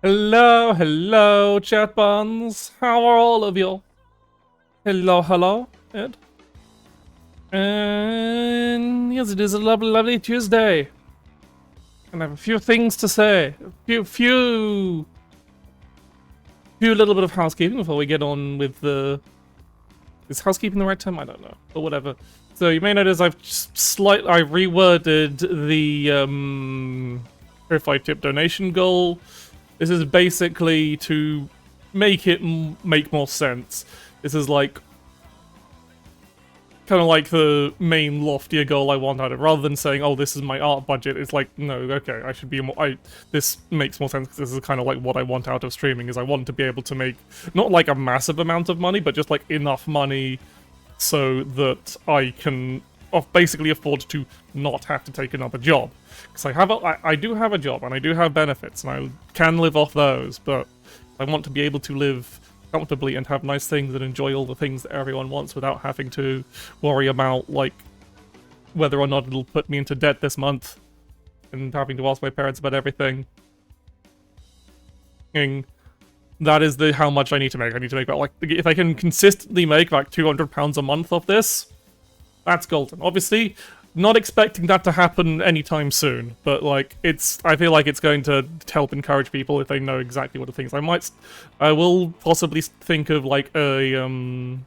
Hello, hello, chat buns. How are all of you? Hello, hello, Ed. And yes, it is a lovely, lovely Tuesday. And I have a few things to say. Few little bit of housekeeping before we get on with the... Is housekeeping the right term? I don't know, but whatever. So you may notice I've I reworded the verified tip donation goal. This is basically to make it make more sense. This is like kind of like the main loftier goal I want out of it. Rather than saying, "Oh, this is my art budget," it's like, no, okay, I should be more. This makes more sense because this is kind of like what I want out of streaming. Is I want to be able to make not like a massive amount of money, but just like enough money so that I can basically afford to not have to take another job. Because I do have a job and I do have benefits and I can live off those, but I want to be able to live comfortably and have nice things and enjoy all the things that everyone wants without having to worry about like whether or not it'll put me into debt this month and having to ask my parents about everything. And that is how much I need to make. I need to make about like if I can consistently make like £200 a month off this, that's golden. Obviously, not expecting that to happen anytime soon, but like I feel like it's going to help encourage people if they know exactly what the things. I will possibly think of like a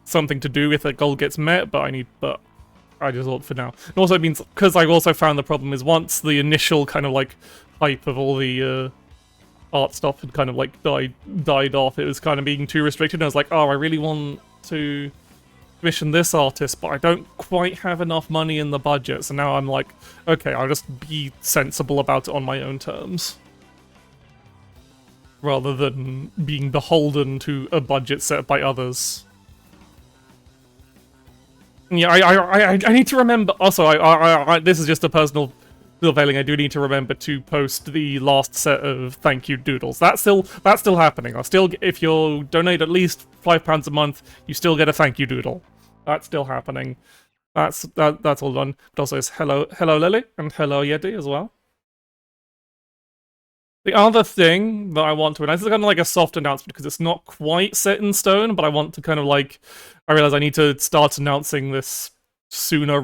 something to do if that goal gets met, but I just thought for now. It also means because I've also found the problem is once the initial kind of like hype of all the art stuff had kind of like died off, it was kind of being too restricted. And I was like, oh, I really want to commission this artist, but I don't quite have enough money in the budget, so now I'm like, okay, I'll just be sensible about it on my own terms. Rather than being beholden to a budget set by others. Yeah, I need to remember, also, this is just a personal failing, I do need to remember to post the last set of thank you doodles. That's still happening. If you donate at least £5 a month, you still get a thank you doodle. That's still happening. That's all done. But also it's hello Lily and hello Yeti as well. The other thing that I want to announce is kind of like a soft announcement because it's not quite set in stone, but I want to kind of like, I realize I need to start announcing this sooner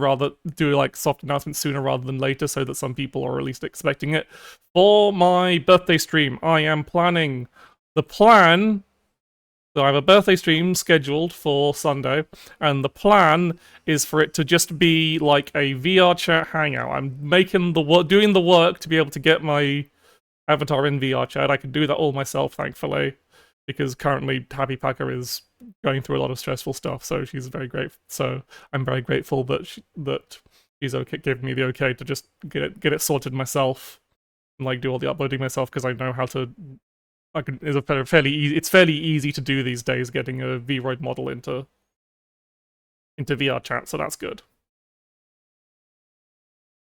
do like soft announcements sooner rather than later so that some people are at least expecting it. For my birthday stream, I am planning the plan. So I have a birthday stream scheduled for Sunday, and the plan is for it to just be like a VR chat hangout. I'm making doing the work to be able to get my avatar in VR chat. I can do that all myself, thankfully, because currently Happy Packer is going through a lot of stressful stuff. So she's very grateful. So I'm very grateful that she's okay, giving me the okay to just get it sorted myself and like do all the uploading myself because I know how to. It's fairly easy to do these days, getting a VROID model into VR chat, so that's good.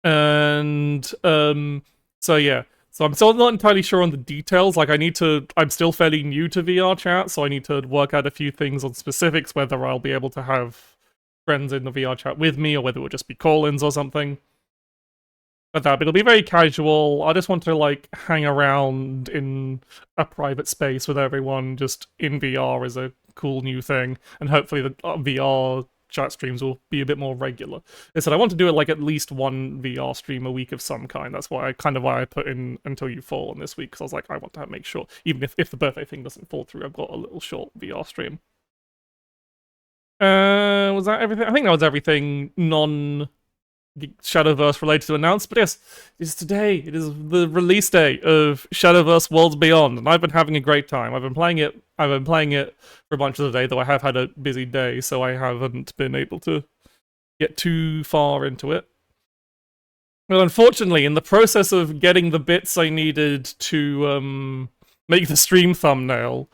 And so yeah, so I'm still not entirely sure on the details. Like I'm still fairly new to VR chat, so I need to work out a few things on specifics, whether I'll be able to have friends in the VR chat with me, or whether it will just be call-ins or something. But it'll be very casual. I just want to like hang around in a private space with everyone just in VR is a cool new thing, and hopefully the VR chat streams will be a bit more regular. I said I want to do it like at least one VR stream a week of some kind. That's why I put in Until You Fall on this week, because I was like, I want to make sure, even if the birthday thing doesn't fall through, I've got a little short VR stream. Was that everything? I think that was everything Shadowverse related to announce, but yes, it is today. It is the release day of Shadowverse Worlds Beyond, and I've been having a great time. I've been playing it for a bunch of the day, though I have had a busy day, so I haven't been able to get too far into it. Well, unfortunately, in the process of getting the bits I needed to make the stream thumbnail,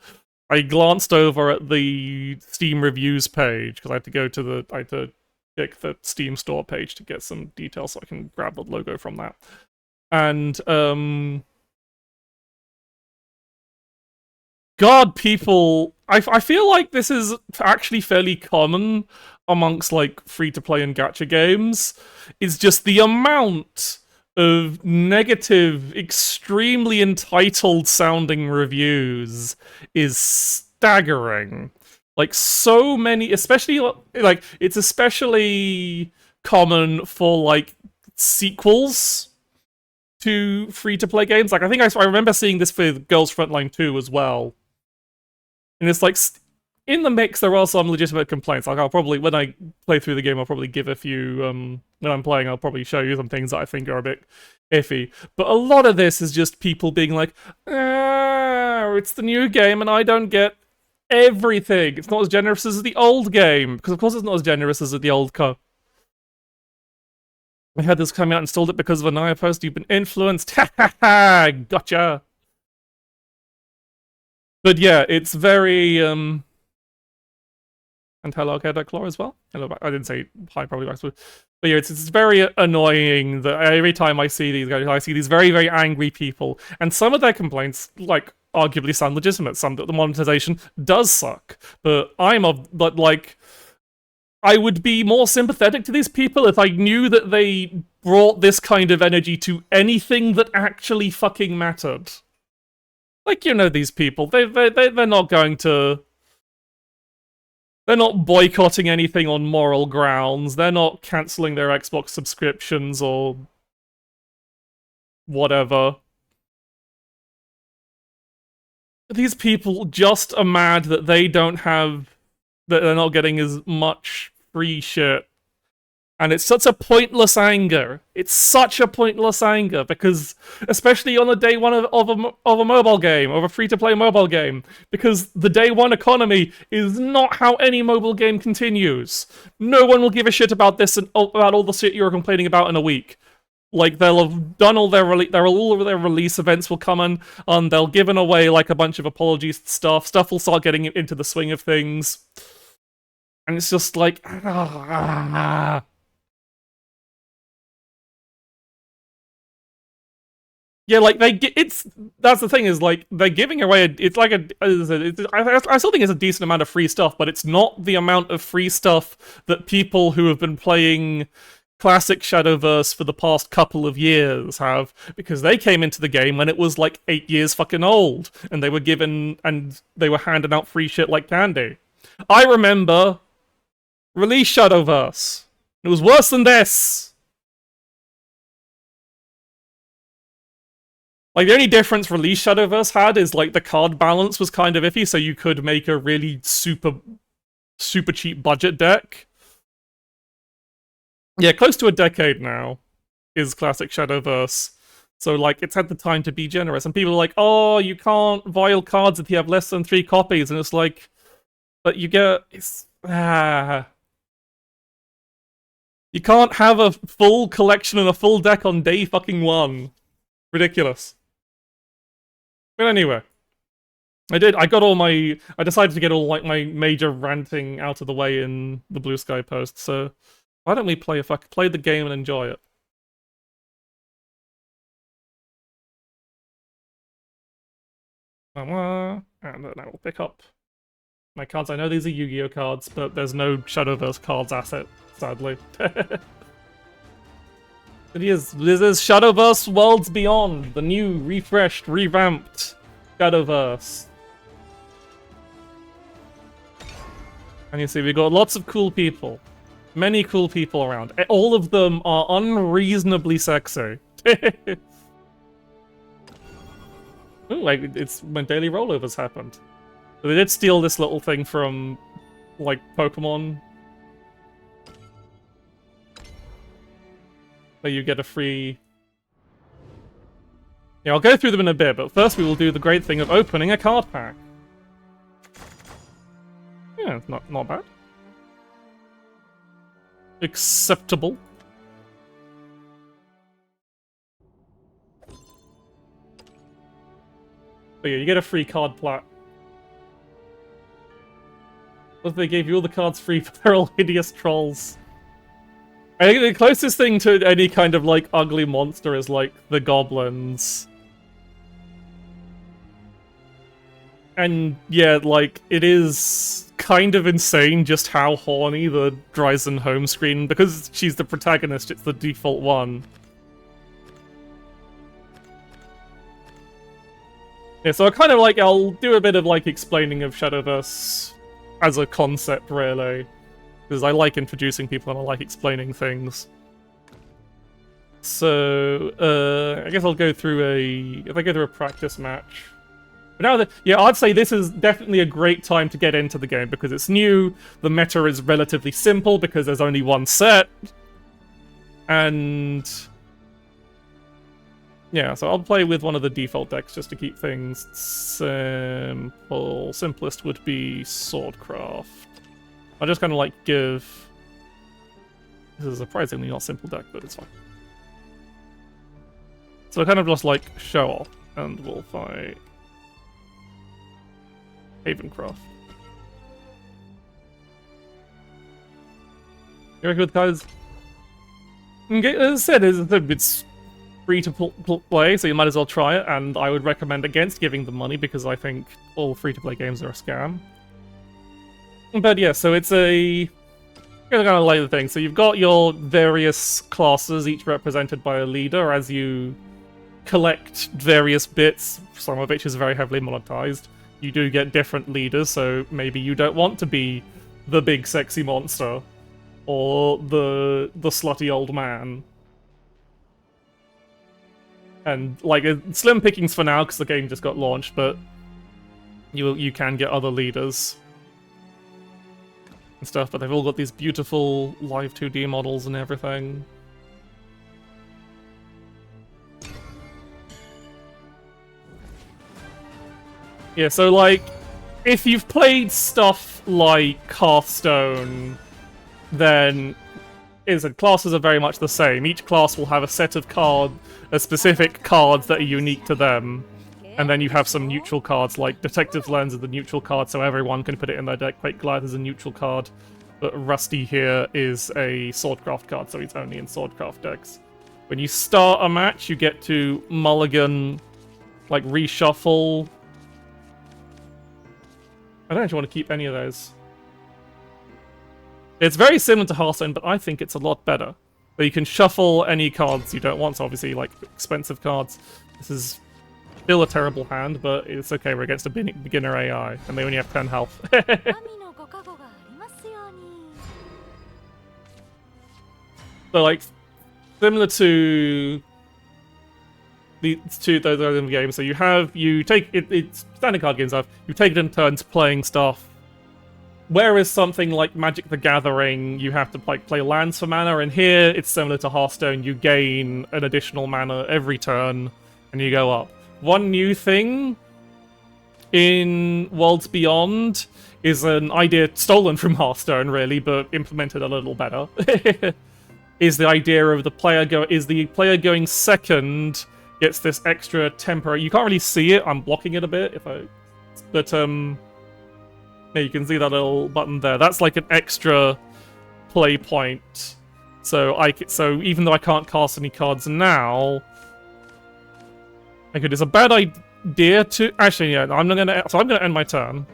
I glanced over at the Steam reviews page because I had to check the Steam store page to get some details so I can grab the logo from that. And God, people, I feel like this is actually fairly common amongst like free-to-play and gacha games. It's just the amount of negative, extremely entitled sounding reviews is staggering. Like, so many, especially, like, it's especially common for, like, sequels to free-to-play games. Like, I think I remember seeing this for Girls Frontline 2 as well. And it's like, in the mix, there are some legitimate complaints. Like, I'll probably, when I play through the game, I'll probably give a few, when I'm playing, I'll probably show you some things that I think are a bit iffy. But a lot of this is just people being like, it's the new game and I don't get everything. It's not as generous as the old game. Because of course it's not as generous as the old co. I had this coming out and installed it because of a Naya post. You've been influenced. Ha ha ha! Gotcha! But yeah, it's very, and hello, Claw as well. Hello, I didn't say hi, probably back. But yeah, it's very annoying that every time I see these guys, I see these very, very angry people. And some of their complaints, like, arguably sound legitimate. Some that the monetization does suck. But I would be more sympathetic to these people if I knew that they brought this kind of energy to anything that actually fucking mattered. Like, you know, these people, they're not going to... They're not boycotting anything on moral grounds. They're not cancelling their Xbox subscriptions or whatever. These people just are mad that they don't have... that they're not getting as much free shit. And it's such a pointless anger. It's such a pointless anger, because, especially on the day one of a mobile game, of a free-to-play mobile game, because the day one economy is not how any mobile game continues. No one will give a shit about this and about all the shit you're complaining about in a week. Like, they'll have done all their all of their release events will come and they'll given away like a bunch of apologies stuff. Stuff will start getting into the swing of things, and it's just like, yeah, like that's the thing, is like they're giving away I still think it's a decent amount of free stuff, but it's not the amount of free stuff that people who have been playing classic Shadowverse for the past couple of years have, because they came into the game when it was like 8 years fucking old, and they were handing out free shit like candy. I remember release Shadowverse. It was worse than this. Like, the only difference release Shadowverse had is, like, the card balance was kind of iffy, so you could make a really super cheap budget deck. Yeah, close to a decade now is classic Shadowverse. So, like, it's had the time to be generous. And people are like, oh, you can't vial cards if you have less than 3 copies. And it's like, but you get... You can't have a full collection and a full deck on day fucking 1. Ridiculous. But anyway, I decided to get all, like, my major ranting out of the way in the Blue Sky post, so why don't we play the game and enjoy it? And then I will pick up my cards. I know these are Yu-Gi-Oh cards, but there's no Shadowverse cards asset, sadly. This is Shadowverse Worlds Beyond, the new, refreshed, revamped Shadowverse. And you see, we got lots of cool people. Many cool people around. All of them are unreasonably sexy. Ooh, like, it's when daily rollovers happened. So they did steal this little thing from, like, Pokemon. Where you get a free... Yeah, I'll go through them in a bit, but first we will do the great thing of opening a card pack. Yeah, it's not bad. Acceptable. But yeah, you get a free card plat. What if they gave you all the cards free, but they're all hideous trolls? I think the closest thing to any kind of, like, ugly monster is, like, the goblins. And, yeah, like, it is kind of insane just how horny the Dryzen home screen, because she's the protagonist, it's the default one. Yeah, so I kind of like, I'll do a bit of like explaining of Shadowverse as a concept, really. Because I like introducing people and I like explaining things. So, I guess I'll go through a practice match. But now that, yeah, I'd say this is definitely a great time to get into the game because it's new, the meta is relatively simple because there's only one set. And yeah, so I'll play with one of the default decks just to keep things simple. Simplest would be Swordcraft. I'll just kind of like give... This is a surprisingly not simple deck, but it's fine. So I kind of just like show off, and we'll fight Havencroft. You reckon with guys? Okay, as I said, it's free to play, so you might as well try it, and I would recommend against giving them money because I think all free-to-play games are a scam. But yeah, so it's a... kind of like the thing. So you've got your various classes, each represented by a leader, as you collect various bits, some of which is very heavily monetized. You do get different leaders, so maybe you don't want to be the big sexy monster, or the slutty old man. And, like, slim pickings for now, because the game just got launched, but you can get other leaders and stuff, but they've all got these beautiful live 2D models and everything. Yeah, so like, if you've played stuff like Hearthstone, then classes are very much the same. Each class will have a set of specific cards that are unique to them. And then you have some neutral cards, like Detective's Lens is the neutral card, so everyone can put it in their deck. Quake Goliath is a neutral card. But Rusty here is a Swordcraft card, so he's only in Swordcraft decks. When you start a match, you get to mulligan, like reshuffle. I don't actually want to keep any of those. It's very similar to Hearthstone, but I think it's a lot better. But you can shuffle any cards you don't want, so obviously, like, expensive cards. This is still a terrible hand, but it's okay, we're against a beginner AI, and they only have 10 health. So, like, similar to those other games, so you take it's standard card games. You take it in turns playing stuff. Whereas something like Magic the Gathering, you have to play lands for mana, and here it's similar to Hearthstone. You gain an additional mana every turn, and you go up. One new thing in Worlds Beyond is an idea stolen from Hearthstone, really, but implemented a little better. Is the idea of the player going second gets this extra temporary. You can't really see it. I'm blocking it a bit but yeah, you can see that little button there. That's like an extra play point. So even though I can't cast any cards now, it's a bad idea to actually. Yeah, I'm gonna end my turn,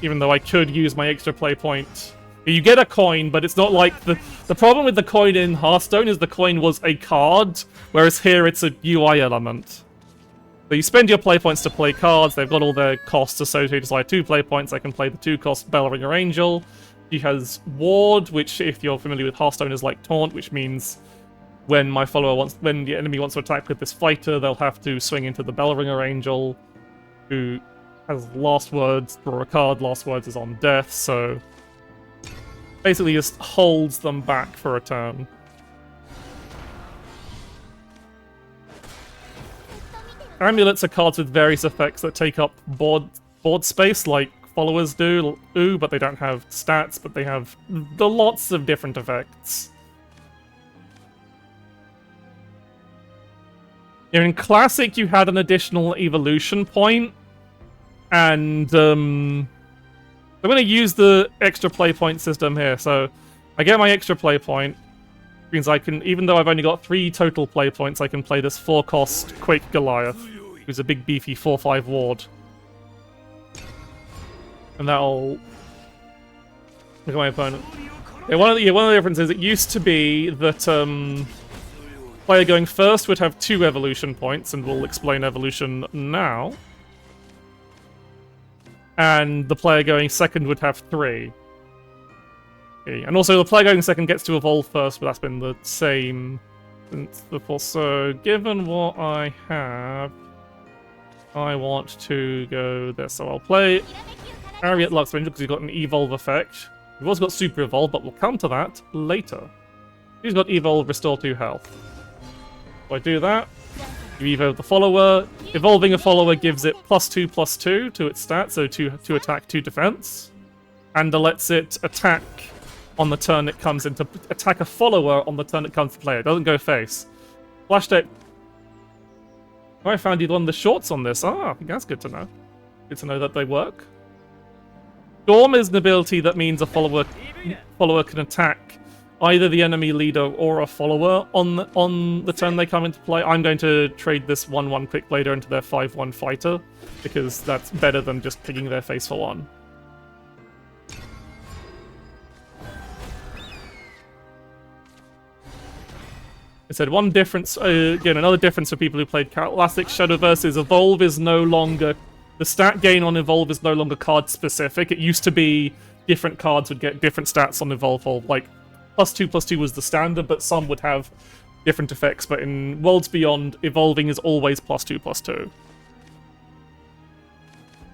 even though I could use my extra play point. You get a coin, but it's not like the problem with the coin in Hearthstone is the coin was a card, whereas here it's a UI element. So you spend your play points to play cards. They've got all their costs associated. So I have 2 play points. I can play the 2-cost Bellringer Angel. He has Ward, which, if you're familiar with Hearthstone, is like Taunt, which means when the enemy wants to attack with this fighter, they'll have to swing into the Bellringer Angel, who has last words. Draw a card. Last words is on death. So basically just holds them back for a turn. Amulets are cards with various effects that take up board space, like followers do, but they don't have stats, but they have lots of different effects. In Classic, you had an additional evolution point, and I'm going to use the extra play point system here. So I get my extra play point. Means I can, even though I've only got 3 total play points, I can play this 4-cost Quake Goliath, who's a big beefy 4/5 ward. And that'll look at my opponent. Yeah, one of the differences, it used to be that player going first would have 2 evolution points, and we'll explain evolution now. and the player going second would have 3. Okay. And also the player going second gets to evolve first, but that's been the same since before. So given what I have, I want to go this. So I'll play Ariat Lux Ranger because he's got an evolve effect. We've also got super evolve, but we'll come to that later. He's got evolve, restore 2 health. If I do that, you evolve the follower. Evolving a follower gives it +2/+2 to its stats, so 2 attack, 2 defense. And lets it attack on the turn it comes into attack a follower on the turn it comes to play. It doesn't go face. Flash deck. Oh, I found you one of the shorts on this. Ah, that's good to know. Good to know that they work. Storm is an ability that means a follower can attack either the enemy leader or a follower on the turn they come into play. I'm going to trade this 1/1 quick blader into their 5/1 fighter because that's better than just picking their face for 1. I said one difference, again, another difference for people who played classic Shadowverse is Evolve is no longer, the stat gain on Evolve is no longer card specific. It used to be different cards would get different stats on Evolve, like +2/+2 was the standard, but some would have different effects. But in Worlds Beyond, evolving is always +2/+2.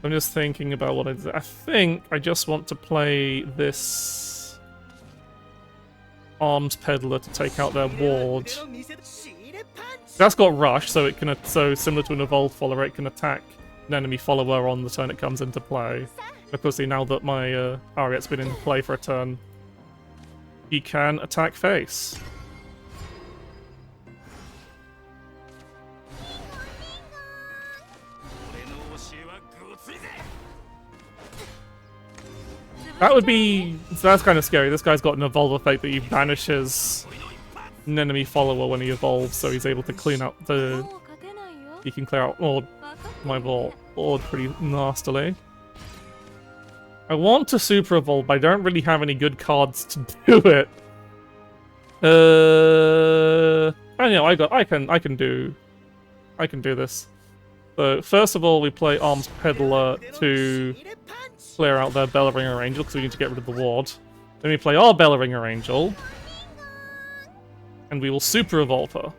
I'm just thinking about what I think I just want to play this Arms Peddler to take out their ward. That's got Rush, so it can, so similar to an evolved follower, it can attack an enemy follower on the turn it comes into play. Of course, now that my Ariat's been in play for a turn, he can attack face. That would be... So that's kind of scary. This guy's got an evolve effect that he banishes an enemy follower when he evolves, so he's able to clean out the... He can clear out my board pretty nastily. I want to super evolve, but I don't really have any good cards to do it. I know I can do this. So first of all, we play Arms Peddler to clear out their Bellringer Angel because we need to get rid of the ward. Then we play our Bellringer Angel, and we will super evolve her.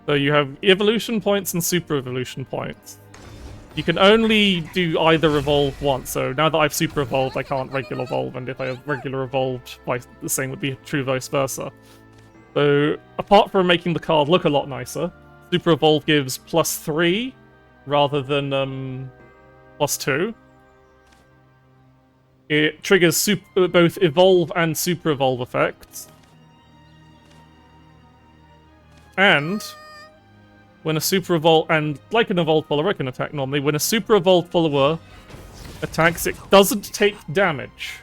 So you have evolution points and super evolution points. You can only do either evolve once, so now that I've super evolved, I can't regular evolve, and if I have regular evolved, the same would be true vice versa. So, apart from making the card look a lot nicer, super evolve gives +3 rather than +2. It triggers both evolve and super evolve effects. And when a super evolve, and like an evolved follower can attack normally, when a super evolved follower attacks, it doesn't take damage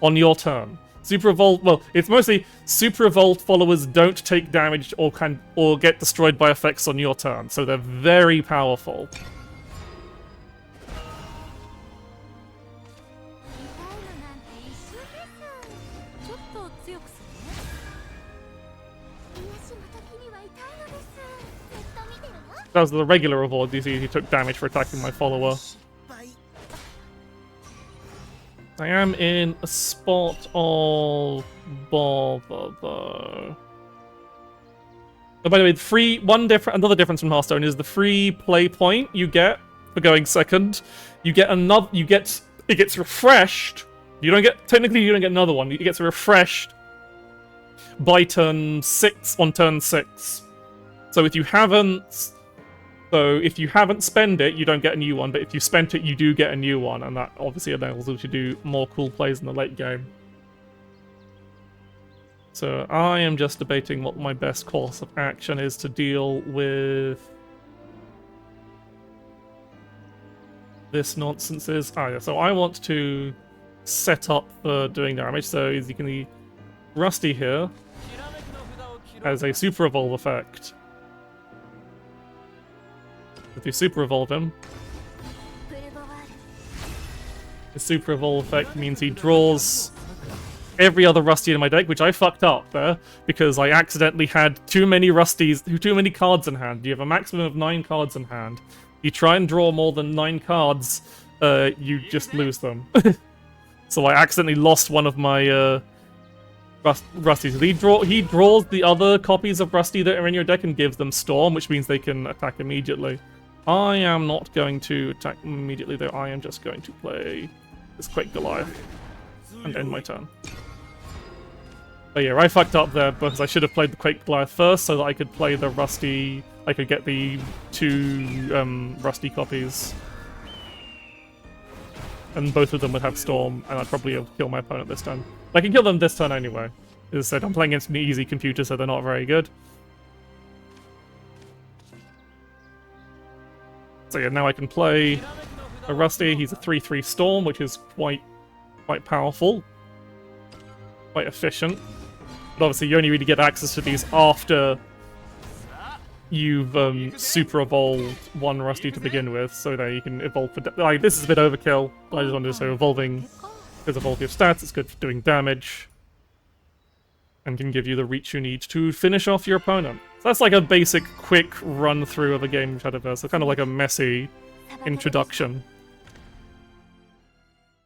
on your turn. Super evolved, well, it's mostly super evolved followers don't take damage or get destroyed by effects on your turn, so they're very powerful. That was the regular evolve. You see, he took damage for attacking my follower. I am in a spot of bother, though. Oh, by the way, another difference from Hearthstone is the free play point you get for going second. You get another. It gets refreshed. You don't get another one. It gets refreshed by turn 6 on turn 6. So if you haven't spent it, you don't get a new one, but if you spent it, you do get a new one, and that obviously enables you to do more cool plays in the late game. So I am just debating what my best course of action is to deal with this nonsense is. Oh yeah, so I want to set up for doing damage, so as you can see, Rusty here has a super evolve effect. If you super evolve him, the super evolve effect means he draws every other Rusty in my deck, which I fucked up there because I accidentally had too many Rusties, too many cards in hand. You have a maximum of 9 cards in hand. You try and draw more than 9 cards, you just lose them. So I accidentally lost one of my Rusty. So he draws the other copies of Rusty that are in your deck and gives them Storm, which means they can attack immediately. I am not going to attack immediately, though. I am just going to play this Quake Goliath and end my turn. But yeah, I fucked up there because I should have played the Quake Goliath first so that I could play the Rusty. I could get the 2 Rusty copies. And both of them would have Storm, and I'd probably have killed my opponent this turn. I can kill them this turn anyway. As I said, I'm playing against an easy computer, so they're not very good. So yeah, now I can play a Rusty. He's a 3/3 Storm, which is quite powerful. Quite efficient. But obviously you only really get access to these after you've super evolved one Rusty to begin with, so that you can evolve for... Like, this is a bit overkill, but I just wanted to say evolving because of all your stats, it's good for doing damage. And can give you the reach you need to finish off your opponent. So that's like a basic, quick run-through of a game of Shadowverse. So kind of like a messy introduction.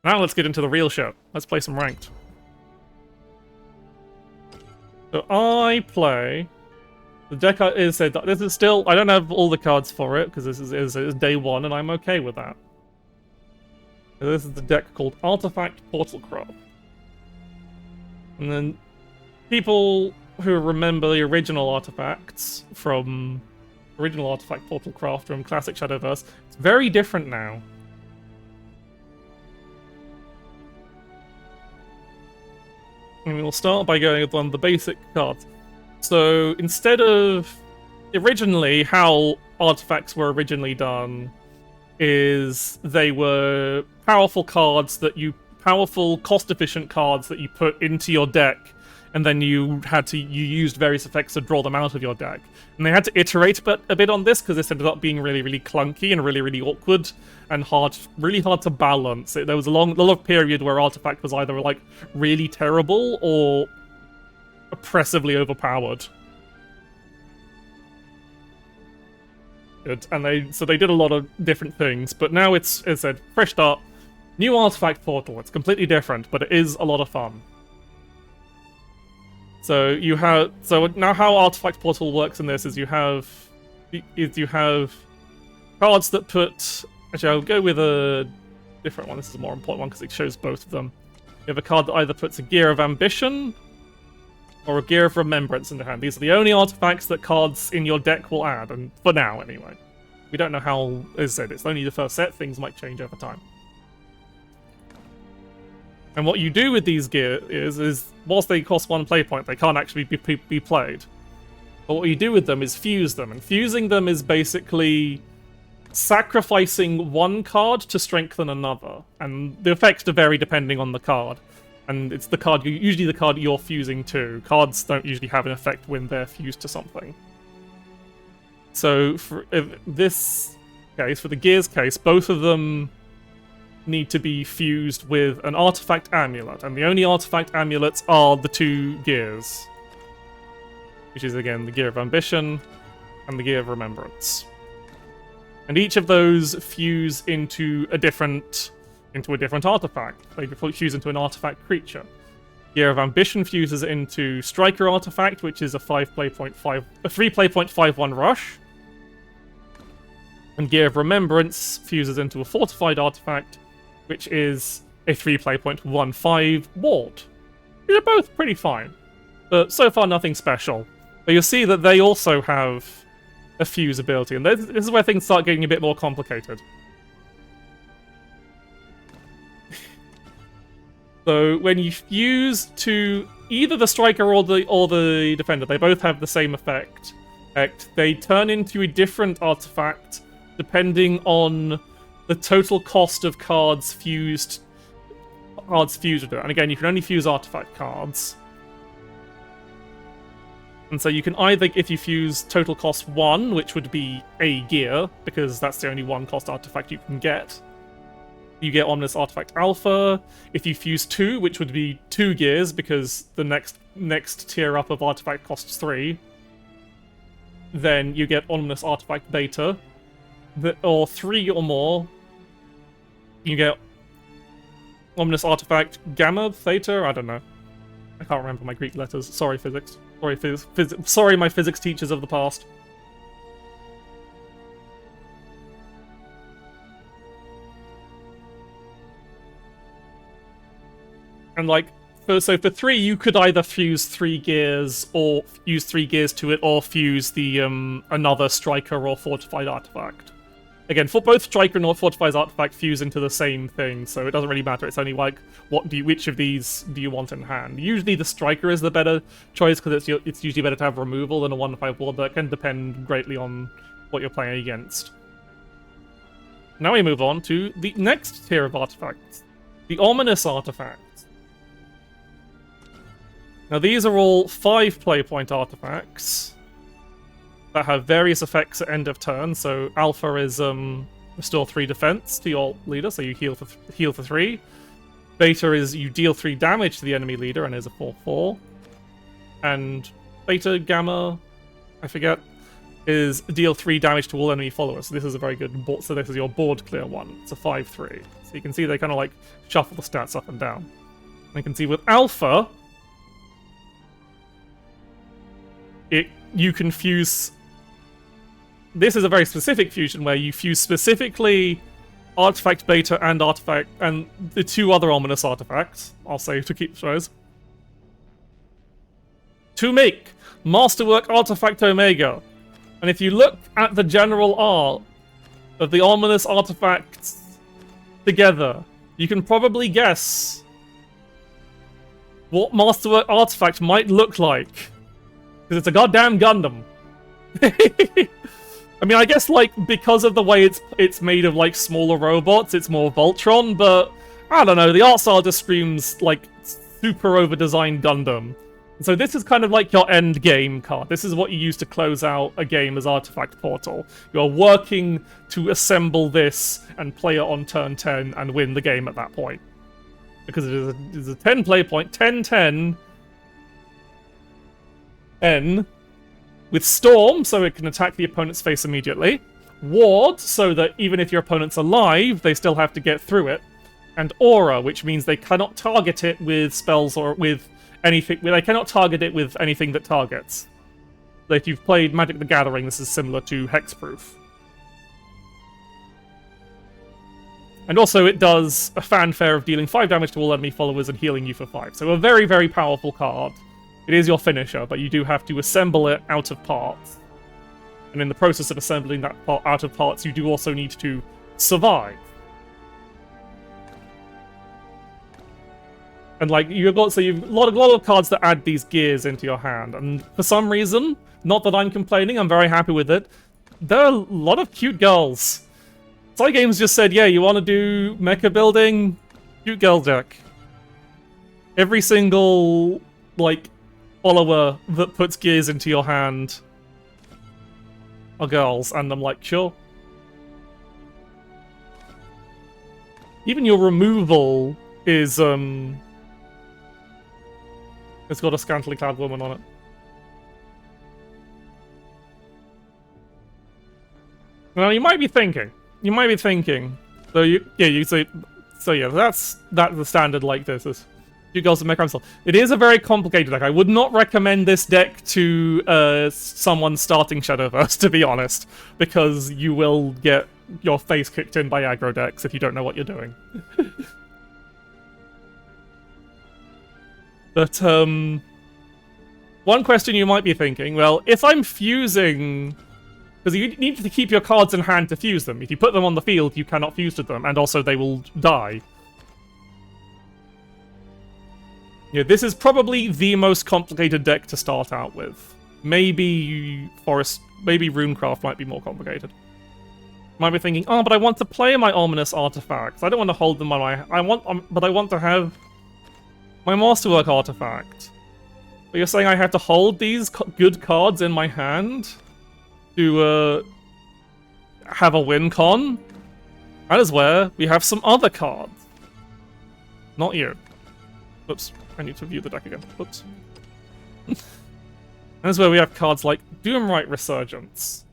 Now let's get into the real shit. Let's play some ranked. So I play... The deck is said that this is still... I don't have all the cards for it, because this is day 1, and I'm okay with that. So this is the deck called Artifact Portalcraft. And then people who remember the original artifacts from... Original Artifact Portalcraft from Classic Shadowverse, it's very different now. And we'll start by going with one of the basic cards. So instead of originally how artifacts were originally done is they were powerful cards that you cost-efficient cards that you put into your deck, and then you used various effects to draw them out of your deck. And they had to iterate a bit on this because this ended up being really, really clunky and really, really awkward and really hard to balance. There was a lot of period where Artifact was either like really terrible or oppressively overpowered. Good. And so they did a lot of different things, but now it's a fresh start, new Artifact Portal. It's completely different, but it is a lot of fun. So now how Artifact Portal works in this is you have cards that put... Actually, I'll go with a different one. This is a more important one because it shows both of them. You have a card that either puts a Gear of Ambition or a Gear of Remembrance in the hand. These are the only artifacts that cards in your deck will add, and for now anyway. We don't know how, as I said, it's only the first set, things might change over time. And what you do with these gear is whilst they cost 1 play point, they can't actually be played. But what you do with them is fuse them, and fusing them is basically sacrificing one card to strengthen another. And the effects vary depending on the card. And it's usually the card you're fusing to. Cards don't usually have an effect when they're fused to something. So for this case, for the Gears case, both of them need to be fused with an Artifact Amulet. And the only Artifact Amulets are the 2 Gears. Which is, again, the Gear of Ambition and the Gear of Remembrance. And each of those fuse into a different artifact. They fuse into an artifact creature. Gear of Ambition fuses into Striker Artifact, which is a 3 play point 5/1 rush. And Gear of Remembrance fuses into a Fortified Artifact, which is a 3 play point 1/5 ward. Which are both pretty fine. But so far nothing special. But you'll see that they also have a fuse ability, and this is where things start getting a bit more complicated. So when you fuse to either the Striker or the Defender, they both have the same effect. They turn into a different artifact depending on the total cost of cards fused with it. And again, you can only fuse artifact cards. And so you can either, if you fuse total cost 1, which would be a gear, because that's the only 1 cost artifact you can get, you get Ominous Artifact Alpha. If you fuse 2, which would be 2 gears, because the next tier up of artifact costs 3, then you get Ominous Artifact Beta. Or 3 or more, You get Ominous Artifact Gamma, Theta, I don't know. I can't remember my Greek letters. Sorry, physics. Sorry, my physics teachers of the past. And like, so for 3, you could either fuse 3 gears, or use 3 gears to it, or fuse the another striker or fortified artifact. Again, for both striker and fortified artifact fuse into the same thing, so it doesn't really matter. It's only like, which of these do you want in hand? Usually the striker is the better choice because it's usually better to have removal than a 1-5 ward. That can depend greatly on what you're playing against. Now we move on to the next tier of artifacts, the Ominous Artifacts. Now these are all 5 play point artifacts that have various effects at end of turn. So Alpha is restore 3 defense to your leader, so you heal for 3. Beta is you deal 3 damage to the enemy leader and is a 4/4. And Beta Gamma, I forget, is deal 3 damage to all enemy followers. So this is a very good board. So this is your board clear one. It's a 5/3. So you can see they kind of like shuffle the stats up and down. And you can see with Alpha, you can fuse. This is a very specific fusion where you fuse specifically Artifact Beta and Artifact and the 2 other Ominous Artifacts, I'll say to keep shows, to make Masterwork Artifact Omega. And if you look at the general art of the Ominous Artifacts together, you can probably guess what Masterwork Artifact might look like. Because it's a goddamn Gundam. I mean, I guess, like, because of the way it's made of, like, smaller robots, it's more Voltron, but, I don't know, the art style just screams, like, super over-designed Gundam. So this is kind of like your end game card. This is what you use to close out a game as Artifact Portal. You're working to assemble this and play it on turn 10 and win the game at that point. Because it is a 10 play point, 10-10, N, with Storm, so it can attack the opponent's face immediately. Ward, so that even if your opponent's alive, they still have to get through it. And Aura, which means they cannot target it with spells or with anything. They cannot target it with anything that targets. Like, if you've played Magic the Gathering, this is similar to Hexproof. And also, it does a fanfare of dealing 5 damage to all enemy followers and healing you for 5. So a very, very powerful card. It is your finisher, but you do have to assemble it out of parts. And in the process of assembling that part out of parts, you do also need to survive. And like you've got a lot of cards that add these gears into your hand, and for some reason, not that I'm complaining, I'm very happy with it. There are a lot of cute girls. Games just said, yeah, you want to do mecha building, cute girl deck. Every single like follower that puts gears into your hand are girls, and I'm like, sure. Even your removal is it's got a scantily clad woman on it. Now you might be thinking, so yeah, that's the standard like this is you girls and mecha himself. It is a very complicated deck. I would not recommend this deck to someone starting Shadowverse, to be honest, because you will get your face kicked in by aggro decks if you don't know what you're doing. But one question you might be thinking, well, if I'm fusing, because you need to keep your cards in hand to fuse them. If you put them on the field, you cannot fuse to them, and also they will die. Yeah, this is probably the most complicated deck to start out with. Maybe Runecraft might be more complicated. Might be thinking, oh, but I want to play my Ominous Artifacts. I don't want to hold them on my... but I want to have my Masterwork Artifact. But you're saying I have to hold these good cards in my hand to have a win con? That is where we have some other cards. Not you. Oops, I need to view the deck again. Oops. That is where we have cards like Doomright Resurgence,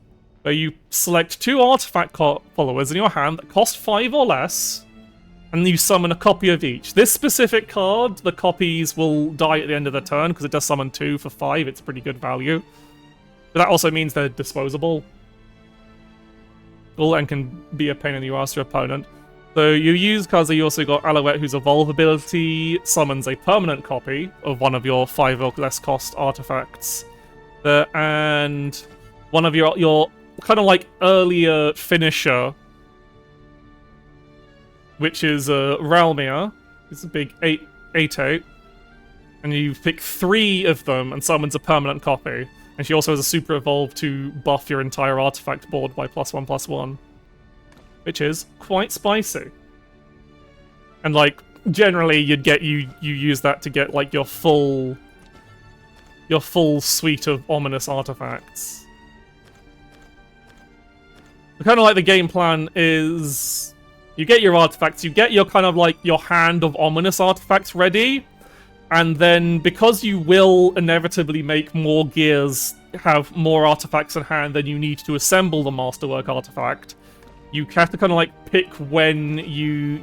where you select 2 artifact followers in your hand that cost 5 or less, and you summon a copy of each. This specific card, the copies will die at the end of the turn because it does summon 2 for 5. It's pretty good value. But that also means they're disposable. And can be a pain in the ass to your opponent. So you use cards that you also got Alouette, whose Evolve ability summons a permanent copy of one of your 5 or less cost artifacts. And one of your kind of like earlier finisher, which is Ralmir. It's a big 8/8. And you pick 3 of them and summons a permanent copy. And she also has a super evolve to buff your entire artifact board by +1/+1. Which is quite spicy. And like generally you'd get you use that to get like your full suite of ominous artifacts. Kind of like the game plan is you get your artifacts, you get your kind of like your hand of ominous artifacts ready, and then because you will inevitably make more gears have more artifacts in hand than you need to assemble the Masterwork artifact, you have to kind of like pick when you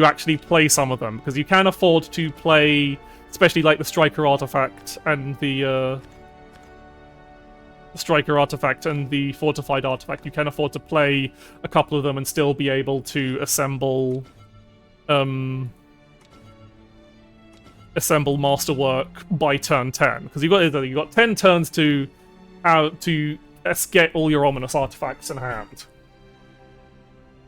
actually play some of them, because you can afford to play, especially like the Striker artifact and the Fortified artifact. You can afford to play a couple of them and still be able to assemble Masterwork by turn 10, because you got 10 turns to get all your ominous artifacts in hand.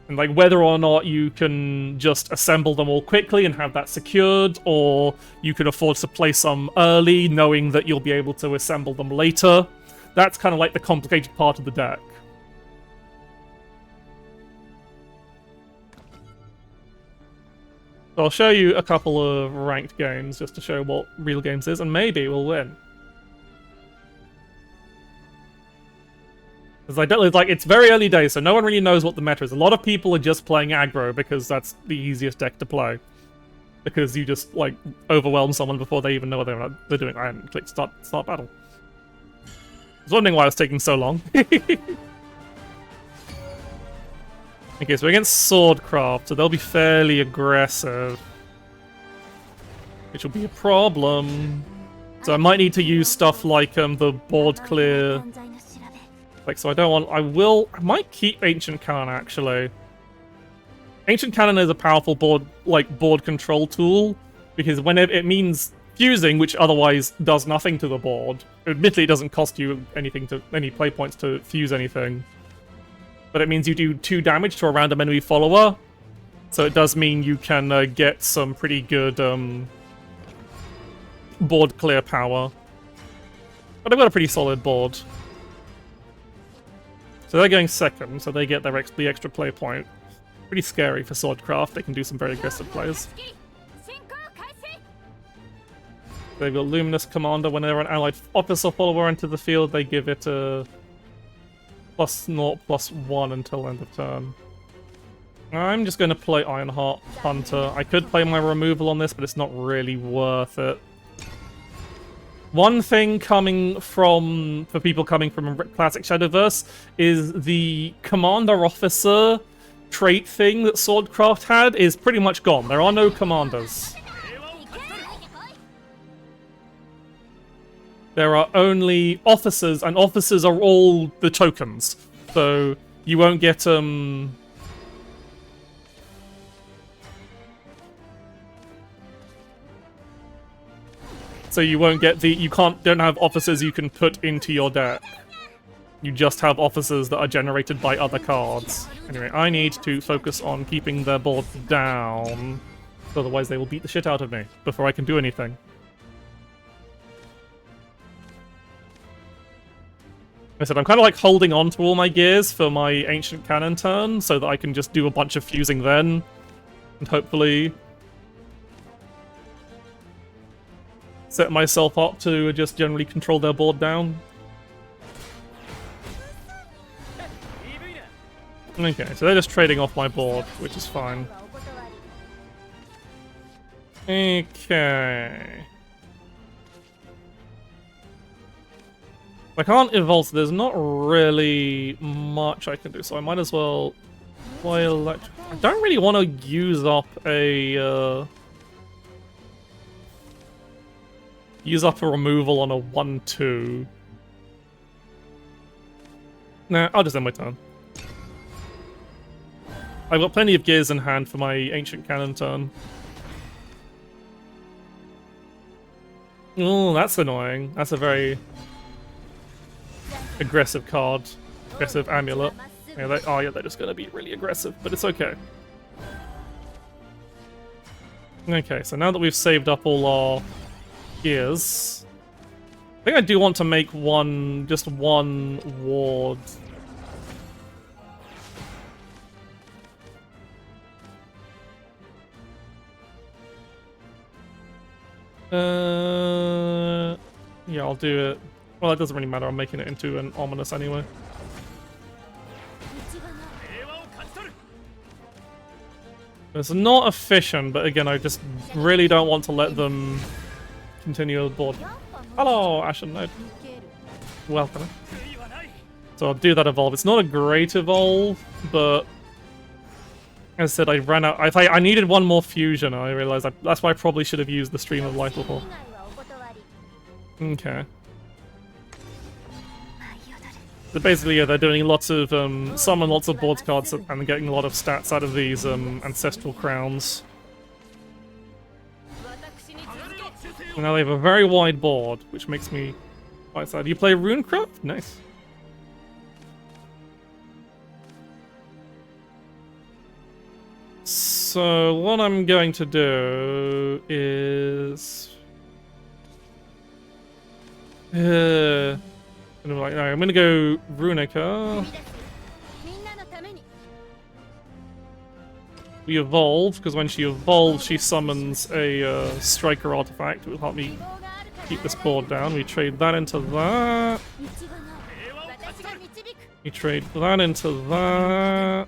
And like whether or not you can just assemble them all quickly and have that secured, or you can afford to play some early knowing that you'll be able to assemble them later. That's kind of like the complicated part of the deck. So I'll show you a couple of ranked games just to show what real games is, and maybe we'll win. It's very early days, so no one really knows what the meta is. A lot of people are just playing aggro because that's the easiest deck to play. Because you just, like, overwhelm someone before they even know what they're doing. I hadn't clicked start battle. I was wondering why it was taking so long. Okay, so we're against Swordcraft, so they'll be fairly aggressive. Which will be a problem. So I might need to use stuff like the board clear. Like, so I might keep Ancient Cannon, actually. Ancient Cannon is a powerful board control tool, because whenever it means fusing, which otherwise does nothing to the board. Admittedly, it doesn't cost you any play points to fuse anything. But it means you do 2 damage to a random enemy follower. So it does mean you can get some pretty good board clear power. But I've got a pretty solid board. So they're going second, so they get the extra play point. Pretty scary for Swordcraft, they can do some very aggressive plays. They've got Luminous Commander. Whenever an allied officer follower enters the field, they give it a +0/+1 until end of turn. I'm just going to play Ironheart Hunter. I could play my removal on this, but it's not really worth it. One thing for people coming from classic Shadowverse is the Commander Officer trait thing that Swordcraft had is pretty much gone. There are no commanders. There are only officers, and officers are all the tokens. So you won't get So you won't get don't have officers you can put into your deck. You just have officers that are generated by other cards. Anyway, I need to focus on keeping their board down. Otherwise they will beat the shit out of me before I can do anything. I said, I'm kind of like holding on to all my gears for my Ancient Cannon turn, so that I can just do a bunch of fusing then. And hopefully set myself up to just generally control their board down. Okay, so they're just trading off my board, which is fine. Okay. I can't evolve, so there's not really much I can do, so I might as well play Electric I don't really want to use up a removal on a 1/2. Nah, I'll just end my turn. I've got plenty of gears in hand for my Ancient Cannon turn. Oh, that's annoying. That's a very aggressive card. Aggressive amulet. Yeah, they're just going to be really aggressive, but it's okay. Okay, so now that we've saved up all our gears, I think I do want to make just one ward. Yeah, I'll do it. Well, it doesn't really matter. I'm making it into an ominous anyway. It's not efficient, but again, I just really don't want to let them continue the board. Hello, Ashen Knight. Welcome. So I'll do that evolve. It's not a great evolve, but as I said, I ran out. I needed one more fusion, and I realized that's why I probably should have used the Stream of Life before. Okay. But basically, yeah, they're doing lots of summon lots of board cards and getting a lot of stats out of these ancestral crowns. And now they have a very wide board, which makes me quite sad. You play Runecraft? Nice. So what I'm going to do is I'm gonna go Runica. We evolve, because when she evolves, she summons a striker artifact. It will help me keep this board down. We trade that into that. We trade that into that.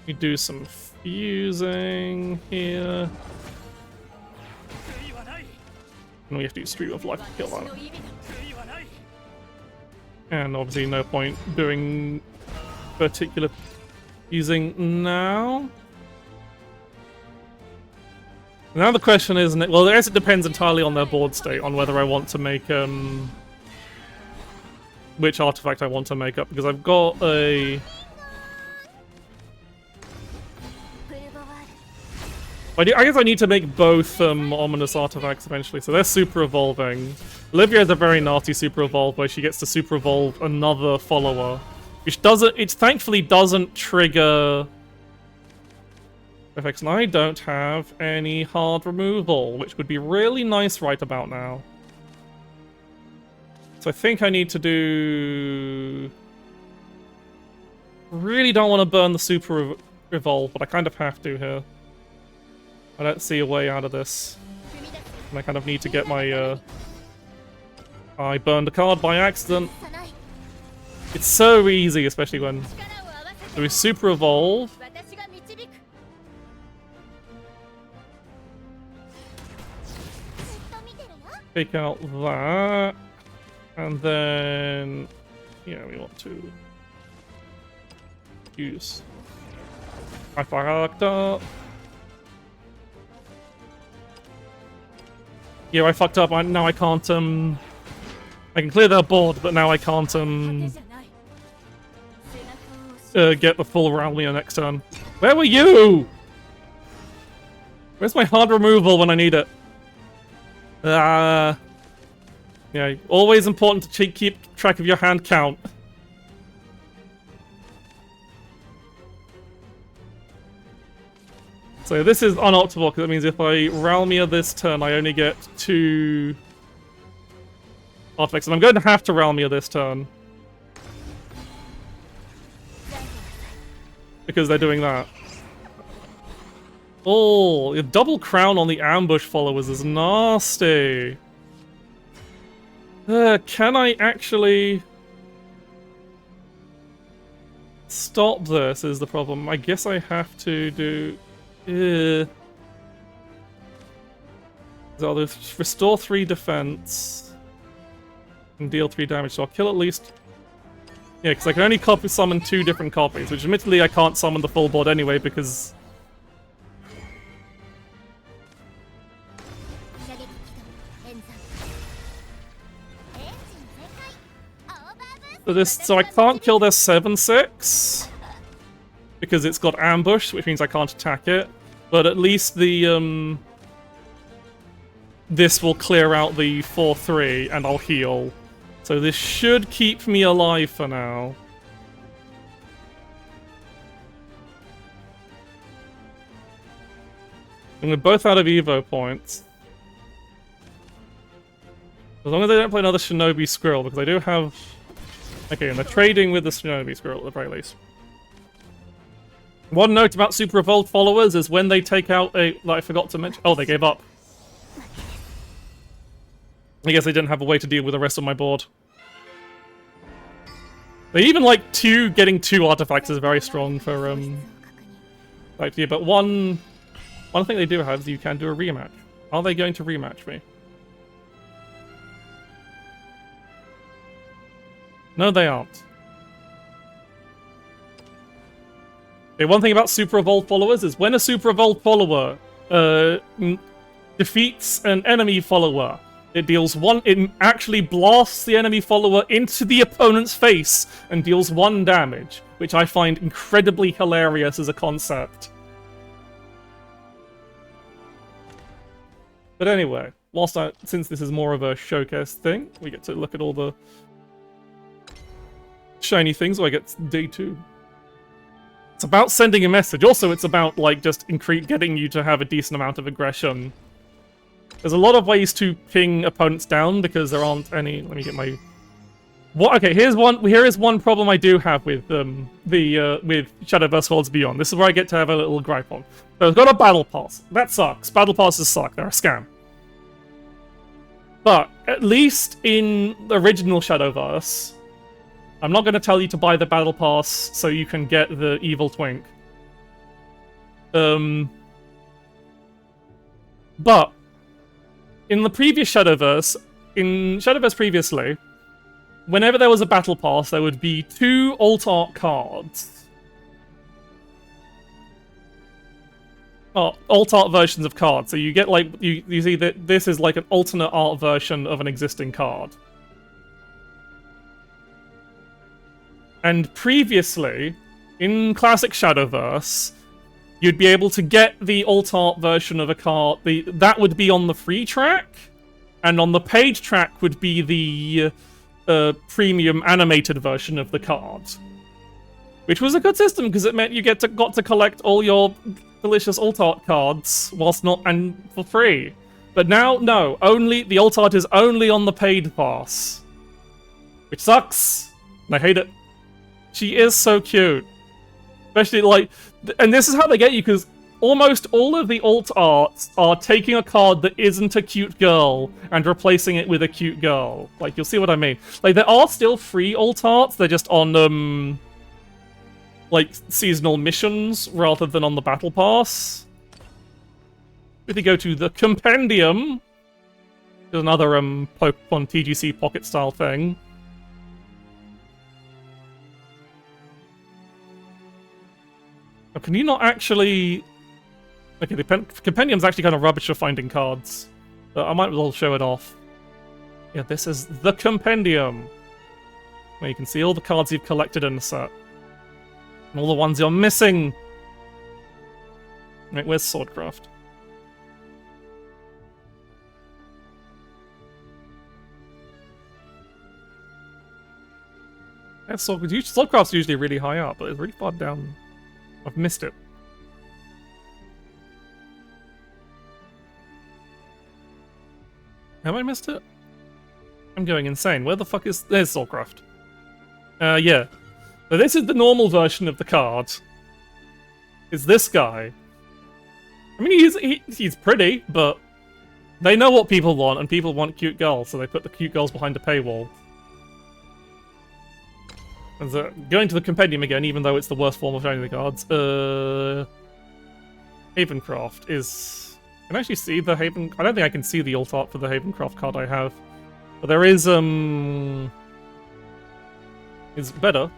We do some fusing here. And we have to use Stream of Life to kill that. And obviously no point doing particular using now. Now the question is, well, I guess it depends entirely on their board state, on whether I want to make which artifact I want to make up, because I've got a I guess I need to make both ominous artifacts eventually, so they're super evolving. Olivia is a very nasty super evolve where she gets to super evolve another follower, which thankfully doesn't trigger effects, and I don't have any hard removal, which would be really nice right about now. So I think I need to do... Really don't want to burn the super evolve, but I kind of have to here. I don't see a way out of this. And I kind of need to get my, I burned a card by accident. It's so easy, especially when... So we super evolve. Take out that. And then... Yeah, we want to... use... I fucked up. Yeah, I fucked up. Now I can't, I can clear their board, but now I can't, get the full Ralmia next turn. Where were you? Where's my hard removal when I need it? Yeah, always important to keep track of your hand count. So this is unoptimal, because it means if I Ralmia this turn, I only get 2 artifacts. And I'm going to have to Ralmia this turn. Because they're doing that. Oh, a double crown on the ambush followers is nasty. Can I actually... stop this is the problem. I guess I have to do... So I'll restore 3 defense and deal 3 damage, so I'll kill at least Yeah, because I can only copy summon 2 different copies, which admittedly I can't summon the full board anyway because... So I can't kill their 7/6 because it's got ambush, which means I can't attack it. But at least the this will clear out the 4/3 and I'll heal. So this should keep me alive for now. And we're both out of Evo points. As long as I don't play another Shinobi Squirrel, because I do have... Okay, and they're trading with the Shinobi Squirrel at the very least. One note about Super Evolved followers is when they take out a... Like I forgot to mention... Oh, they gave up. I guess they didn't have a way to deal with the rest of my board. They even like getting 2 artifacts is very strong for like, yeah, but one thing they do have is you can do a rematch. Are they going to rematch me? No, they aren't. Okay, one thing about Super Evolved followers is when a Super Evolved follower defeats an enemy follower, it deals 1... It actually blasts the enemy follower into the opponent's face and deals 1 damage, which I find incredibly hilarious as a concept. But anyway, since this is more of a showcase thing, we get to look at all the shiny things. So I get day 2. It's about sending a message. Also, it's about like just getting you to have a decent amount of aggression. There's a lot of ways to ping opponents down because there aren't any. Let me get my. What? Okay, here is one problem I do have with with Shadowverse Worlds Beyond. This is where I get to have a little gripe on. So it's got a battle pass. That sucks. Battle passes suck. They're a scam. But at least in the original Shadowverse, I'm not going to tell you to buy the battle pass so you can get the evil twink. But in the previous Shadowverse, previously, whenever there was a battle pass, there would be 2 alt art cards. Oh, alt art versions of cards. So you get like you see that this is like an alternate art version of an existing card. And previously, in classic Shadowverse, you'd be able to get the alt art version of a card. That would be on the free track, and on the paid track would be the premium animated version of the card, which was a good system because it meant you got to collect all your delicious alt art cards and for free. But now, no, only the alt art is only on the paid pass, which sucks. And I hate it. She is so cute. Especially, like... And this is how they get you, because almost all of the alt arts are taking a card that isn't a cute girl and replacing it with a cute girl. Like, you'll see what I mean. Like, there are still free alt arts, they're just on, like, seasonal missions rather than on the battle pass. If you go to the Compendium, there's another, Pokemon TGC Pocket-style thing. Can you not actually... Okay, the Compendium's actually kind of rubbish for finding cards. But I might as well show it off. Yeah, this is the Compendium. Where you can see all the cards you've collected in the set. And all the ones you're missing. Right, where's Swordcraft? Yeah, Swordcraft's usually really high up, but it's really far down. I've missed it. Have I missed it? I'm going insane. Where the fuck is... There's Swordcraft. Yeah. So this is the normal version of the card. Is this guy. I mean, he's pretty, but they know what people want, and people want cute girls, so they put the cute girls behind a paywall. And so, going to the Compendium again, even though it's the worst form of showing the cards. Havencroft is... Can I actually see the Haven... I don't think I can see the alt art for the Havencroft card I have. But there is, Yeah, is better.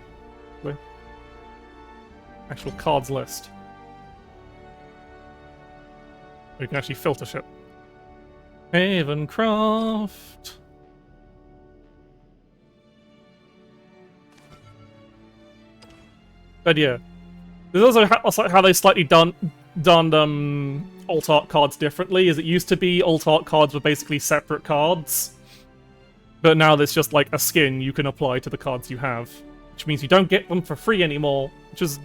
Actual cards list. We can actually filter shit. Havencroft. But yeah, there's also how they slightly done alt art cards differently. Is it used to be alt art cards were basically separate cards, but now there's just like a skin you can apply to the cards you have, which means you don't get them for free anymore. Which is,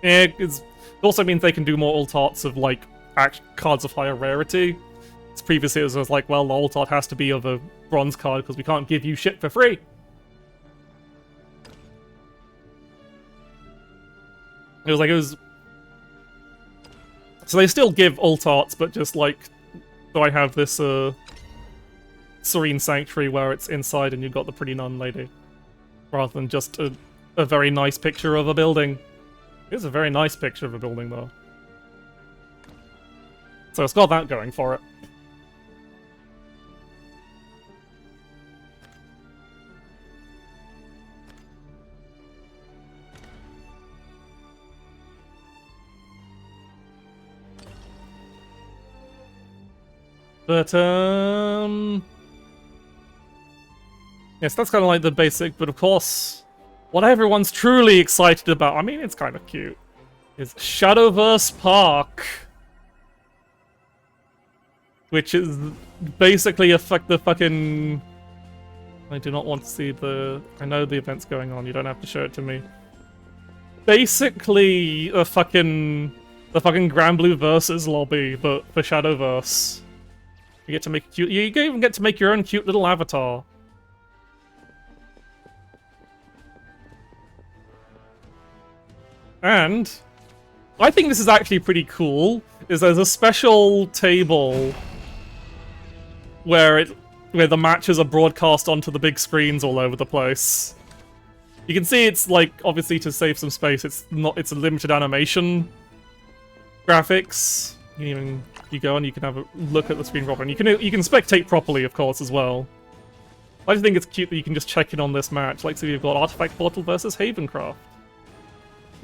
it also means they can do more alt arts of like cards of higher rarity. Previously it was like, well, the alt art has to be of a bronze card because we can't give you shit for free. It was so they still give alt arts, but just like, so I have this Serene Sanctuary where it's inside and you've got the pretty nun lady, rather than just a very nice picture of a building. It's a very nice picture of a building though, so it's got that going for it. But, yes, that's kind of like the basic, but of course, what everyone's truly excited about, I mean, it's kind of cute, is Shadowverse Park. Which is basically the fucking... I do not want to see the... I know the event's going on, you don't have to show it to me. Basically, the fucking Grand Blue Versus lobby, but for Shadowverse. You get to make cute. You even get to make your own cute little avatar. And I think this is actually pretty cool. Is there's a special table where the matches are broadcast onto the big screens all over the place. You can see it's like, obviously to save some space, it's a limited animation graphics. You go and you can have a look at the screen properly. And you can spectate properly, of course, as well. I just think it's cute that you can just check in on this match. Like, so you've got Artifact Portal versus Havencroft.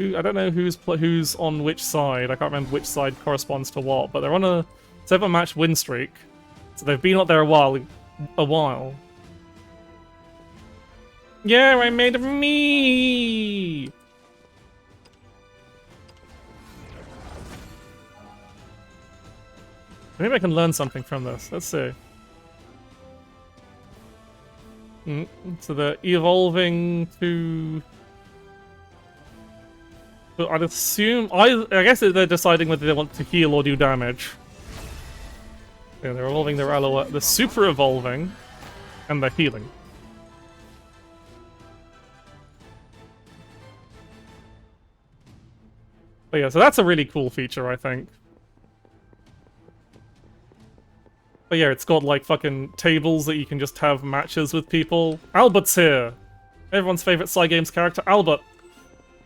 I don't know who's on which side. I can't remember which side corresponds to what, but they're on a 7-match win streak, so they've been up there a while. Yeah, I made me. Maybe I can learn something from this. Let's see. So they're evolving to... But I'd assume... I guess they're deciding whether they want to heal or do damage. Yeah, they're evolving their Aloe. They're super evolving. And they're healing. But yeah, so that's a really cool feature, I think. But yeah, it's got like fucking tables that you can just have matches with people. Albert's here! Everyone's favorite Cygames character, Albert!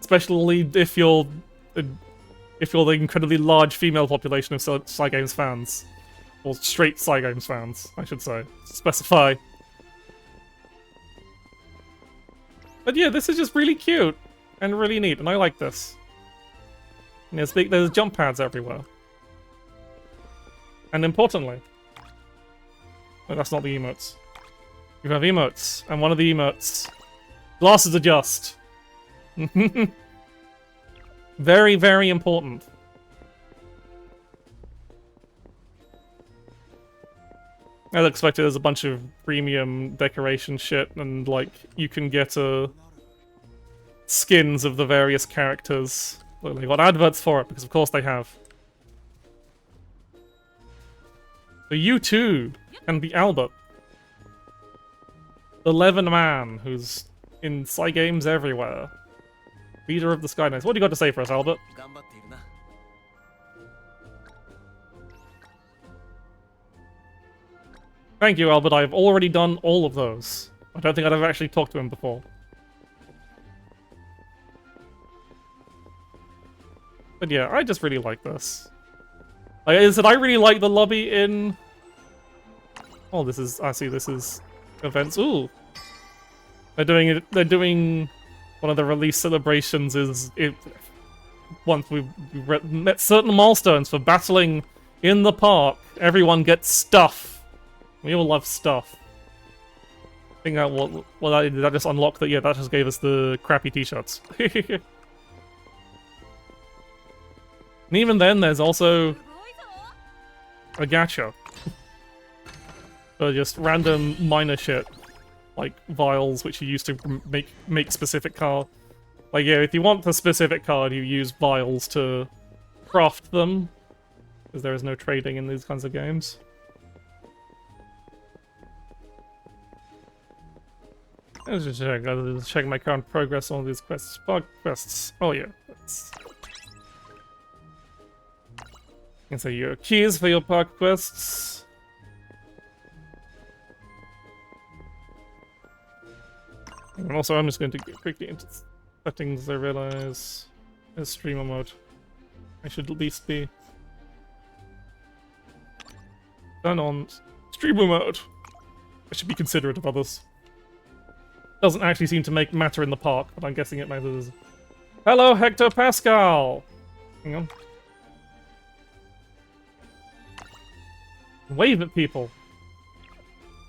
Especially if you're the incredibly large female population of Cygames fans. Or straight Cygames fans, I should say. Specify. But yeah, this is just really cute. And really neat, and I like this. And there's jump pads everywhere. And importantly... No, that's not the emotes. You have emotes, and one of the emotes... Glasses adjust. Very, very important. As expected, there's a bunch of premium decoration shit, and like, you can get skins of the various characters. Look, they got adverts for it, because of course they have. So you too can be Albert. The Levin Man, who's in Cygames everywhere. Leader of the Sky Knights. What do you got to say for us, Albert? Thank you, Albert. I've already done all of those. I don't think I'd ever actually talked to him before. But yeah, I just really like this. Like I said, I really like the lobby in... Oh, this is... I see, this is events. Ooh! They're doing one of the release celebrations is once we've met certain milestones for battling in the park, everyone gets stuff. We all love stuff. I think that that just unlocked that. Yeah, that just gave us the crappy t-shirts. And even then, there's also a gacha. So just random minor shit, like vials, which you use to make specific card. Like, yeah, if you want a specific card, you use vials to craft them, because there is no trading in these kinds of games. Let's just check my current progress on these quests. Bug quests. Oh yeah. You can say your keys for your park quests. And also, I'm just going to go quickly into settings. I realize there's streamer mode. I should at least be done on streamer mode. I should be considerate of others. Doesn't actually seem to matter in the park, but I'm guessing it matters. Hello, Hector Pascal! Hang on. Wave at people.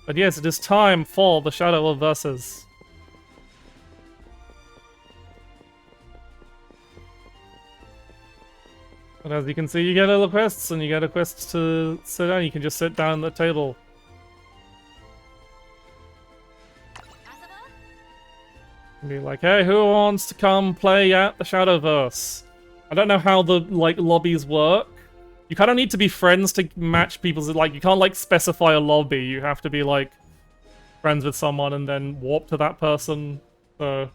But yes, it is time for the Shadowverse. But as you can see, you get other quests, and you get a quest to sit down. You can just sit down at the table. And be like, hey, who wants to come play at the Shadowverse? I don't know how the, like, lobbies work. You kind of need to be friends to match people's, like, you can't, like, specify a lobby. You have to be, like, friends with someone and then warp to that person. So...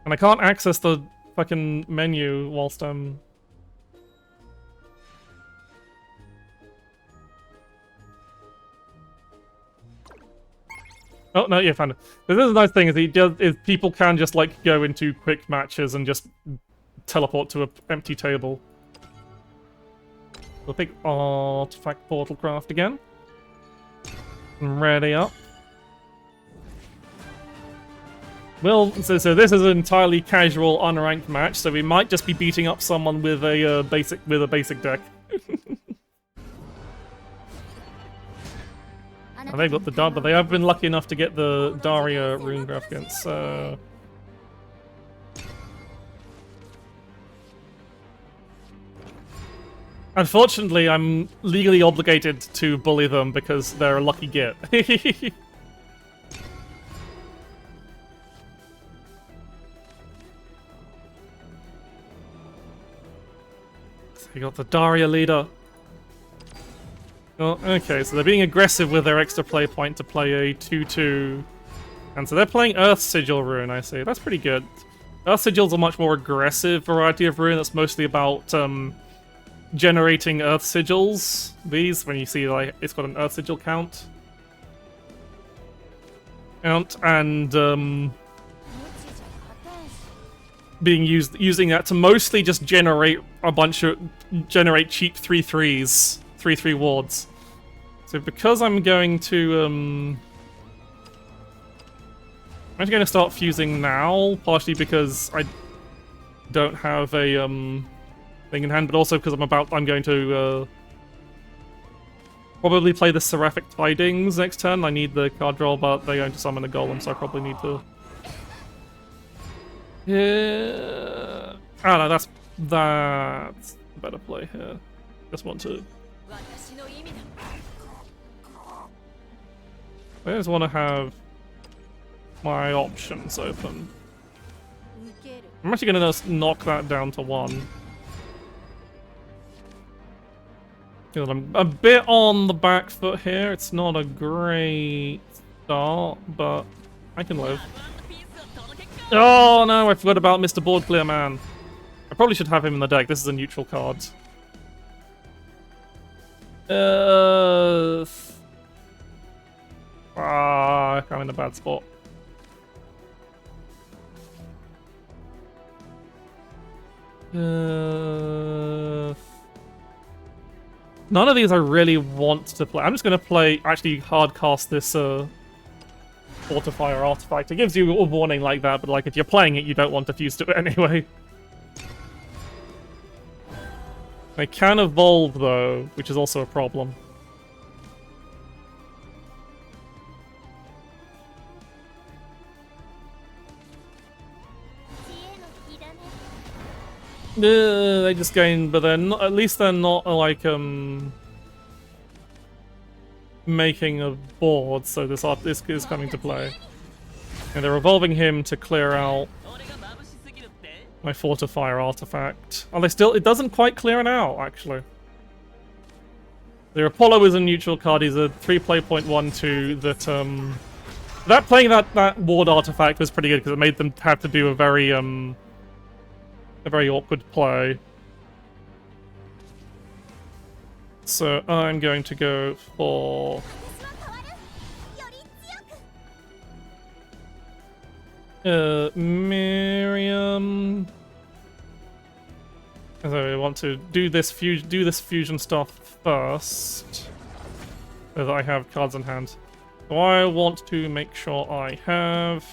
And I can't access the fucking menu whilst I'm... Oh, no, yeah, found it. This is a nice thing, is people can just, like, go into quick matches and just teleport to an empty table. We'll pick Artifact Portal Craft again. Ready up. Well, so this is an entirely casual, unranked match, so we might just be beating up someone with a basic deck. And they've got the dub, but they have been lucky enough to get the Daria rune graph against, so... Unfortunately, I'm legally obligated to bully them because they're a lucky get. So you got the Daria leader. Oh, okay, so they're being aggressive with their extra play point to play a 2-2. And so they're playing Earth Sigil rune, I see. That's pretty good. Earth Sigil's a much more aggressive variety of rune that's mostly about generating Earth Sigils. These, when you see, like, it's got an Earth Sigil count. And using that to mostly just generate cheap 3/3s, 3/3 wards. So because I'm going to I'm actually going to start fusing now, partially because I don't have a thing in hand, but also because I'm going to probably play the Seraphic Tidings next turn. I need the card draw, but they're going to summon a golem, so I probably need to. Yeah. Oh no, that's a better play here. Just want to. I just want to have my options open. I'm actually going to knock that down to 1. I'm a bit on the back foot here. It's not a great start, but I can live. Oh no, I forgot about Mr. Board Clear Man. I probably should have him in the deck. This is a neutral card. I'm in a bad spot. None of these I really want to play. I'm just going to play, actually hard cast this Fortifier artifact. It gives you a warning like that, but like if you're playing it, you don't want to fuse to it anyway. They can evolve though, which is also a problem. They just gain, but they're not. At least they're not like making a board. So this is coming to play, and they're evolving him to clear out my Fortifier artifact. Are they still? It doesn't quite clear it out actually. The Apollo is a neutral card. He's a 3-play .12 that playing that ward artifact was pretty good because it made them have to do a very awkward play. So I'm going to go for Miriam. So I want to do this fusion stuff first, so that I have cards in hand. So I want to make sure I have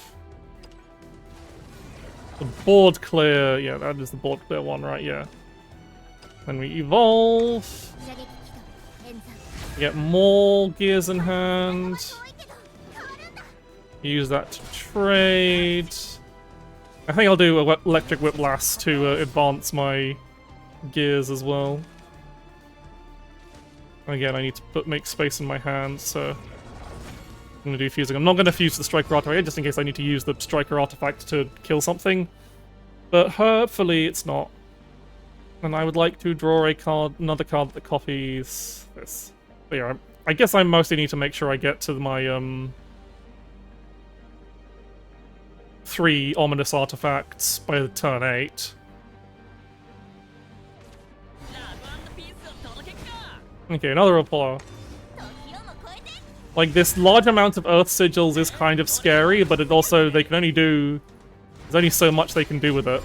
the board clear. Yeah, that is the board clear one, right? Yeah. Then we evolve. Get more gears in hand. Use that to trade. I think I'll do Electric Whiplash to advance my gears as well. Again, I need to make space in my hand, so I'm gonna do fusing. I'm not gonna fuse the Striker artifact just in case I need to use the Striker artifact to kill something, but hopefully it's not. And I would like to draw a card, another card that copies this. But yeah, I guess I mostly need to make sure I get to my 3 ominous artifacts by the turn 8. Okay, another Apollo. Like, this large amount of Earth Sigils is kind of scary, but it also, they can only do... There's only so much they can do with it.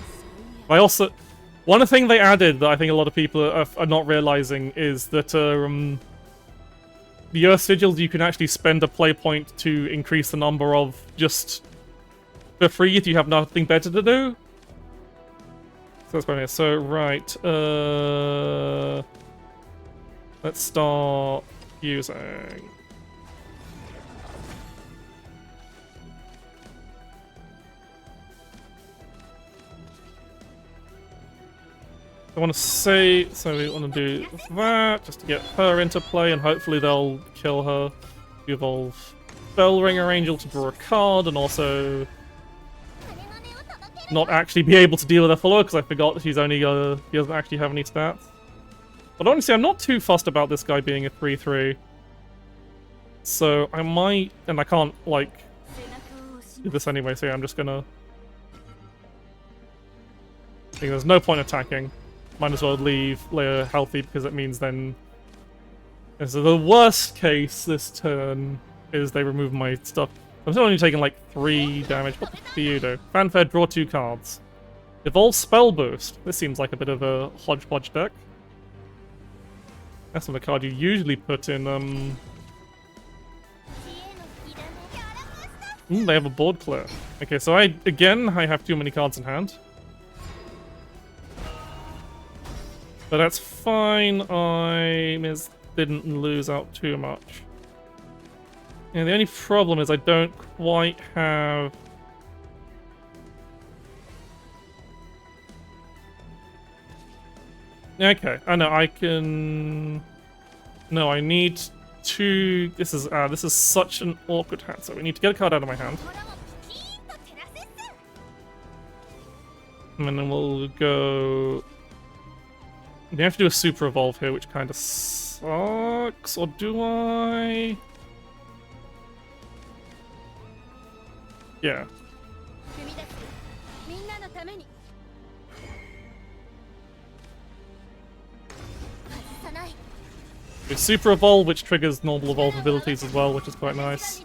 I also... One thing they added that I think a lot of people are not realizing is that the Earth Sigils, you can actually spend a play point to increase the number of just for free if you have nothing better to do. So that's quite nice. So, right. Let's start using... I want to say, so we want to do that, just to get her into play, and hopefully they'll kill her. You evolve Bellringer Angel to draw a card, and also not actually be able to deal with her follower, because I forgot that he's only, he doesn't actually have any stats. But honestly, I'm not too fussed about this guy being a 3-3. So I might, and I can't, like, do this anyway, so yeah, I'm just gonna... I think there's no point attacking. Might as well leave Leia healthy, because it means then... And so the worst case this turn is they remove my stuff. I'm still only taking like 3 damage. What do you do? Fanfare, draw 2 cards. Evolve Spell Boost. This seems like a bit of a hodgepodge deck. That's not a card you usually put in, they have a board clear. Okay, so I have too many cards in hand. But that's fine, I didn't lose out too much. And the only problem is I don't quite have... Okay, I know, I can... No, I need to... This is such an awkward hand, so we need to get a card out of my hand. And then we'll go... We have to do a super evolve here, which kind of sucks. Or do I? Yeah. Do super evolve, which triggers normal evolve abilities as well, which is quite nice.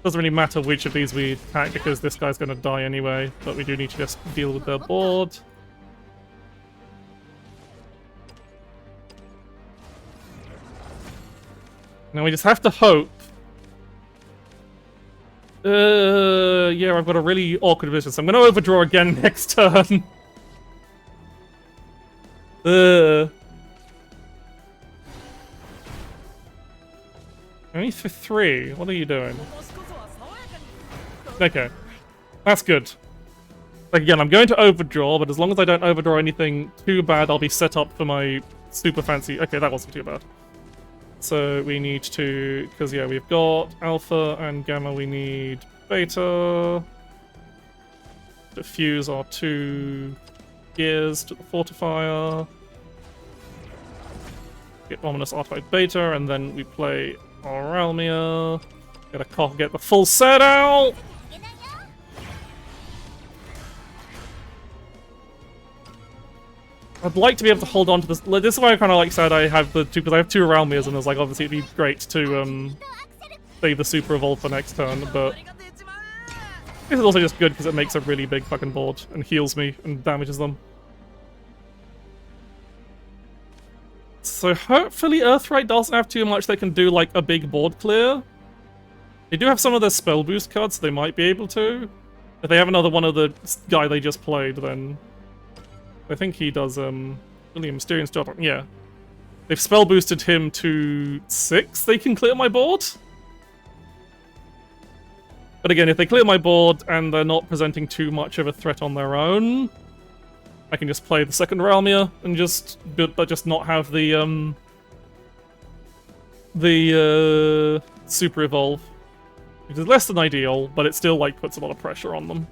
Doesn't really matter which of these we attack because this guy's going to die anyway, but we do need to just deal with their board. Now we just have to hope Yeah, I've got a really awkward business. I'm gonna overdraw again next turn. Only for 3. What are you doing? Okay. That's good. Like, again, I'm going to overdraw, but as long as I don't overdraw anything too bad, I'll be set up for my super fancy... Okay, that wasn't too bad. So we need to... Because, yeah, we've got alpha and gamma. We need beta. To fuse our 2 gears to the fortifier. Get ominous artifact beta, and then we play Oralmia. Get the full set out! I'd like to be able to hold on to this. This is why I kind of like said I have the 2, because I have 2 Oralmias, and it's like, obviously it'd be great to save the super evolve for next turn, but this is also just good because it makes a really big fucking board and heals me and damages them. So hopefully Earthright doesn't have too much that can do like a big board clear. They do have some of their spell boost cards, so they might be able to. If they have another one of the guy they just played, then I think he does really Mysterious Job. Yeah. They've spell boosted him to 6, they can clear my board. But again, if they clear my board and they're not presenting too much of a threat on their own, I can just play the second Realmia and just not have the super evolve. Which is less than ideal, but it still like puts a lot of pressure on them.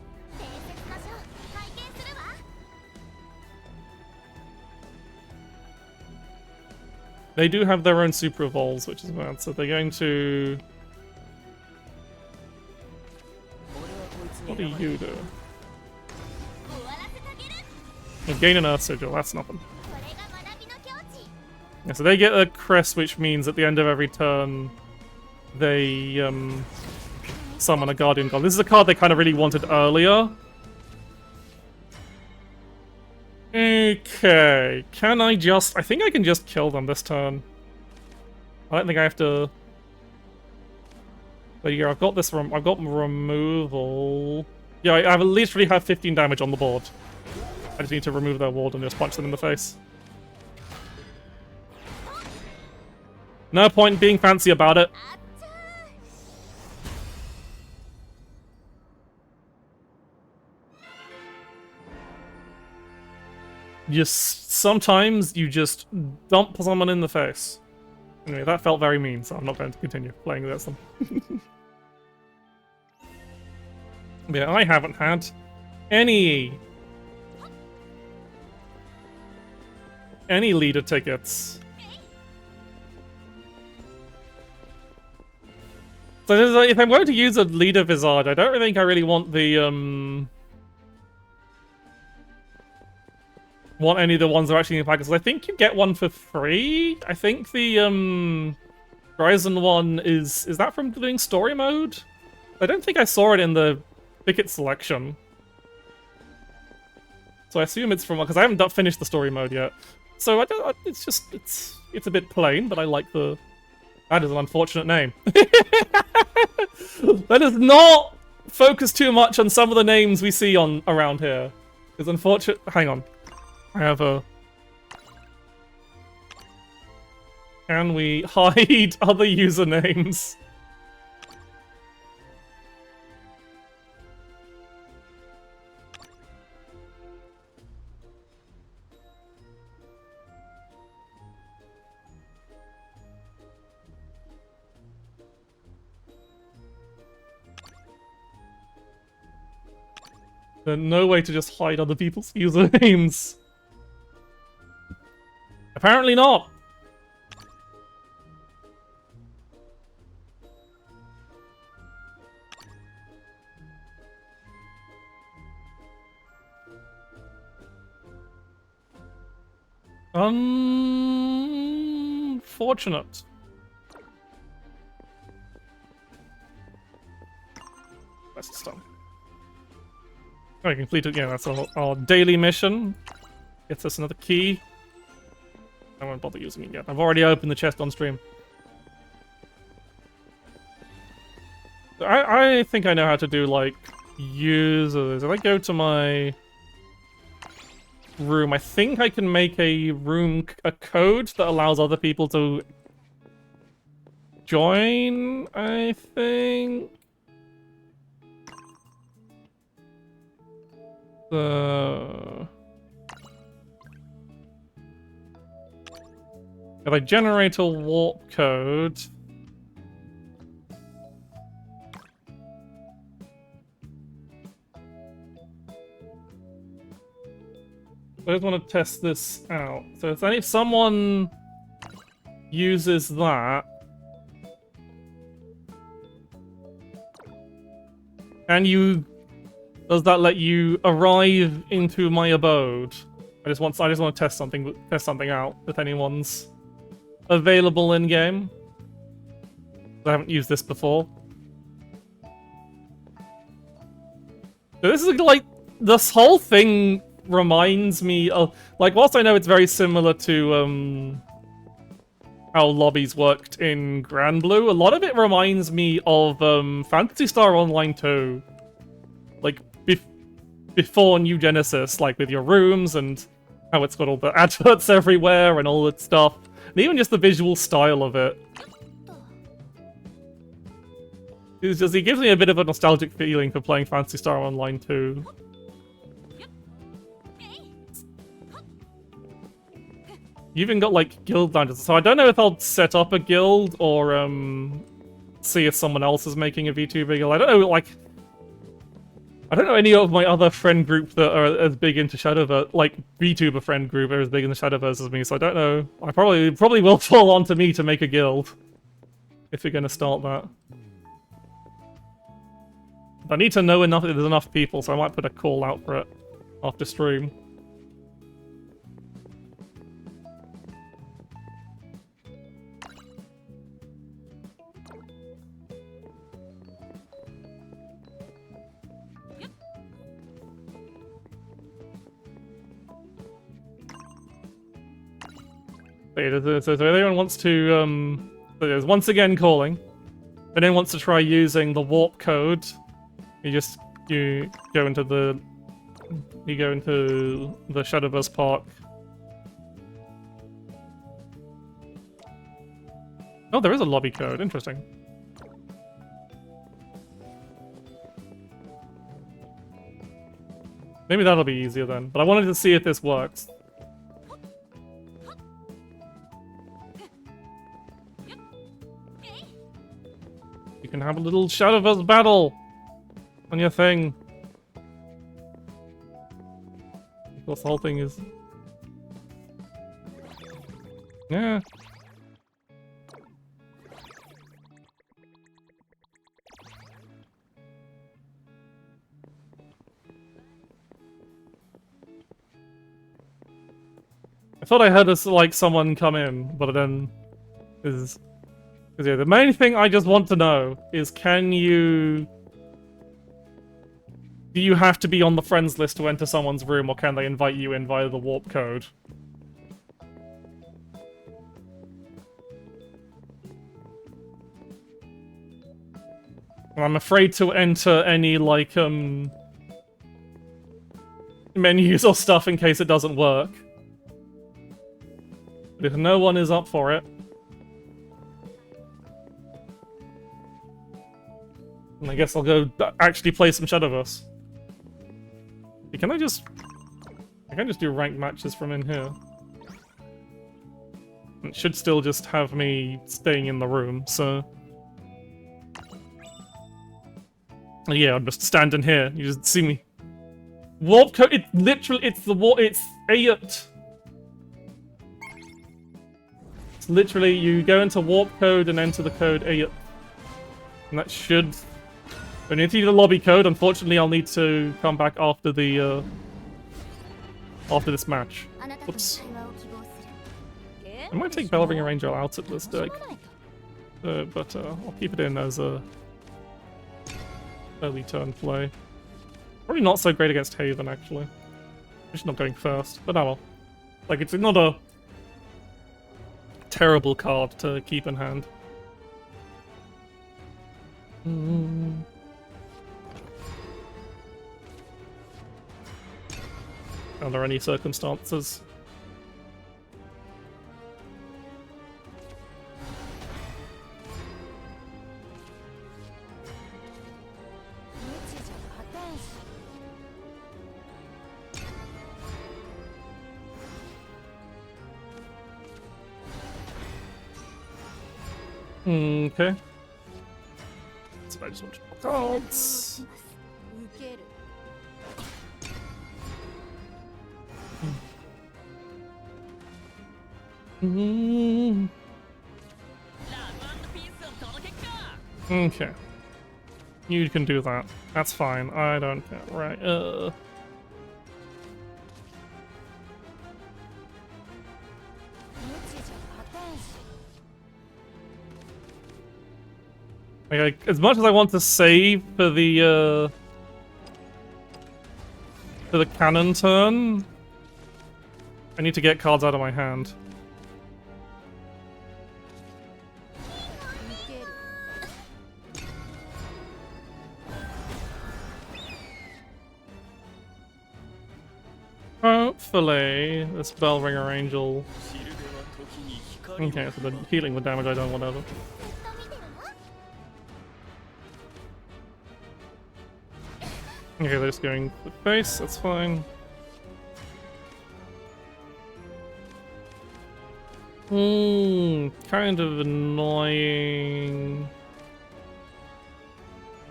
They do have their own super evolves, which is bad, so they're going to... What do you do? Gain an Earth Sigil, that's nothing. Yeah, so they get a crest, which means at the end of every turn, they summon a Guardian God. This is a card they kind of really wanted earlier. Okay, can I just... I think I can just kill them this turn. I don't think I have to... But yeah, I've got this... I've got removal... Yeah, I literally have 15 damage on the board. I just need to remove their ward and just punch them in the face. No point being fancy about it. Sometimes you just dump someone in the face. Anyway, that felt very mean, so I'm not going to continue playing against them. Yeah, I haven't had any leader tickets. So if I'm going to use a leader Visage, I don't think I really want the want any of the ones that are actually in the package. I think you get one for free. I think the Horizon one is that from doing story mode? I don't think I saw it in the ticket selection. So I assume it's from, because I haven't finished the story mode yet. So it's just it's a bit plain, but I like the... That is an unfortunate name. Let us not focus too much on some of the names we see around here. It's unfortunate. Hang on. I have a... Can we hide other usernames? There's no way to just hide other people's usernames. Apparently not. Unfortunate. Best stuff. Oh, we completed. Yeah, that's our daily mission. Gets us another key. I won't bother using it yet. I've already opened the chest on stream. I think I know how to do, like, users. If I go to my room, I think I can make a code that allows other people to join, I think. If I generate a warp code... I just want to test this out. So if someone uses that... Does that let you arrive into my abode? I just want to test something out if anyone's available in game. I haven't used this before. So this is like this whole thing reminds me of, like, whilst I know it's very similar to how lobbies worked in Grand Blue, a lot of it reminds me of Phantasy Star Online 2. Like before New Genesis, like with your rooms and how it's got all the adverts everywhere and all that stuff. And even just the visual style of it. It gives me a bit of a nostalgic feeling for playing Phantasy Star Online 2. You even got, like, guild dungeons. So I don't know if I'll set up a guild or see if someone else is making a VTuber guild. I don't know, like... I don't know any of my other friend group that are as big into Shadowverse, like VTuber friend group are as big into Shadowverse as me, so I don't know. I probably will fall onto me to make a guild. If you're gonna start that. I need to know enough that there's enough people, so I might put a call out for it after stream. So if anyone wants to, so there's once again calling. If anyone wants to try using the warp code, you go into the Shadowverse Park. Oh, there is a lobby code. Interesting. Maybe that'll be easier then. But I wanted to see if this works. You can have a little Shadowverse battle on your thing. Of course, the whole thing is... Yeah. I thought I heard like someone come in, but then is... Because yeah, the main thing I just want to know is do you have to be on the friends list to enter someone's room, or can they invite you in via the warp code? I'm afraid to enter any, like, menus or stuff in case it doesn't work. But if no one is up for it... I guess I'll go actually play some Shadowverse. Can I just... I can just do ranked matches from in here. It should still just have me staying in the room, so... Yeah, I'm just standing here. You just see me. Warp code, it's literally, it's Ayut. It's literally, you go into warp code and enter the code Ayut. And that should... When you see the lobby code, unfortunately I'll need to come back after the, after this match. Oops. I might take Bellringer Angel out at this deck. But I'll keep it in as a early turn play. Probably not so great against Haven, actually. Just not going first, but oh well. Like, it's not a terrible card to keep in hand. under any circumstances. Okay. So I just want to draw cards. Okay. You can do that. That's fine. I don't care. Right. Like, as much as I want to save for the cannon turn, I need to get cards out of my hand. Hopefully, this Bellringer Angel. Okay, so the healing the damage I don't want over. Okay, they're just going for the face, that's fine. Kind of annoying.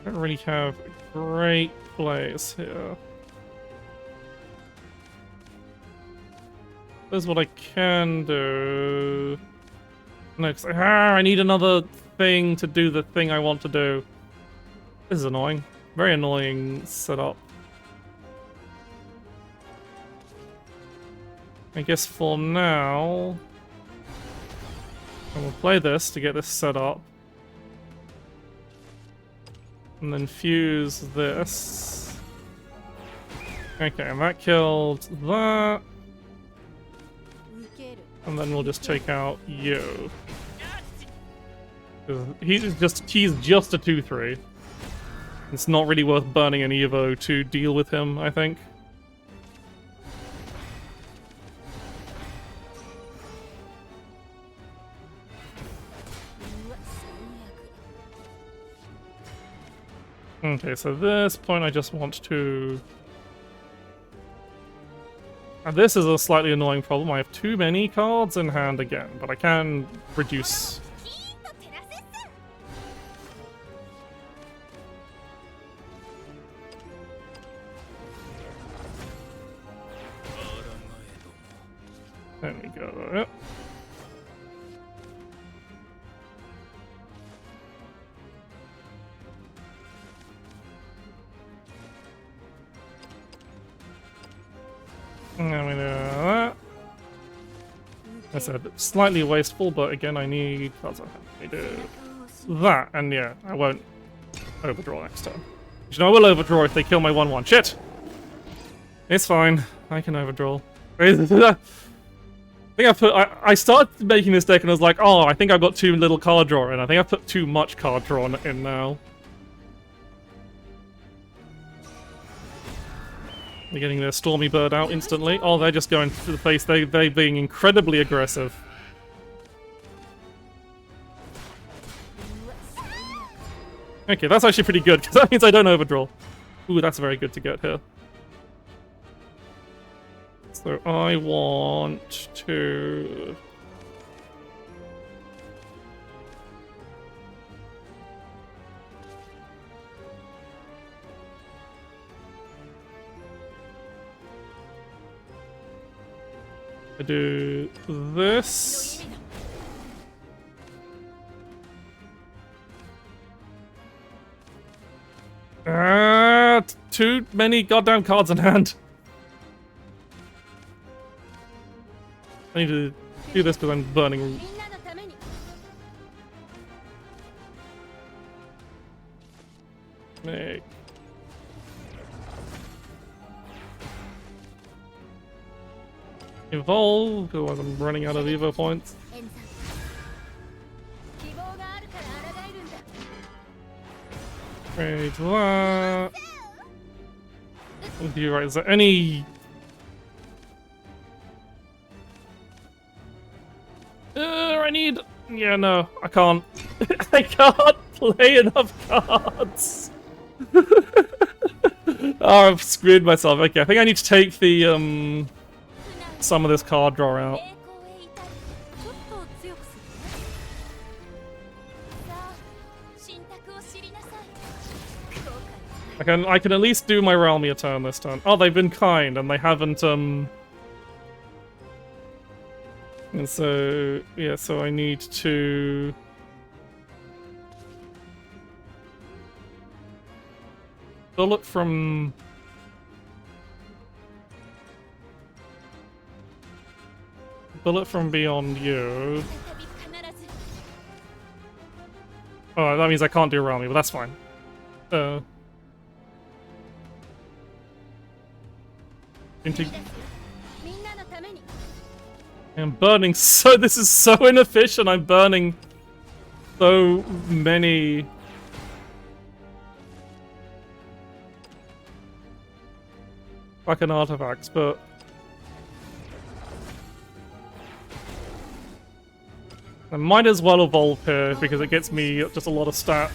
Don't really have a great place here. Here's what I can do. No, because I need another thing to do the thing I want to do. This is annoying. Very annoying setup. I guess for now, I will play this to get this set up. And then fuse this. Okay, and that killed that. And then we'll just take out you. He's just a 2-3. It's not really worth burning an Evo to deal with him, I think. Okay, so this point I just want to... And this is a slightly annoying problem. I have too many cards in hand again, but I can reduce... There we go. Now we do that. I said slightly wasteful, but again, I need cards on hand. I do that, and yeah, I won't overdraw next time. You know, I will overdraw if they kill my 1/1. Shit! It's fine. I can overdraw. I started making this deck and I was like, oh, I think I've got too little card draw in. I think I've put too much card draw in now. They're getting their Stormy Bird out instantly. Oh, they're just going to the face. They're being incredibly aggressive. Okay, that's actually pretty good, because that means I don't overdraw. Ooh, that's very good to get here. So I want to... I do this. Too many goddamn cards in hand. I need to do this because I'm burning. Make. Evolve, otherwise I'm running out of Evo points. Trade that. You're right, is there any I need... Yeah, no, I can't. I can't play enough cards. Oh, I've screwed myself. Okay, I think I need to take the, some of this card draw out. I can at least do my Realmia turn this turn. Oh, they've been kind, and they haven't, And so, yeah, so I need to... Bullet from... Bullet from beyond you. Oh, that means I can't do Realmia, but that's fine. I'm burning so... This is so inefficient. I'm burning so many... fucking artifacts, but... I might as well evolve here because it gets me just a lot of stats.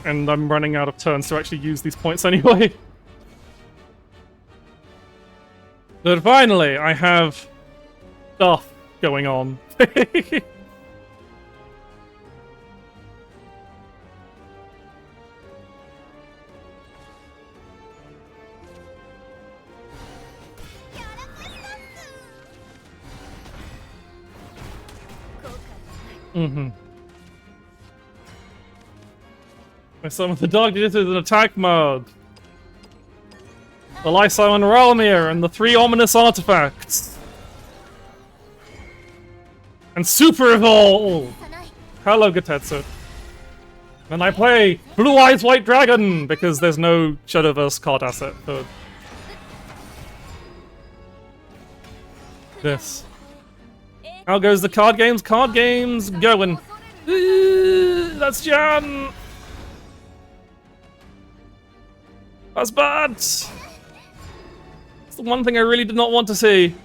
And I'm running out of turns to actually use these points anyway. But finally, I have stuff going on. I summoned the Dark Digits in attack mode. The Life Summon Realmir and the 3 ominous artifacts. And Super Evolve! Hello, Gatetsu. And I play Blue Eyes White Dragon because there's no Shadowverse card asset for this. How goes the card games? Card games going. That's Jan! That's bad! It's the one thing I really did not want to see.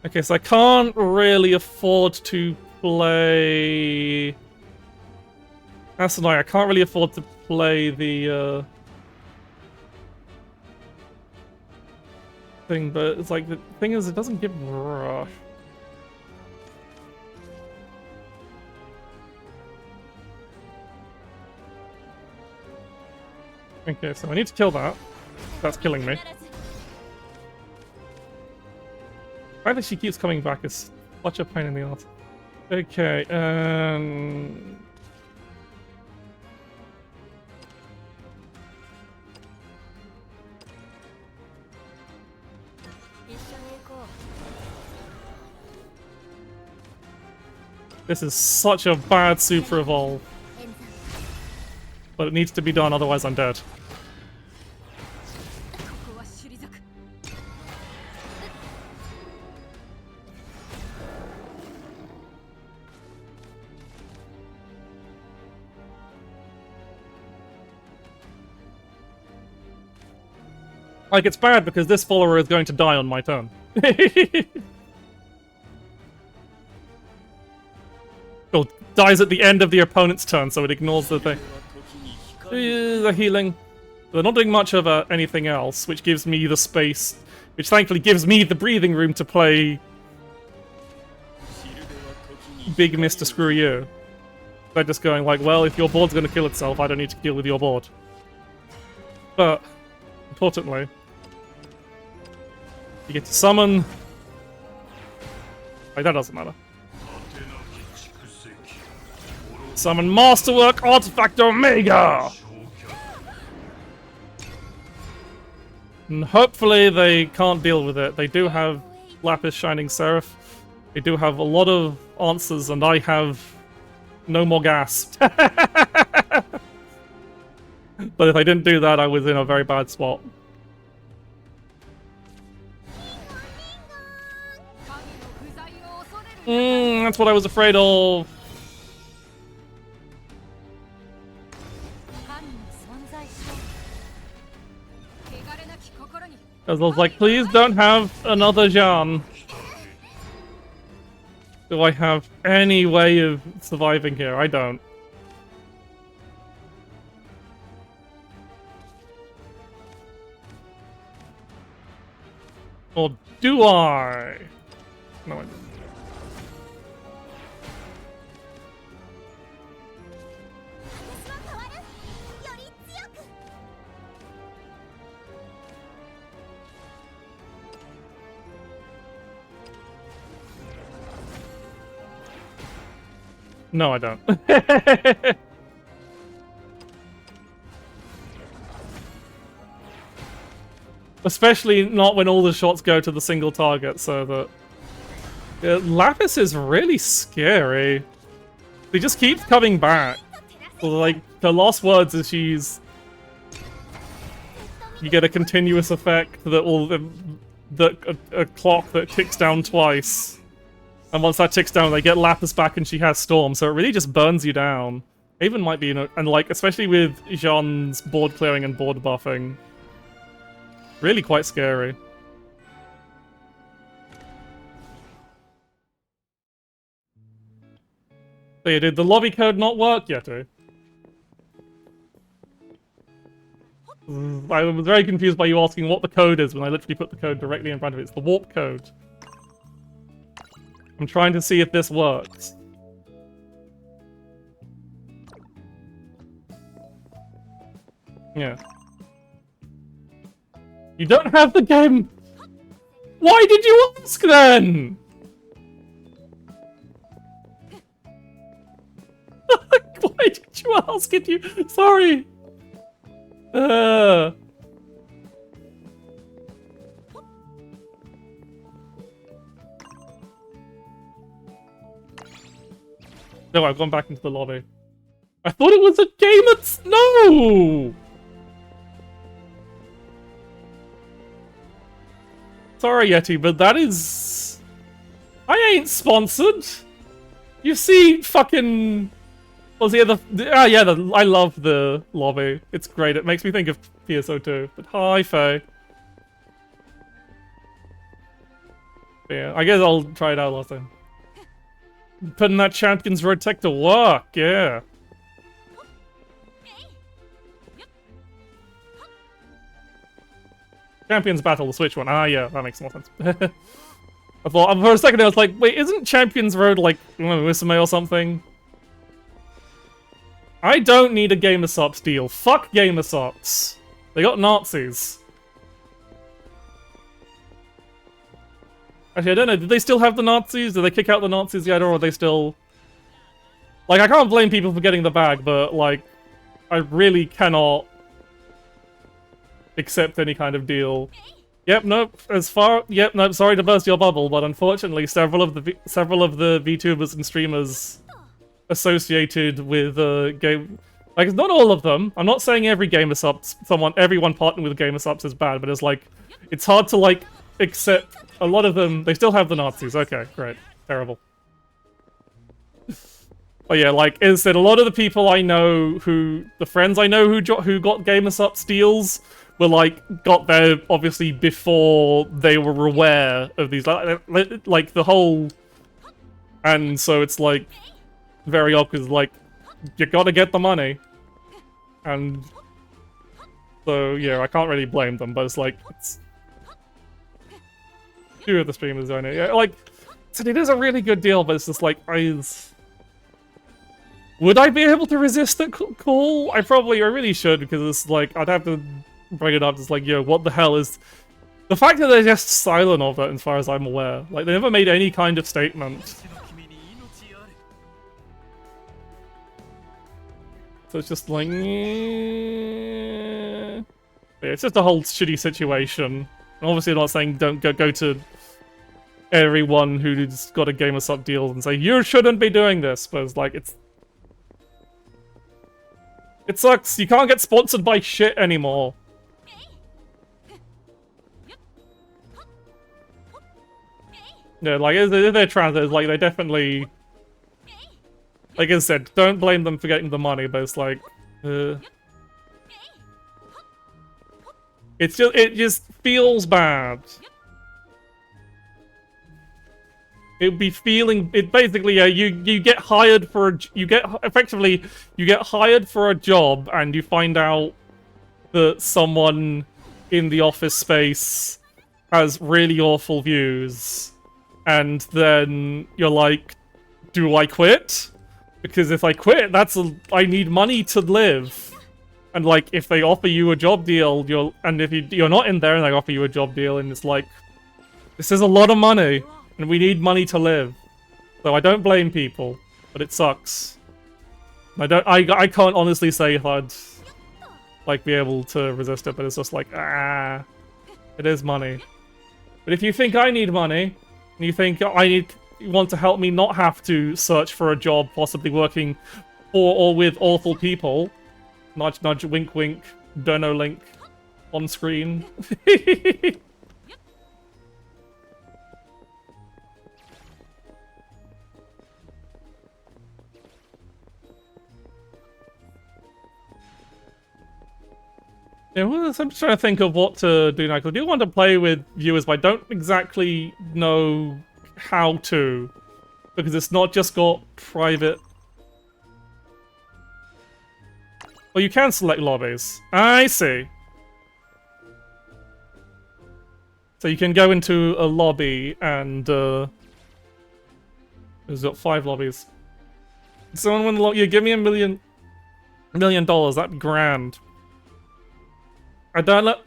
Okay, so I can't really afford to play... That's annoying, I can't really afford to play the, thing, but it's like, the thing is, it doesn't give rush. Okay, so I need to kill that. That's killing me. The fact that she keeps coming back is such a pain in the ass. Okay, this is such a bad Super Evolve. But it needs to be done, otherwise I'm dead. Like, it's bad because this follower is going to die on my turn. Or dies at the end of the opponent's turn, so it ignores the thing. The healing. They're not doing much of anything else, which gives me the space, which thankfully gives me the breathing room to play Big Mr. Screw You. They're just going like, well, if your board's going to kill itself, I don't need to deal with your board. But, importantly, you get to summon... Like, that doesn't matter. Summon Masterwork Artifact Omega! And hopefully they can't deal with it. They do have Lapis Shining Seraph. They do have a lot of answers, and I have no more gas. But if I didn't do that, I was in a very bad spot. That's what I was afraid of. As I was like, please don't have another Jean. Do I have any way of surviving here? I don't. Or do I? No, I don't. No, I don't. Especially not when all the shots go to the single target, so that... Lapis is really scary. He just keeps coming back. Like, the last words is she's... You get a continuous effect that will... a clock that ticks down twice. And once that ticks down, they get Lapis back and she has Storm, so it really just burns you down. Haven might be, and like, especially with Jean's board clearing and board buffing. Really quite scary. So yeah, did the lobby code not work yet, eh? I was very confused by you asking what the code is when I literally put the code directly in front of it. It's the warp code. I'm trying to see if this works. Yeah. You don't have the game! Why did you ask then? Why did you ask it? You sorry. No, I've gone back into the lobby. I thought it was a game at... No! Sorry, Yeti, but that is... I ain't sponsored! You see fucking... Was yeah, I love the lobby. It's great. It makes me think of PSO2. But hi, Faye. Yeah, I guess I'll try it out last time. Putting that Champion's Road tech to work, yeah. Champions Battle, the Switch one. Ah, yeah, that makes more sense. I thought, for a second I was like, wait, isn't Champions Road like, Wisame or something? I don't need a Gamersop's deal. Fuck Gamersop's. They got Nazis. Actually, I don't know. Did they still have the Nazis? Did they kick out the Nazis yet, or are they still... Like, I can't blame people for getting the bag, but, like, I really cannot accept any kind of deal. Yep, nope. Yep, nope. Sorry to burst your bubble, but unfortunately, several of the VTubers and streamers associated with game, like, it's not all of them. I'm not saying every Gamersop's everyone partnering with Gamersop's is bad, but it's like, it's hard to like accept. A lot of them, they still have the Nazis. Okay, great, terrible. But yeah, like as I said, a lot of the people I know the friends I know who got Gamersop's deals were like got there obviously before they were aware of these, like the whole, and so it's like very obvious, like you gotta get the money, and so yeah, I can't really blame them, but it's like it's few of the streamers I know, yeah, like so it is a really good deal, but it's just like would I be able to resist that call? I really should, because it's like, I'd have to bring it up, it's like, yo, what the hell is... The fact that they're just silent of it, as far as I'm aware. Like, they never made any kind of statement. So it's just like... Yeah, it's just a whole shitty situation. And obviously I'm not saying don't go to everyone who's got a Gamersop deal and say, you shouldn't be doing this, but it's like, it sucks. You can't get sponsored by shit anymore. Yeah, like, if they're trans, like, they definitely... Like I said, don't blame them for getting the money, but it's like... It just feels bad. It'd be feeling it basically. You get hired for you get hired for a job, and you find out that someone in the office space has really awful views, and then you're like, do I quit? Because if I quit, I need money to live. And like, if they offer you a job deal, if you're not in there and they offer you a job deal, and it's like, this is a lot of money, and we need money to live. So I don't blame people, but it sucks. I can't honestly say if I'd like be able to resist it, but it's just like, it is money. But if you think I need money, and you think you want to help me not have to search for a job, possibly working for or with awful people, nudge nudge, wink wink, dono link on screen. Yeah, well, I'm just trying to think of what to do now, because I do want to play with viewers, but I don't exactly know how to, because it's not just got private. Well, you can select lobbies. I see. So you can go into a lobby and there's got 5 lobbies. Someone win the lobby. Yeah, give me $1 million. That'd be grand. I don't know.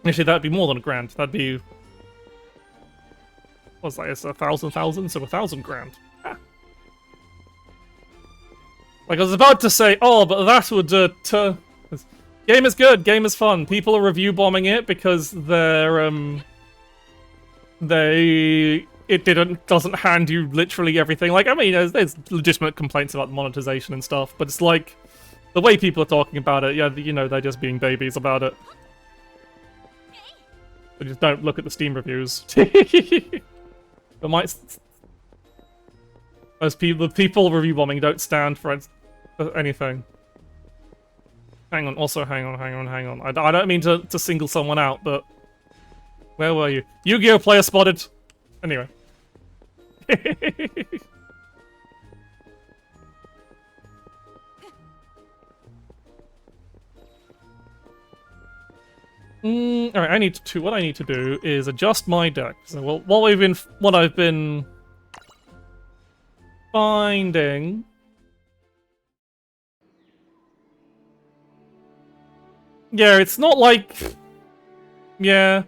Actually, that'd be more than a grand. That'd be. What's that? It's 1,000, so 1,000 grand. Ah. Like I was about to say, oh, but that would game is good, game is fun. People are review bombing it because it doesn't hand you literally everything. Like, I mean, there's legitimate complaints about monetization and stuff, but it's like the way people are talking about it. Yeah, you know, they're just being babies about it. So just don't look at the Steam reviews. But the people review bombing don't stand for anything. Hang on. Also, hang on. I don't mean to single someone out, but where were you? Yu-Gi-Oh! Player spotted. Anyway. Alright, what I need to do is adjust my deck. So, well, what I've been finding. Yeah, it's not like, yeah.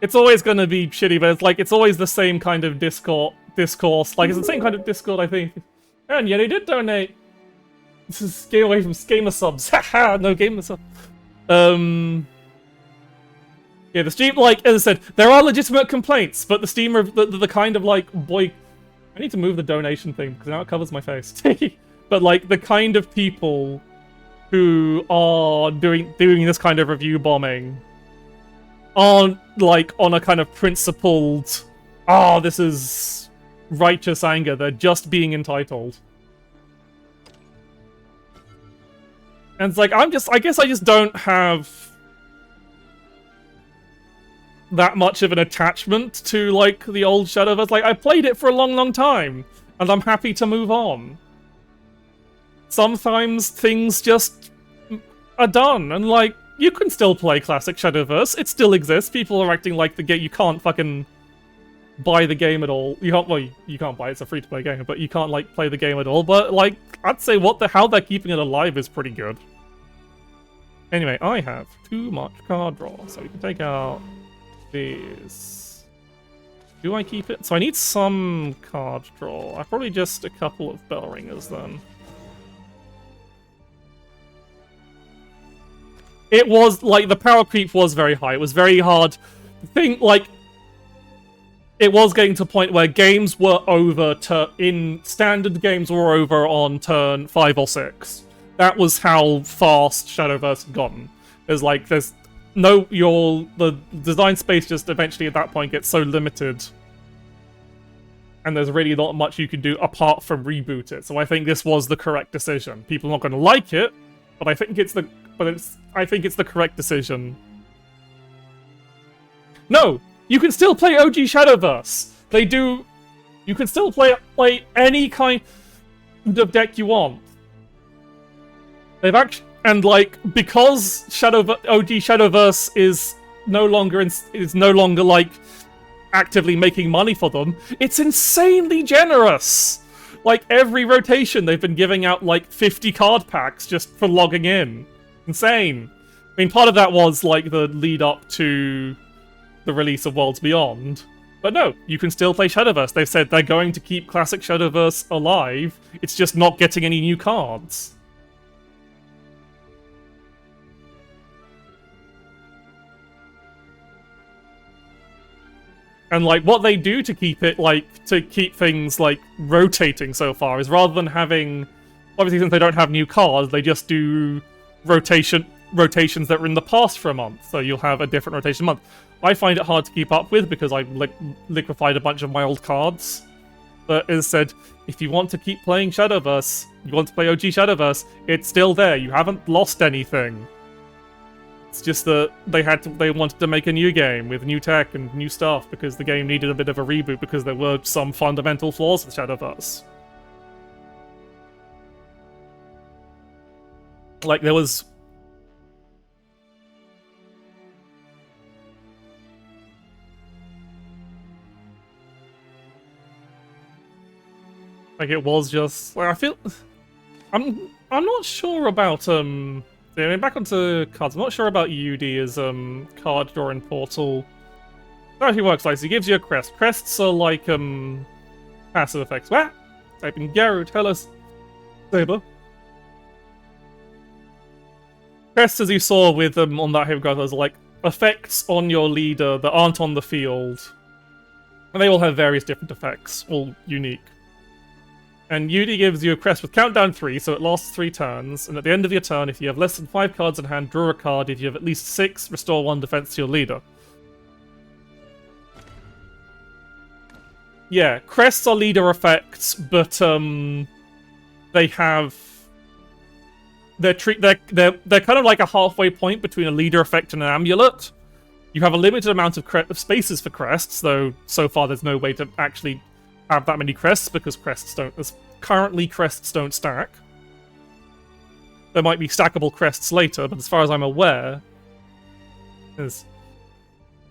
It's always gonna be shitty, but it's always the same kind of discourse. Like, it's the same kind of Discord, I think. And yeah, they did donate. This is stay away from gamer subs. Haha, no gamer subs. Yeah, the Steam, like, as I said, there are legitimate complaints, but the Steam the kind of like, boy, I need to move the donation thing because now it covers my face. But like the kind of people who are doing this kind of review bombing aren't like on a kind of principled, this is righteous anger. They're just being entitled. And it's like, I guess I just don't have that much of an attachment to, like, the old Shadowverse. Like, I played it for a long, long time, and I'm happy to move on. Sometimes things just are done, and, like, you can still play classic Shadowverse. It still exists. People are acting like the game. You can't fucking buy the game at all. You can't, well, you can't buy it. It's a free-to-play game, but you can't, like, play the game at all. But, like, I'd say how they're keeping it alive is pretty good. Anyway, I have too much card draw, so we can take out these. Do I keep it? So I need some card draw. I probably just a couple of bell ringers then. It was like the power creep was very high. It was very hard. Like, it was getting to a point where games were over in standard games were over on turn 5 or 6. That was how fast Shadowverse had gotten. The design space just eventually at that point gets so limited and there's really not much you can do apart from reboot it. So I think this was the correct decision. People are not going to like it, but I think it's the correct decision. No, you can still play OG Shadowverse. You can still play any kind of deck you want. They've actually, and like, because OG Shadowverse is no longer like actively making money for them, it's insanely generous. Like, every rotation they've been giving out like 50 card packs just for logging in. Insane. I mean, part of that was like the lead up to the release of Worlds Beyond. But no, you can still play Shadowverse. They've said they're going to keep classic Shadowverse alive. It's just not getting any new cards. And like, what they do to keep it to keep things like rotating so far is, rather than having, obviously since they don't have new cards, they just do rotations that were in the past for a month. So you'll have a different rotation month. I find it hard to keep up with because I liquefied a bunch of my old cards. But as said, if you want to keep playing Shadowverse, you want to play OG Shadowverse, it's still there. You haven't lost anything. It's just that they wanted to make a new game with new tech and new stuff because the game needed a bit of a reboot because there were some fundamental flaws with Shadowverse. Like, there was... Like, it was just... Like, I feel... I'm not sure about, I mean, back onto cards. I'm not sure about UD as card drawing portal. That actually works like so. It gives you a crest. Crests are like passive effects. What? Type in Garu, tell us. Saber. Crests, as you saw with on that hero card, are like effects on your leader that aren't on the field. And they all have various different effects, all unique. And UD gives you a crest with countdown 3, so it lasts 3 turns, and at the end of your turn, if you have less than 5 cards in hand, draw a card. If you have at least 6, restore 1 defense to your leader. Yeah, crests are leader effects, but they have... They're kind of like a halfway point between a leader effect and an amulet. You have a limited amount of spaces for crests, though so far there's no way to actually have that many crests because crests don't stack. There might be stackable crests later, but as far as I'm aware, is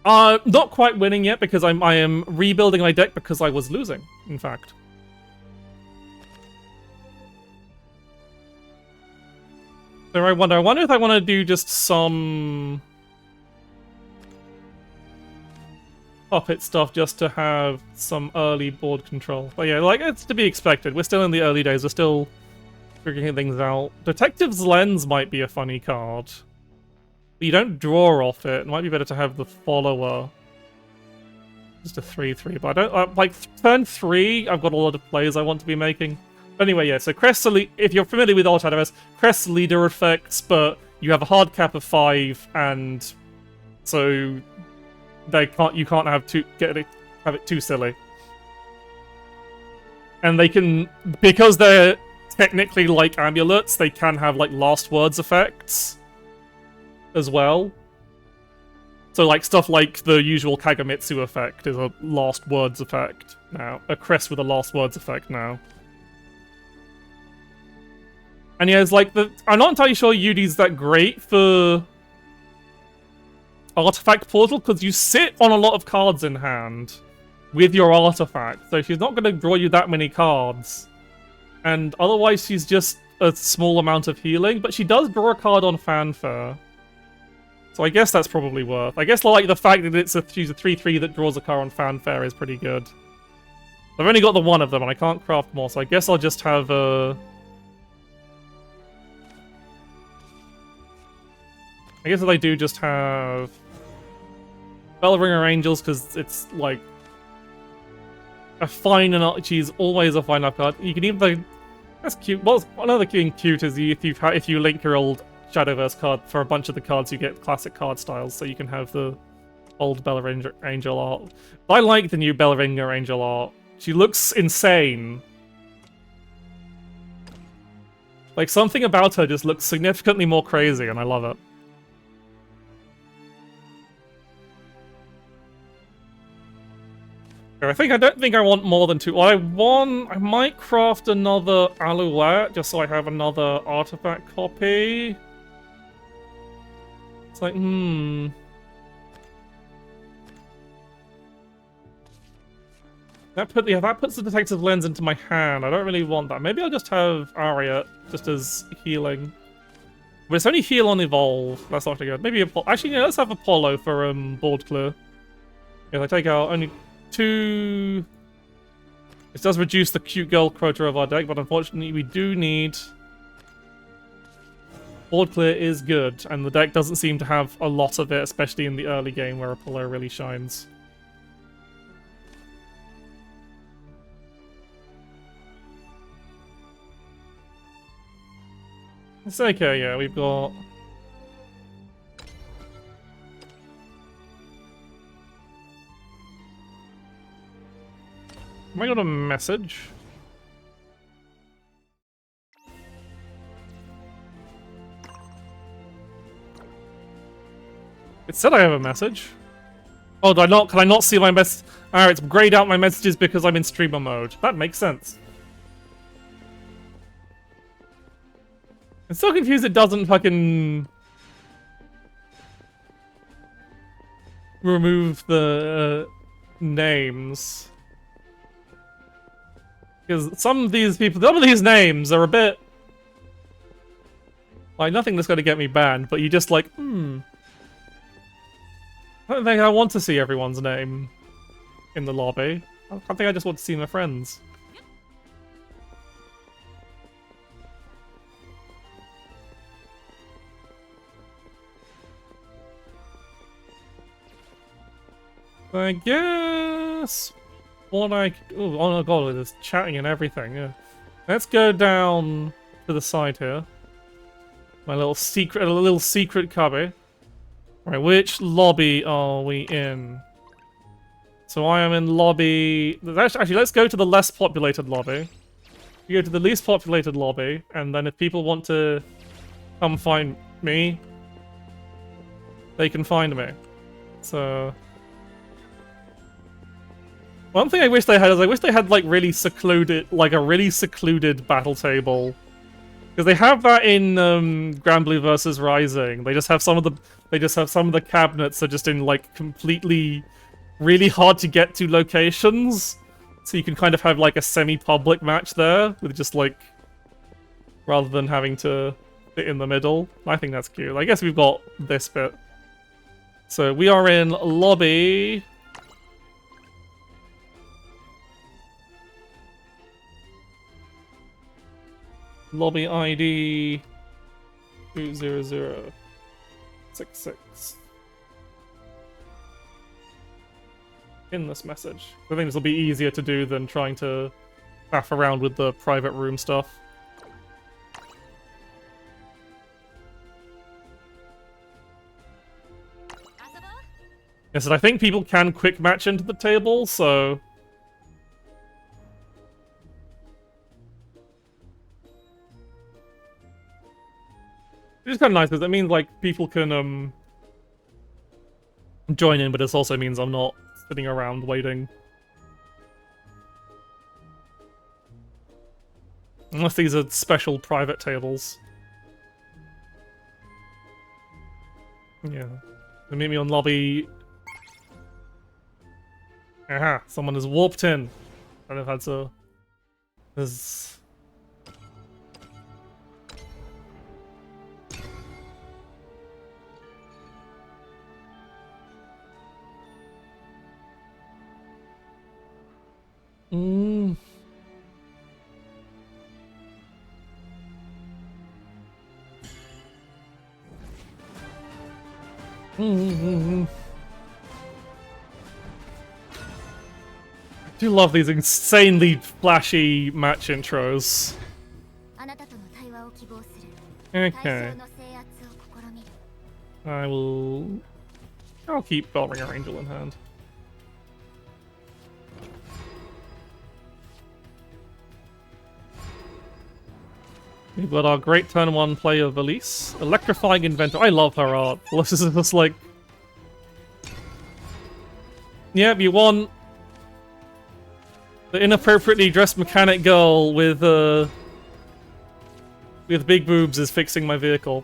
not quite winning yet because I am rebuilding my deck because I was losing, in fact. So I wonder if I want to do just some puppet stuff just to have some early board control. But yeah, like, it's to be expected. We're still in the early days. We're still figuring things out. Detective's Lens might be a funny card. You don't draw off it. It might be better to have the follower. Just a 3/3. But I don't... like, turn 3, I've got a lot of plays I want to be making. But anyway, yeah, so Crest's if you're familiar with Old Shadowverse, Crest's leader effects, but you have a hard cap of 5, and so you can't have it too silly. And they can, because they're technically like amulets, they can have like last words effects as well. So like stuff like the usual Kagamitsu effect is a last words effect now. A crest with a last words effect now. And yeah, it's like I'm not entirely sure UD's that great for Artifact Portal, because you sit on a lot of cards in hand with your artifact, so she's not going to draw you that many cards. And otherwise she's just a small amount of healing, but she does draw a card on Fanfare. So I guess that's probably worth. I guess like the fact that she's a 3/3 that draws a card on Fanfare is pretty good. I've only got the one of them and I can't craft more, so I guess I'll just have I guess if I do just have Bellringer Angels, because it's like a fine enough. She's always a fine enough card. You can even that's cute. Well, another thing cute is if you link your old Shadowverse card for a bunch of the cards, you get classic card styles, so you can have the old Bellringer Angel art. I like the new Bellringer Angel art She looks insane. Like, something about her just looks significantly more crazy, and I love it. I don't think I want more than 2. Well, I might craft another Alouette, just so I have another artifact copy. It's like, That puts the detective lens into my hand. I don't really want that. Maybe I'll just have Aria just as healing. But it's only heal on evolve. That's not good. Maybe actually, yeah, let's have Apollo for board clear. If I take out only 2. It does reduce the cute girl quota of our deck, but unfortunately we do need. Board clear is good, and the deck doesn't seem to have a lot of it, especially in the early game where Apollo really shines. It's okay, yeah, we've got... Have I got a message? It said I have a message. Oh, do I not? Can I not see my mess? Alright, it's grayed out my messages because I'm in streamer mode. That makes sense. I'm so confused it doesn't fucking remove the names. Because some of these names are a bit like nothing that's going to get me banned, but you just like, I don't think I want to see everyone's name in the lobby. I think I just want to see my friends. I guess what I oh my god, there's chatting and everything. Yeah. Let's go down to the side here. My little secret cubby. Right, which lobby are we in? So I am in lobby. Actually, let's go to the less populated lobby. You go to the least populated lobby, and then if people want to come find me, they can find me. So. One thing I wish they had is I wish they had like really secluded, like a really secluded battle table, because they have that in Grand Blue versus Rising. They just have some of the cabinets are just in like completely, really hard to get to locations, so you can kind of have like a semi-public match there with just like, rather than having to fit in the middle. I think that's cute. I guess we've got this bit. So we are in lobby. Lobby ID 20066. In this message. I think this will be easier to do than trying to faff around with the private room stuff. Yes, and I think people can quick match into the table, so... Which is kind of nice, because that means, like, people can, join in, but this also means I'm not sitting around waiting. Unless these are special private tables. Yeah. They meet me on lobby... Aha! Someone has warped in. I don't know if that's a... There's... I do love these insanely flashy match intros. Okay. I'll keep Bellringer Angel in hand. We've got our great turn 1 play of Elise. Electrifying Inventor. I love her art. This is just like... Yep, you want... the inappropriately dressed mechanic girl with big boobs is fixing my vehicle.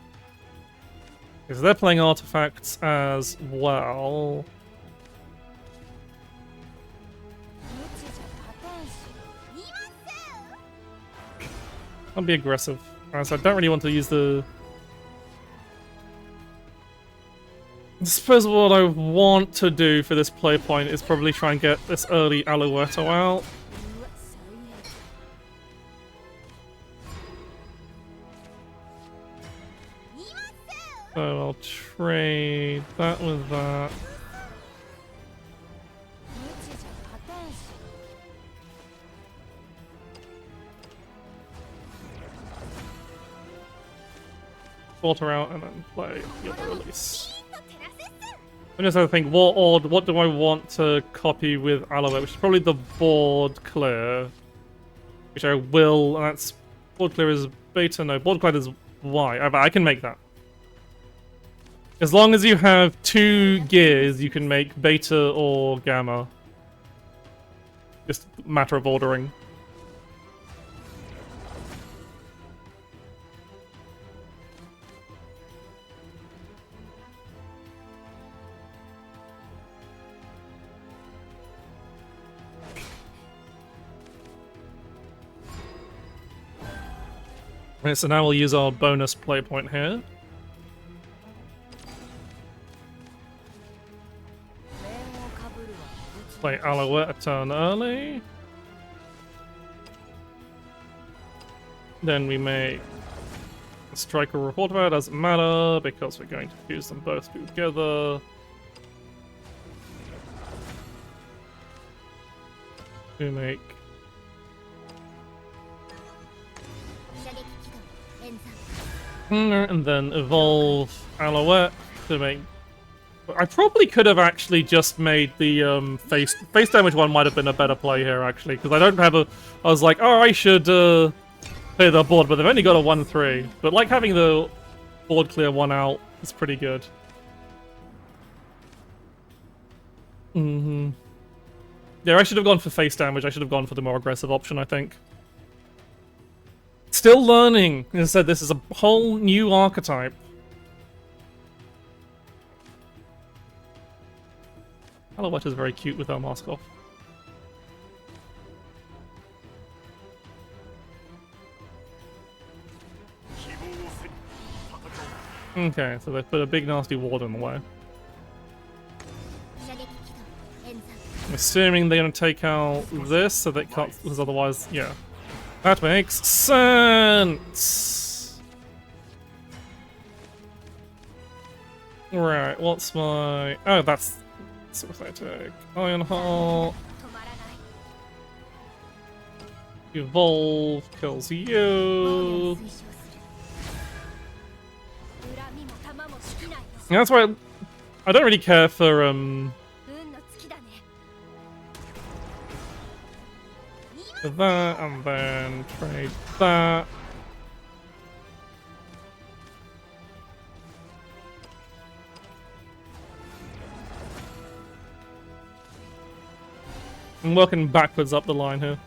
Because they're playing artifacts as well. I'll be aggressive. Alright, so I don't really want to use the... I suppose what I want to do for this play point is probably try and get this early Alouetto out. So I'll trade that with that. Water out and then play the other release. I'm just trying to think, what do I want to copy with Alouette, which is probably the board clear. Which I will, and that's, board clear is beta, no, board clear is Y. I can make that. As long as you have 2 gears, you can make beta or gamma. Just a matter of ordering. Right, so now we'll use our bonus play point here. Play Alouette a turn early. Then we make a striker report about it. Doesn't matter because we're going to fuse them both together. We make and then evolve Alouette to make... I probably could have actually just made the face damage one might have been a better play here actually, because I don't have a... I was like, oh, I should clear the board, but they've only got a 1-3. But like having the board clear one out is pretty good. Yeah, I should have gone for face damage. I should have gone for the more aggressive option, I think. Still learning. As I said, this is a whole new archetype. Alouette is very cute with her mask off. Okay, so they've put a big nasty ward in the way. I'm assuming they're going to take out this so that cuts, because otherwise, yeah. That makes sense! Right, what's my... Oh, that's sympathetic. Iron Heart. Evolve kills you. Yeah, that's why I don't really care for that, and then trade that. I'm working backwards up the line here.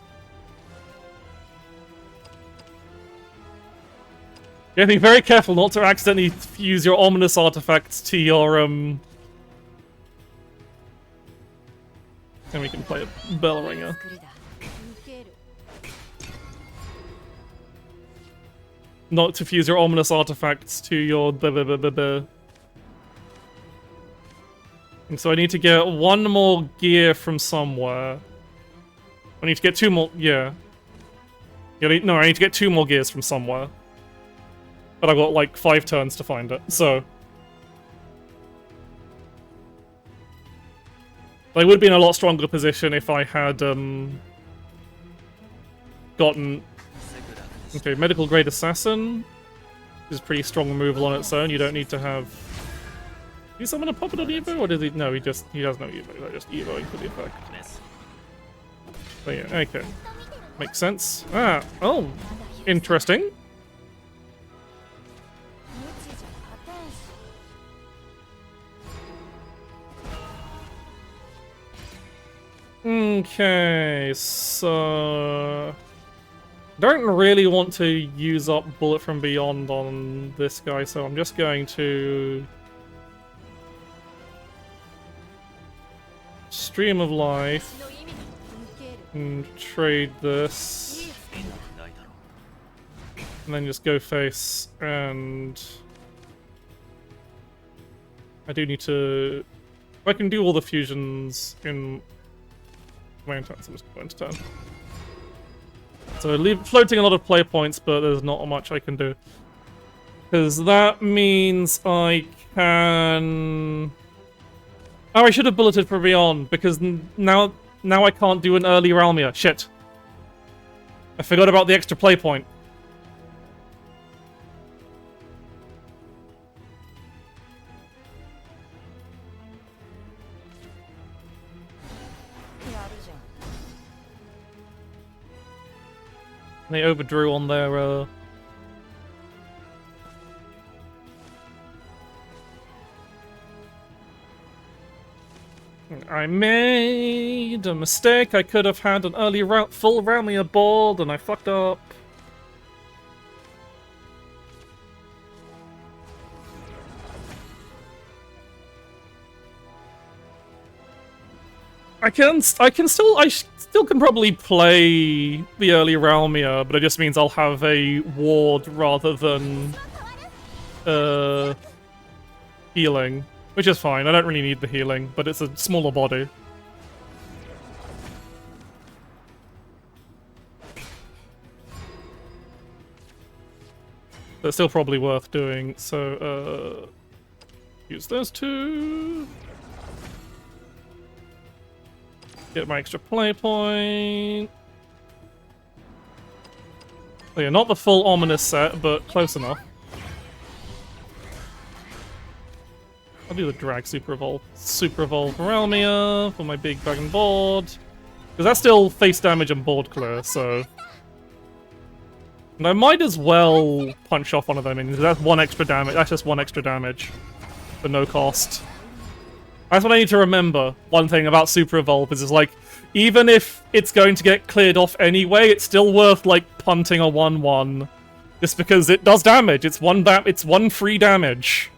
You have to be very careful not to accidentally fuse your ominous artifacts to your and we can play a bell ringer. Not to fuse your ominous artifacts to your And so I need to get one more gear from somewhere. I need to get 2 more, yeah. No, I need to get 2 more gears from somewhere. But I've got like 5 turns to find it, so. I would be in a lot stronger position if I had gotten... Okay, medical grade assassin is a pretty strong removal on its own. You don't need to have... Do you summon a puppet on Evo, or does he... No, he does no Evo. They're just Evoing for the effect. But yeah, okay. Makes sense. Ah, oh, interesting. Okay, so... Don't really want to use up Bullet from Beyond on this guy, so I'm just going to... Stream of Life. And trade this. And then just go face, and... I do need to... I can do all the fusions in main turn, so I'm just going to turn. So floating a lot of play points, but there's not much I can do. Because that means I can... Oh, I should have bulleted for Beyond, because now I can't do an early Realmia. Shit. I forgot about the extra play point. They overdrew on their, I made a mistake. I could have had an early full Ramia board, and I fucked up. I still can probably play the early Realmia, but it just means I'll have a ward rather than healing, which is fine. I don't really need the healing, but it's a smaller body. But it's still probably worth doing, so use those two. Get my extra play point. So yeah, not the full ominous set, but close enough. I'll do the drag Super Evolve Realmia for my big dragon board. Because that's still face damage and board clear, so... And I might as well punch off one of them, because that's one extra damage. That's just one extra damage for no cost. That's what I need to remember. One thing about Super Evolve is like, even if it's going to get cleared off anyway, it's still worth like punting a 1/1, just because it does damage. It's one free damage.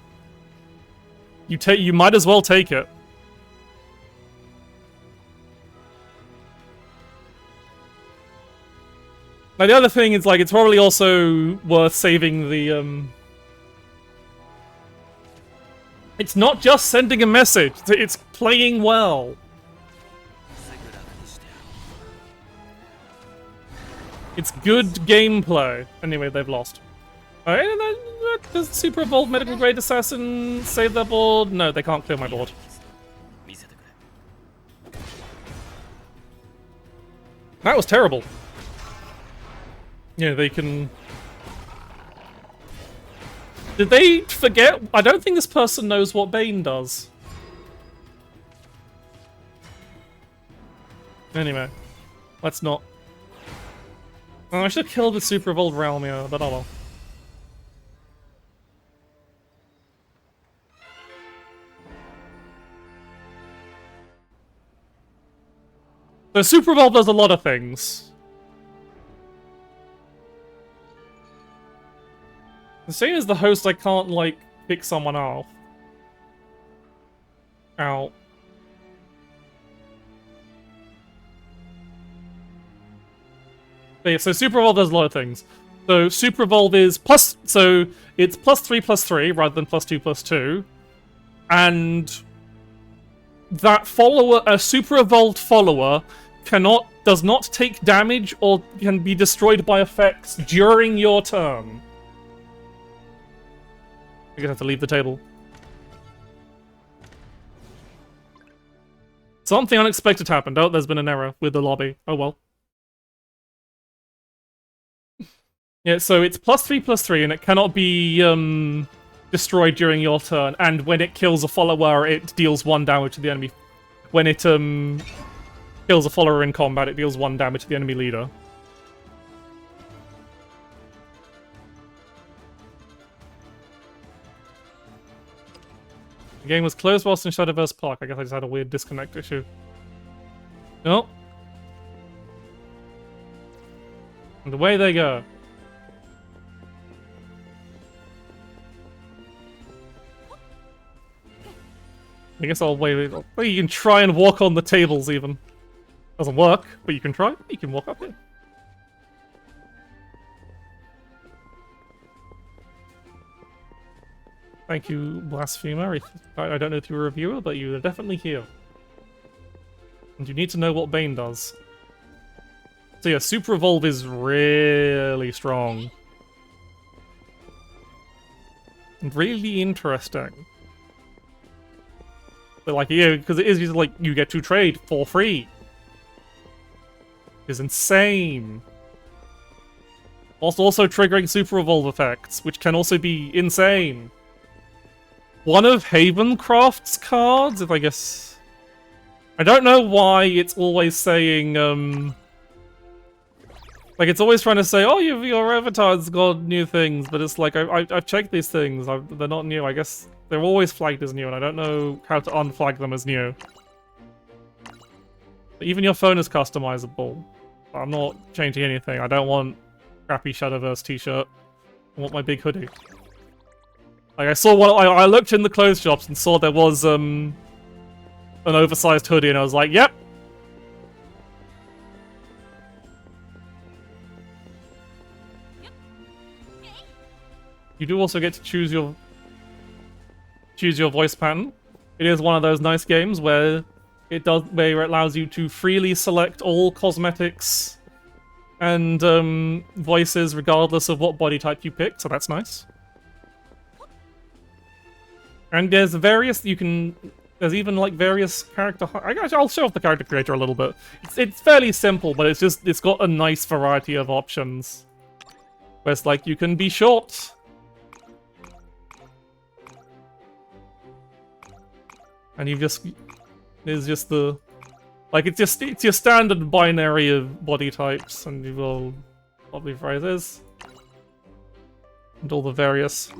You might as well take it. Now the other thing is like, it's probably also worth saving the It's not just sending a message, it's playing well. It's good gameplay. Anyway, they've lost. Does Super Evolved Medical Grade Assassin save their board? No, they can't clear my board. That was terrible. Yeah, they can... Did they forget? I don't think this person knows what Bane does. Anyway, let's not. Oh, I should have killed the Super Evolved Realmia, but oh well. So Super Evolve does a lot of things. The same as the host, I can't, like, pick someone off. Out. But yeah, so Super Evolve does a lot of things. So Super Evolve is plus... So it's +3/+3 rather than +2/+2. And... that follower, a Super Evolved follower, does not take damage or can be destroyed by effects during your turn. I guess I have to leave the table. Something unexpected happened. Oh, there's been an error with the lobby. Oh well. Yeah, so it's +3/+3, and it cannot be destroyed during your turn. And when it kills a follower, it deals 1 damage to the enemy. When it kills a follower in combat, it deals 1 damage to the enemy leader. The game was closed whilst in Shadowverse Park. I guess I just had a weird disconnect issue. Oh. And away they go. I guess I'll wait. Well, you can try and walk on the tables even. Doesn't work, but you can try. You can walk up here. Thank you, Blasphemer. I don't know if you're a reviewer, but you're definitely here. And you need to know what Bane does. So yeah, Super Evolve is really strong. And really interesting. But like, yeah, because it is just like, you get to trade for free. It's insane. Also triggering Super Evolve effects, which can also be insane. One of Havencroft's cards, if I guess... I don't know why it's always saying, like, it's always trying to say, oh, your avatar's got new things, but it's like, I've checked these things, they're not new. I guess they're always flagged as new, and I don't know how to unflag them as new. But even your phone is customizable. I'm not changing anything. I don't want crappy Shadowverse t-shirt. I want my big hoodie. Like, I saw one, I looked in the clothes shops and saw there was, an oversized hoodie, and I was like, yep. You do also get to choose your voice pattern. It is one of those nice games where it allows you to freely select all cosmetics and voices regardless of what body type you pick, so that's nice. And there's various, there's even like various character, I'll show off the character creator a little bit. It's fairly simple, but it's got a nice variety of options. Where it's like, you can be short. And there's just the, like, it's your standard binary of body types, and you will lovely phrases. And all the various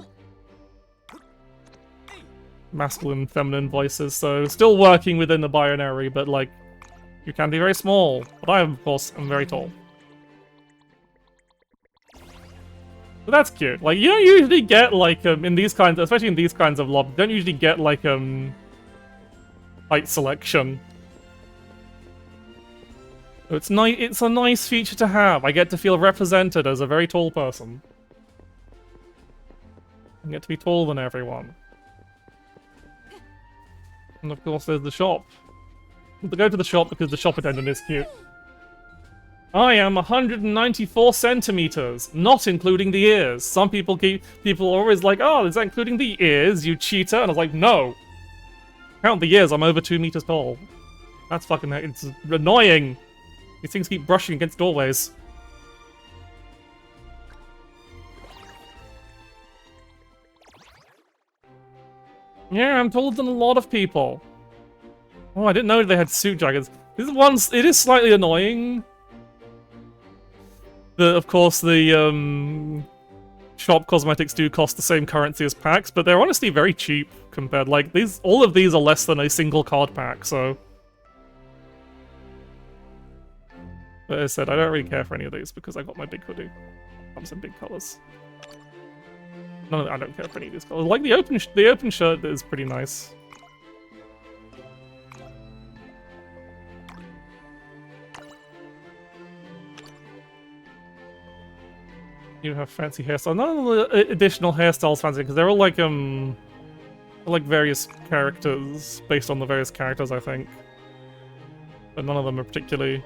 masculine, feminine voices, so still working within the binary, but like, you can be very small. But I, of course, am very tall. So that's cute. Like, you don't usually get, like, in these kinds, especially in these kinds of lobbies, you don't usually get, like, height selection. So it's nice. It's a nice feature to have. I get to feel represented as a very tall person. I get to be taller than everyone. And of course, there's the shop. We'll go to the shop because the shop attendant is cute. I am 194 centimeters, not including the ears. Some people are always like, oh, is that including the ears, you cheater? And I was like, no. Count the ears, I'm over 2 meters tall. That's fucking, it's annoying. These things keep brushing against doorways. Yeah, I'm taller than a lot of people. Oh, I didn't know they had suit jackets. It is slightly annoying. Of course, the shop cosmetics do cost the same currency as packs, but they're honestly very cheap compared. Like, all of these are less than a single card pack, so. But as I said, I don't really care for any of these because I got my big hoodie. Comes in big colors. No, I don't care for any of these colors. Like the open shirt is pretty nice. You have fancy hairstyles. None of the additional hairstyles fancy because they're all like various characters based on the various characters, I think. But none of them are particularly.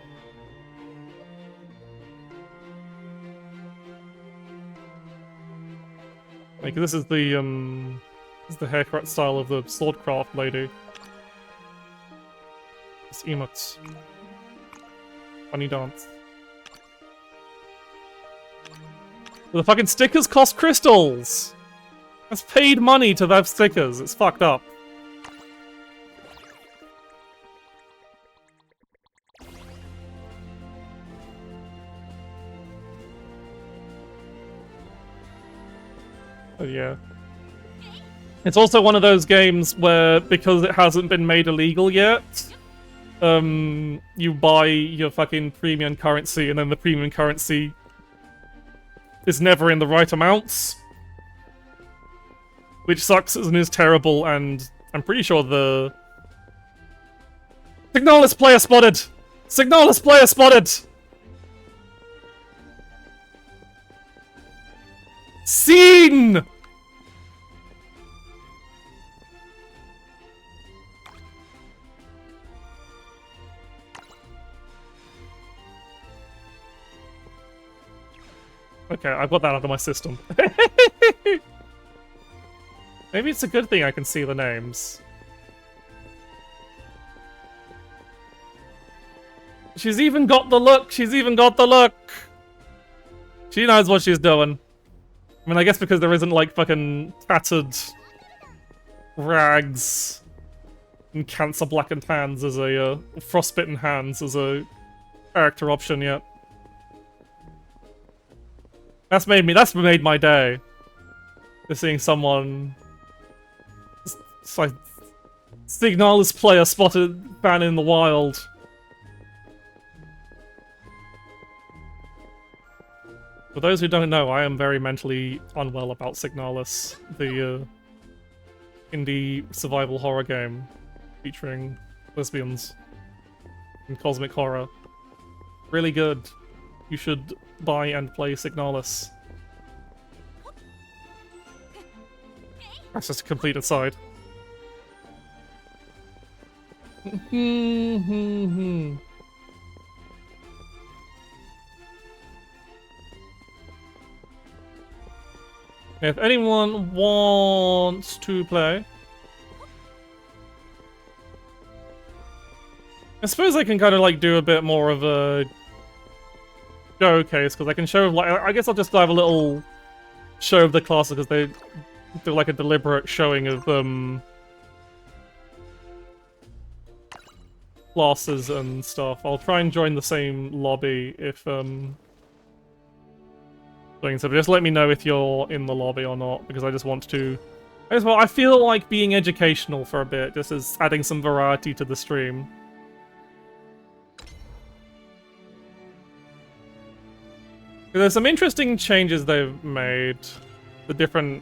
Like, this is the haircut style of the swordcraft lady. It's emotes. Funny dance. The fucking stickers cost crystals! That's paid money to have stickers. It's fucked up. But yeah. It's also one of those games where, because it hasn't been made illegal yet, you buy your fucking premium currency, and then the premium currency is never in the right amounts, which sucks and is terrible. And I'm pretty sure the Signalis player spotted. Signalis player spotted. Seen. Okay, I've got that out of my system. Maybe it's a good thing I can see the names. She's even got the look! She's even got the look! She knows what she's doing. I mean, I guess because there isn't, like, fucking tattered rags and cancer-blackened hands as a, frostbitten hands as a character option yet. That's made my day. Just seeing someone... It's like... Signalis player spotted ban in the wild. For those who don't know, I am very mentally unwell about Signalis, the indie survival horror game featuring lesbians and cosmic horror. Really good. You should buy and play Signalis. That's just a complete aside. If anyone wants to play, I suppose I can kind of like do a bit more of a showcase, because I can show, like, I guess I'll just have a little show of the classes, because they do like a deliberate showing of classes and stuff. I'll try and join the same lobby if doing so, but just let me know if you're in the lobby or not, because I just want to... I feel like being educational for a bit, just as adding some variety to the stream. There's some interesting changes they've made. The different...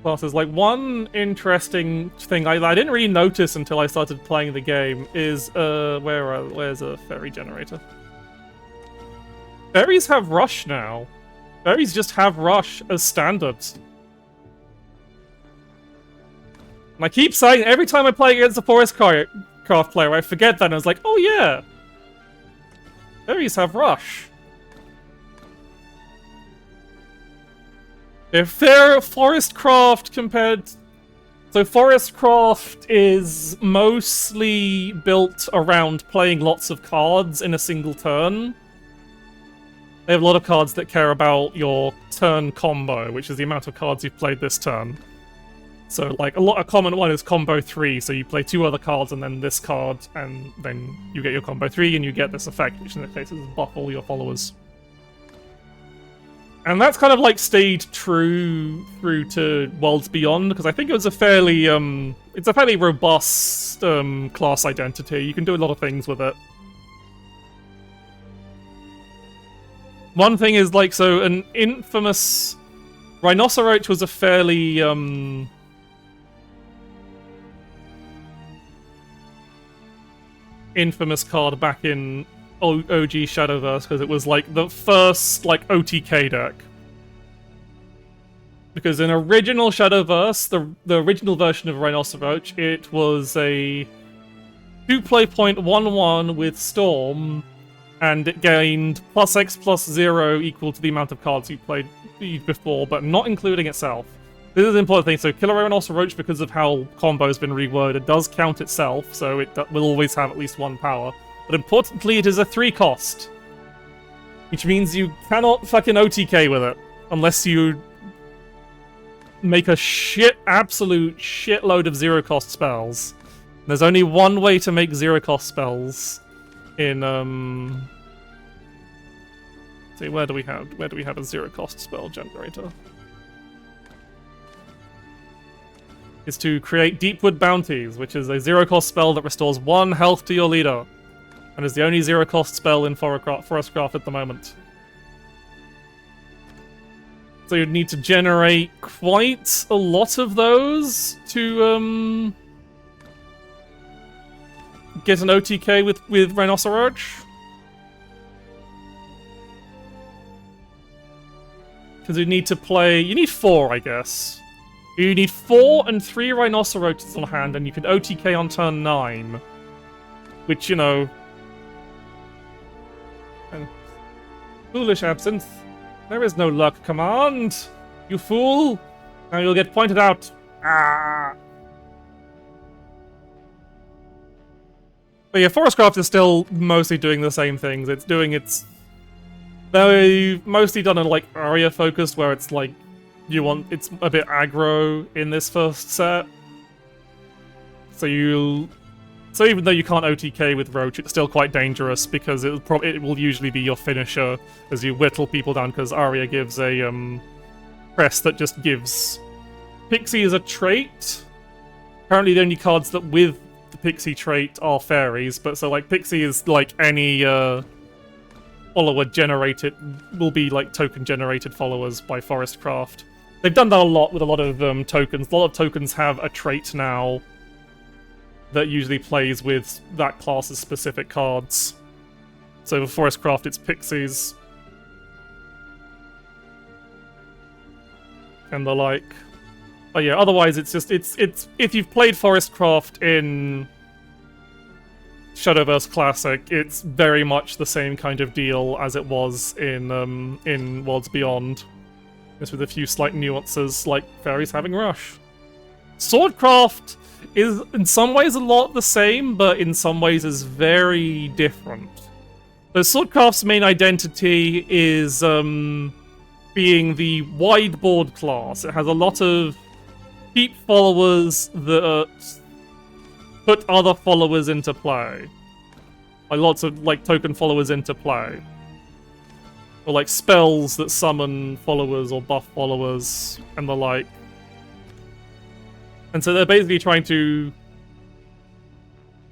classes. Like, one interesting thing I didn't really notice until I started playing the game is, where's a fairy generator? Fairies have rush now. Fairies just have rush as standards. And I keep saying, every time I play against a Forest Craft player, I forget that, and I was like, oh yeah! Fairies have rush. If they're Forestcraft compared... So Forestcraft is mostly built around playing lots of cards in a single turn. They have a lot of cards that care about your turn combo, which is the amount of cards you've played this turn. So, like, a common one is combo 3, so you play 2 other cards and then this card, and then you get your combo 3 and you get this effect, which in this case is buff all your followers. And that's kind of, like, stayed true through to Worlds Beyond, because I think it was a fairly, it's a fairly robust, class identity. You can do a lot of things with it. One thing is, like, so an infamous... Rhinoceros was a fairly, infamous card back in OG Shadowverse, because it was like the first like OTK deck. Because in original Shadowverse, the original version of Rhinoceros, it was a 2-play point 1/1 with Storm, and it gained +X+0 equal to the amount of cards you played before, but not including itself. This is an important thing. So Killer Rhinoceros, because of how combo's been reworded, does count itself, so it will always have at least 1 power. But importantly, it is a 3 cost. Which means you cannot fucking OTK with it. Unless you make a absolute shitload of 0 cost spells. There's only one way to make 0 cost spells in, see, where do we have a 0 cost spell generator? is to create Deepwood Bounties, which is a zero-cost spell that restores 1 health to your leader, and is the only zero-cost spell in Forestcraft at the moment. So you'd need to generate quite a lot of those to get an OTK with Rhinoceroach. Because you need 4, I guess. You need 4 and 3 Rhinoceroaches on hand, and you can OTK on turn 9. Which, you know... Foolish Absinthe. There is no luck command, you fool! Now you'll get pointed out. Ah! But yeah, Forestcraft is still mostly doing the same things. It's doing its... They've mostly done it like area focused, where it's like it's a bit aggro in this first set. So even though you can't OTK with Roach, it's still quite dangerous because it will usually be your finisher as you whittle people down, because Arya gives a press that just gives Pixie as a trait. Apparently the only cards that with the Pixie trait are fairies, but so like Pixie is like any follower generated, will be like token generated followers by Forestcraft. They've done that a lot with a lot of tokens. A lot of tokens have a trait now that usually plays with that class's specific cards. So for Forestcraft, it's Pixies. And the like. But yeah, otherwise it's just, it's if you've played Forestcraft in Shadowverse Classic, it's very much the same kind of deal as it was in Worlds Beyond. Just with a few slight nuances, like fairies having Rush. Swordcraft is in some ways a lot the same, but in some ways is very different. So Swordcraft's main identity is being the wideboard class. It has a lot of keep followers that put other followers into play. Like lots of like token followers into play. Or like spells that summon followers or buff followers and the like. And so they're basically trying to...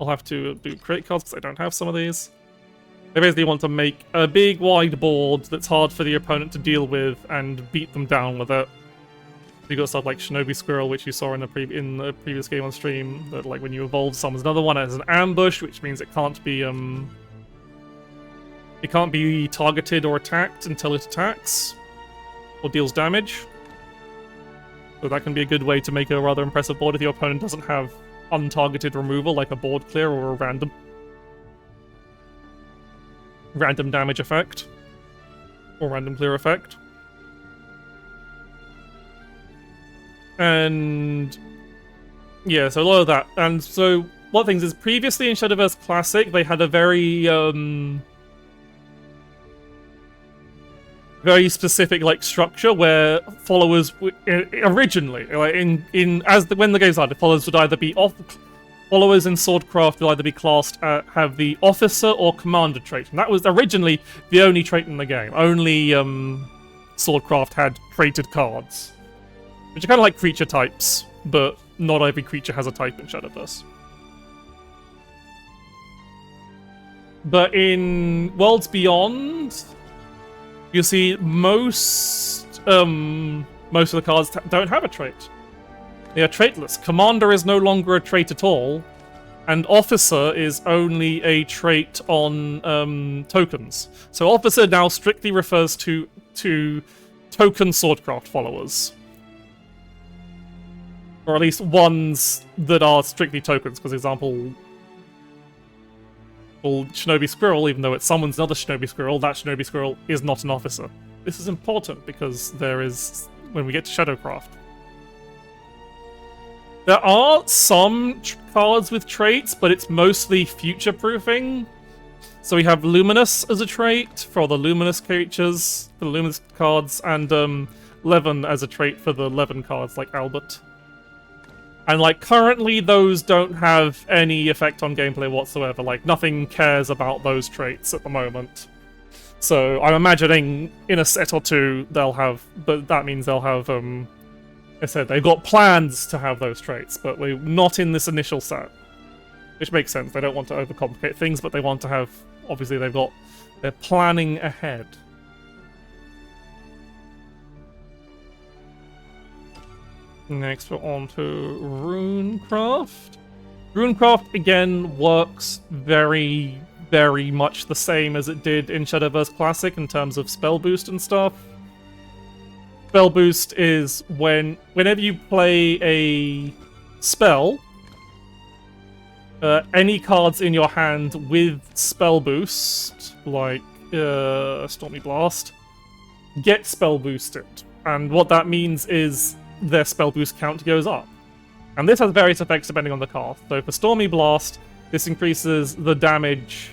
I'll have to do credit cards because I don't have some of these. They basically want to make a big wide board that's hard for the opponent to deal with and beat them down with it. You got stuff like Shinobi Squirrel, which you saw in the previous game on stream, that like when you evolve summons another one as an ambush, which means it can't be targeted or attacked until it attacks or deals damage. So that can be a good way to make a rather impressive board if your opponent doesn't have untargeted removal, like a board clear or a random damage effect. Or random clear effect. And yeah, so a lot of that. And so one of the things is previously in Shadowverse Classic, they had a very specific like structure where followers originally, like when the game started, followers would either be followers in Swordcraft would either be classed have the officer or commander trait, and that was originally the only trait in the game. Only Swordcraft had traded cards, which are kind of like creature types, but not every creature has a type in Shadowverse. But in Worlds Beyond, you see most of the cards don't have a trait. They are traitless. Commander is no longer a trait at all, and Officer is only a trait on tokens. So Officer now strictly refers to token Swordcraft followers. Or at least ones that are strictly tokens, because example... Shinobi Squirrel, even though it summons another Shinobi Squirrel, that Shinobi Squirrel is not an officer. This is important because there is, when we get to Shadowcraft. There are some cards with traits, but it's mostly future-proofing. So we have Luminous as a trait for the Luminous creatures, for the Luminous cards, and Levin as a trait for the Levin cards, like Albert. And, like, currently those don't have any effect on gameplay whatsoever. Like, nothing cares about those traits at the moment. So, I'm imagining in a set or two they'll have... But that means they'll have, I said they've got plans to have those traits, but we're not in this initial set. Which makes sense. They don't want to overcomplicate things, but they want to have... Obviously, they're planning ahead. Next, we're on to Runecraft. Runecraft, again, works very, very much the same as it did in Shadowverse Classic in terms of spell boost and stuff. Spell boost is whenever you play a spell, any cards in your hand with spell boost, like Stormy Blast, get spell boosted. And what that means is their spell boost count goes up. And this has various effects depending on the card. So for Stormy Blast, this increases the damage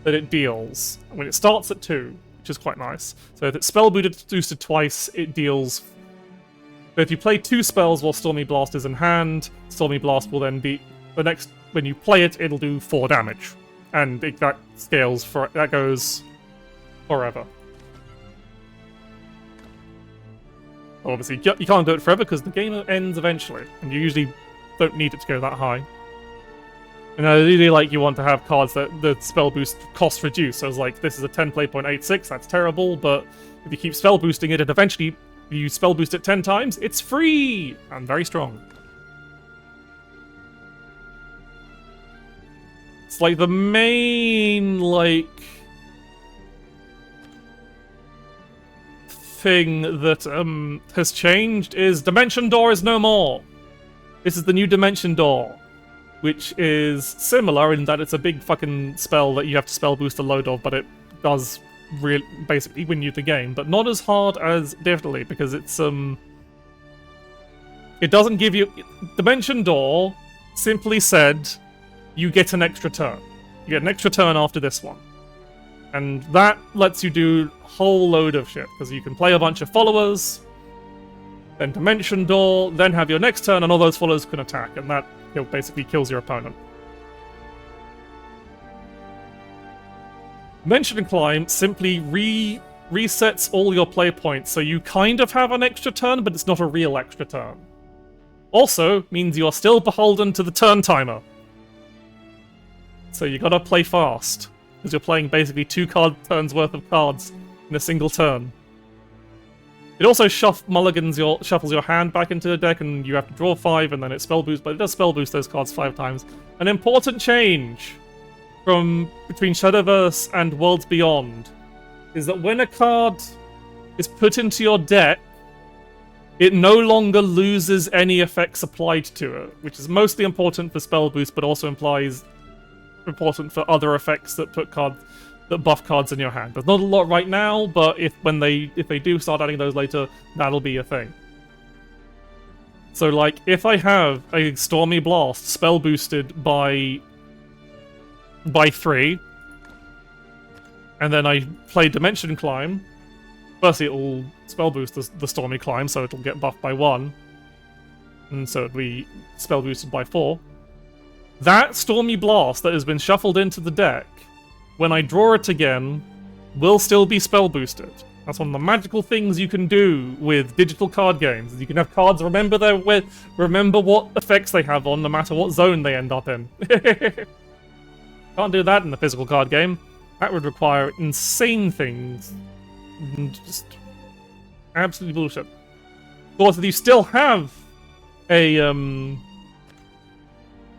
that it deals when it starts at 2, which is quite nice. So if it's spell boosted twice, it deals... But if you play 2 spells while Stormy Blast is in hand, Stormy Blast will then be... When you play it, it'll do 4 damage. And that scales for... That goes forever. Obviously, you can't do it forever because the game ends eventually, and you usually don't need it to go that high. And I really like you want to have cards that the spell boost cost reduce. So it's like, this is a 10 play point 86, that's terrible, but if you keep spell boosting it, and eventually you spell boost it 10 times, it's free! And very strong. It's like the main, like... thing that has changed is Dimension Door is no more. This is the new Dimension Door, which is similar in that it's a big fucking spell that you have to spell boost a load of, but it does basically win you the game, but not as hard as Definitely, because it's it doesn't give you... Dimension Door simply said you get an extra turn. You get an extra turn after this one. And that lets you do a whole load of shit, because you can play a bunch of followers, then Dimension Door, then have your next turn, and all those followers can attack, and that basically kills your opponent. Dimension and Climb simply resets all your play points, so you kind of have an extra turn, but it's not a real extra turn. Also, means you are still beholden to the turn timer. So you gotta play fast. Because you're playing basically 2 turns worth of cards in a single turn. It also shuffles your hand back into the deck, and you have to draw 5, and then it spell boosts, but it does spell boost those cards 5 times. An important change between Shadowverse and Worlds Beyond is that when a card is put into your deck, it no longer loses any effects applied to it, which is mostly important for spell boost, but also important for other effects that buff cards in your hand. There's not a lot right now, but if they do start adding those later, that'll be a thing. So like, if I have a Stormy Blast spell boosted by 3, and then I play Dimension Climb, firstly it'll spell boost the Stormy Climb, so it'll get buffed by 1, and so it'll be spell boosted by 4. That Stormy Blast that has been shuffled into the deck, when I draw it again, will still be spell boosted. That's one of the magical things you can do with digital card games. You can have cards remember what effects they have on, no matter what zone they end up in. Can't do that in the physical card game. That would require insane things. Just absolutely bullshit. Of course, if you still have a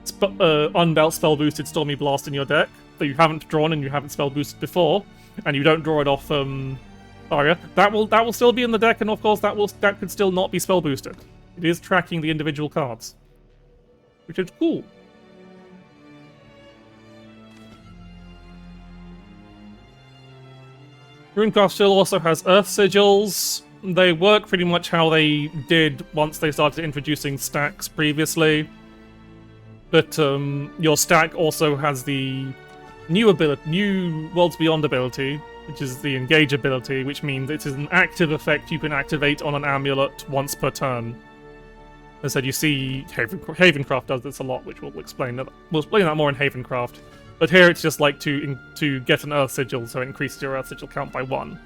undealt spell boosted Stormy Blast in your deck that you haven't drawn and you haven't spell boosted before, and you don't draw it off Aria, that will still be in the deck, and of course that could still not be spell boosted. It is tracking the individual cards, which is cool. Runecraft still also has Earth Sigils. They work pretty much how they did once they started introducing stacks previously. But your stack also has the new Worlds Beyond ability, which is the Engage ability, which means it is an active effect you can activate on an amulet once per turn. As I said, you see Havencraft does this a lot, which we'll explain that. We'll explain that more in Havencraft. But here it's just like to get an Earth Sigil, so it increases your Earth Sigil count by 1.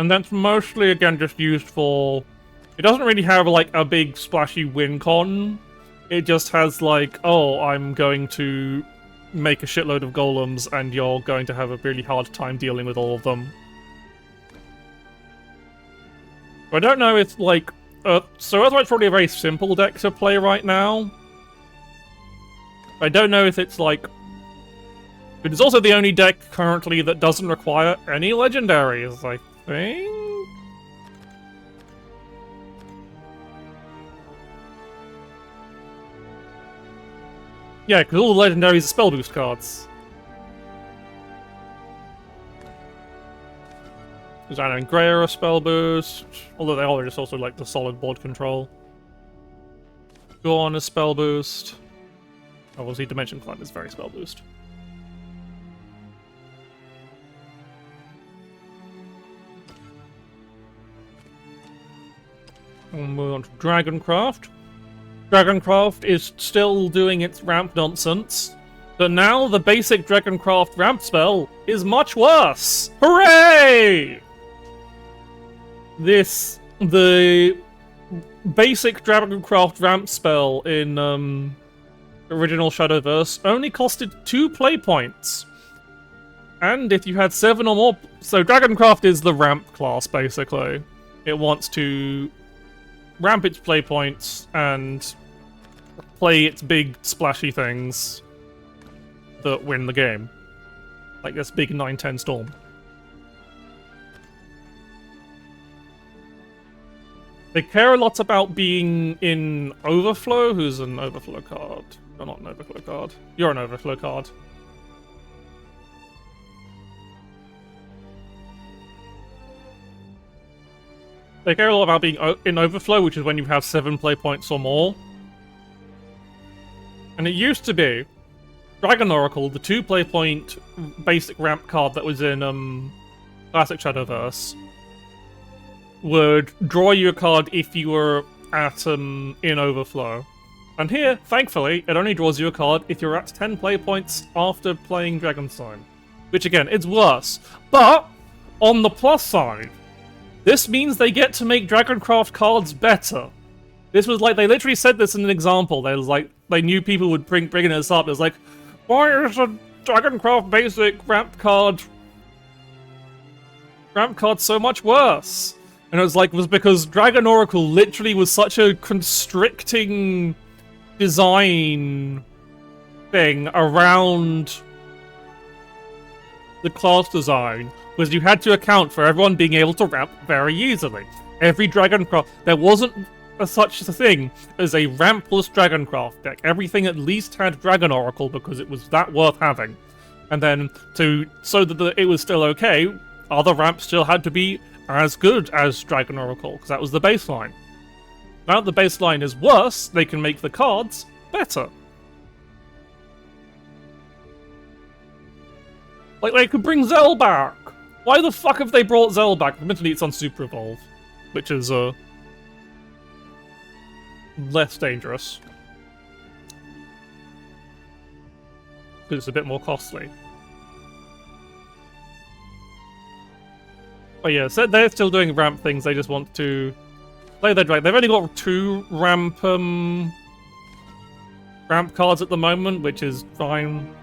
And that's mostly, again, just used for... It doesn't really have, like, a big splashy win con. It just has, like, oh, I'm going to make a shitload of golems, and you're going to have a really hard time dealing with all of them. I don't know if, like... so Earthright's probably a very simple deck to play right now. I don't know if it's, like... It is also the only deck currently that doesn't require any legendaries, I think? Yeah, because all the legendaries are spell boost cards. Designer and Grey are a spell boost, although they are just also like the solid board control. Gorn is spell boost. Obviously, Dimension Climb is very spell boost. We'll move on to Dragoncraft. Dragoncraft is still doing its ramp nonsense, but now the basic Dragoncraft ramp spell is much worse! Hooray! The basic Dragoncraft ramp spell in original Shadowverse only costed 2 play points. And if you had 7 or more... So Dragoncraft is the ramp class, basically. It wants to ramp its play points and play its big splashy things that win the game. Like this big 9-10 storm. They care a lot about being in Overflow. Who's an Overflow card? You're not an Overflow card. You're an Overflow card. They care a lot about being in Overflow, which is when you have 7 play points or more. And it used to be Dragon Oracle, the 2 play point basic ramp card that was in Classic Shadowverse, would draw you a card if you were at in Overflow. And here, thankfully, it only draws you a card if you're at 10 play points after playing Dragonstein. Which again, it's worse. But on the plus side, this means they get to make Dragoncraft cards better. This was like, they literally said this in an example. They was like, they knew people would bring this up. It was like, why is a Dragoncraft basic ramp card so much worse? And it was like, because Dragon Oracle literally was such a constricting design thing around the class design, was you had to account for everyone being able to ramp very easily. Every Dragoncraft, there wasn't such a thing as a rampless Dragoncraft deck. Everything at least had Dragon Oracle because it was that worth having. And then, so that it was still okay, other ramps still had to be as good as Dragon Oracle, because that was the baseline. Now that the baseline is worse, they can make the cards better. Like, they could bring Zell back! Why the fuck have they brought Zell back? Admittedly, it's on Super Evolve, which is, less dangerous. Because it's a bit more costly. But yeah, so they're still doing ramp things, they just want to play their drag. They've only got 2 ramp cards at the moment, which is fine.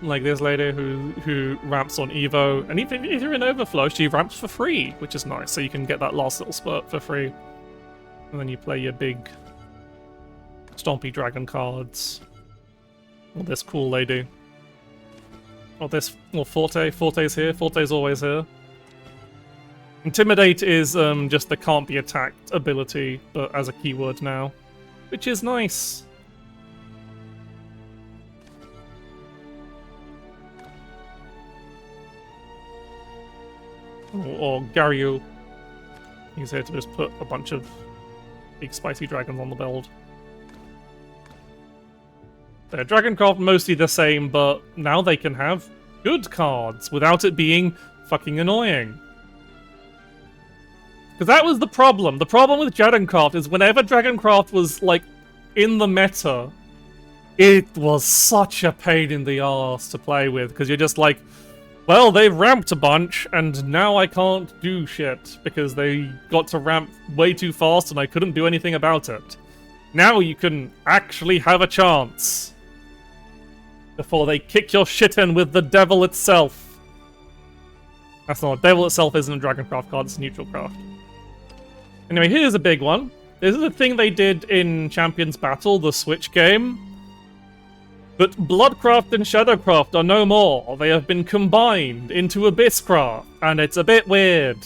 Like this lady who ramps on Evo, and even if you're in Overflow, she ramps for free, which is nice, so you can get that last little spurt for free. And then you play your big stompy dragon cards. Or this cool lady. Or Forte. Forte's here. Forte's always here. Intimidate is just the can't be attacked ability, but as a keyword now. Which is nice. Or Garyu. He's here to just put a bunch of big spicy dragons on the build. They're Dragoncraft mostly the same, but now they can have good cards without it being fucking annoying. Because that was the problem. The problem with Dragoncraft is whenever Dragoncraft was, like, in the meta, it was such a pain in the arse to play with, because you're just like, Well, they've ramped a bunch, and now I can't do shit, because they got to ramp way too fast and I couldn't do anything about it. Now you can actually have a chance. Before they kick your shit in with the devil itself. That's not, devil itself isn't a Dragoncraft card, it's a neutral craft. Anyway, here's a big one. This is a thing they did in Champions Battle, the Switch game. But Bloodcraft and Shadowcraft are no more. They have been combined into Abysscraft, and it's a bit weird.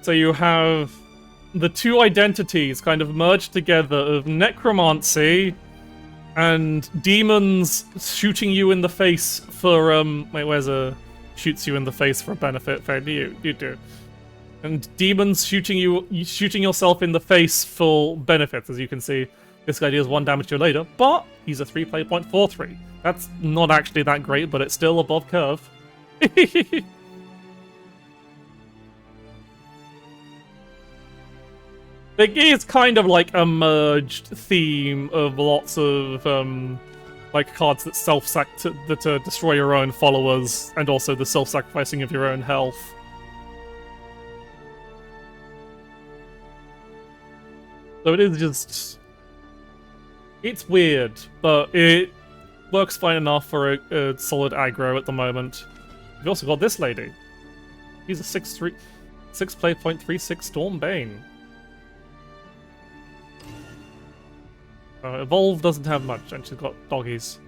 So you have the two identities kind of merged together of necromancy and demons shooting you in the face for, wait, where's a... shoots you in the face for a benefit? Fair to you, you do. And demons shooting yourself in the face for benefits. As you can see, this guy deals 1 damage to you later, but he's a 3-play point 4/3. That's not actually that great, but it's still above curve. It is kind of like a merged theme of lots of like cards that that destroy your own followers, and also the self-sacrificing of your own health. So it is just... it's weird, but it works fine enough for a solid aggro at the moment. We've also got this lady. She's a 6-play point 3/6 Stormbane. Evolve doesn't have much, and she's got doggies.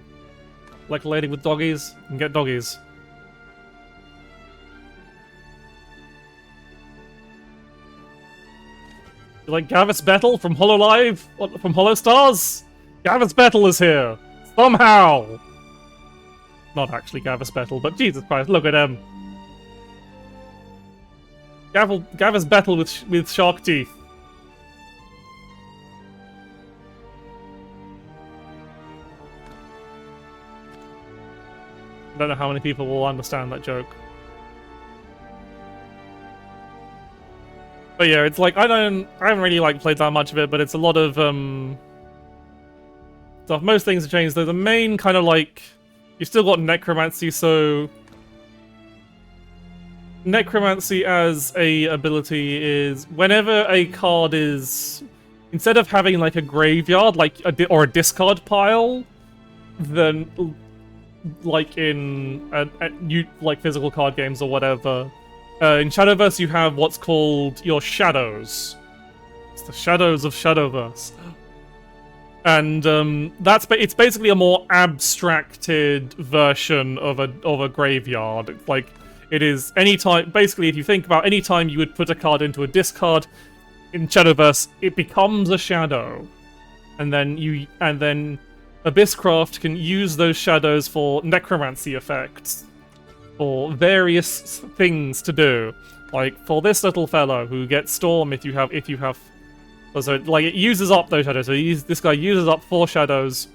Like a lady with doggies, you can get doggies. You like Gavis Battle from HoloLive? From HoloStars? Gavis Battle is here! Somehow! Not actually Gavis Battle, but Jesus Christ, look at him! Gavis Battle with shark teeth. I don't know how many people will understand that joke. But yeah, it's like, I haven't really like played that much of it, but it's a lot of stuff. Most things have changed though. The main kind of like, you've still got necromancy, so necromancy as a ability is whenever a card is, instead of having like a graveyard, like or a discard pile, then like in like physical card games or whatever. In Shadowverse, you have what's called your shadows. It's the shadows of Shadowverse, and it's basically a more abstracted version of a graveyard. It's like it is anytime. Basically, if you think about any time you would put a card into a discard in Shadowverse, it becomes a shadow, and then Abysscraft can use those shadows for necromancy effects. For various things to do, like for this little fellow who gets Storm if you have so like it uses up those shadows. So this guy uses up 4 shadows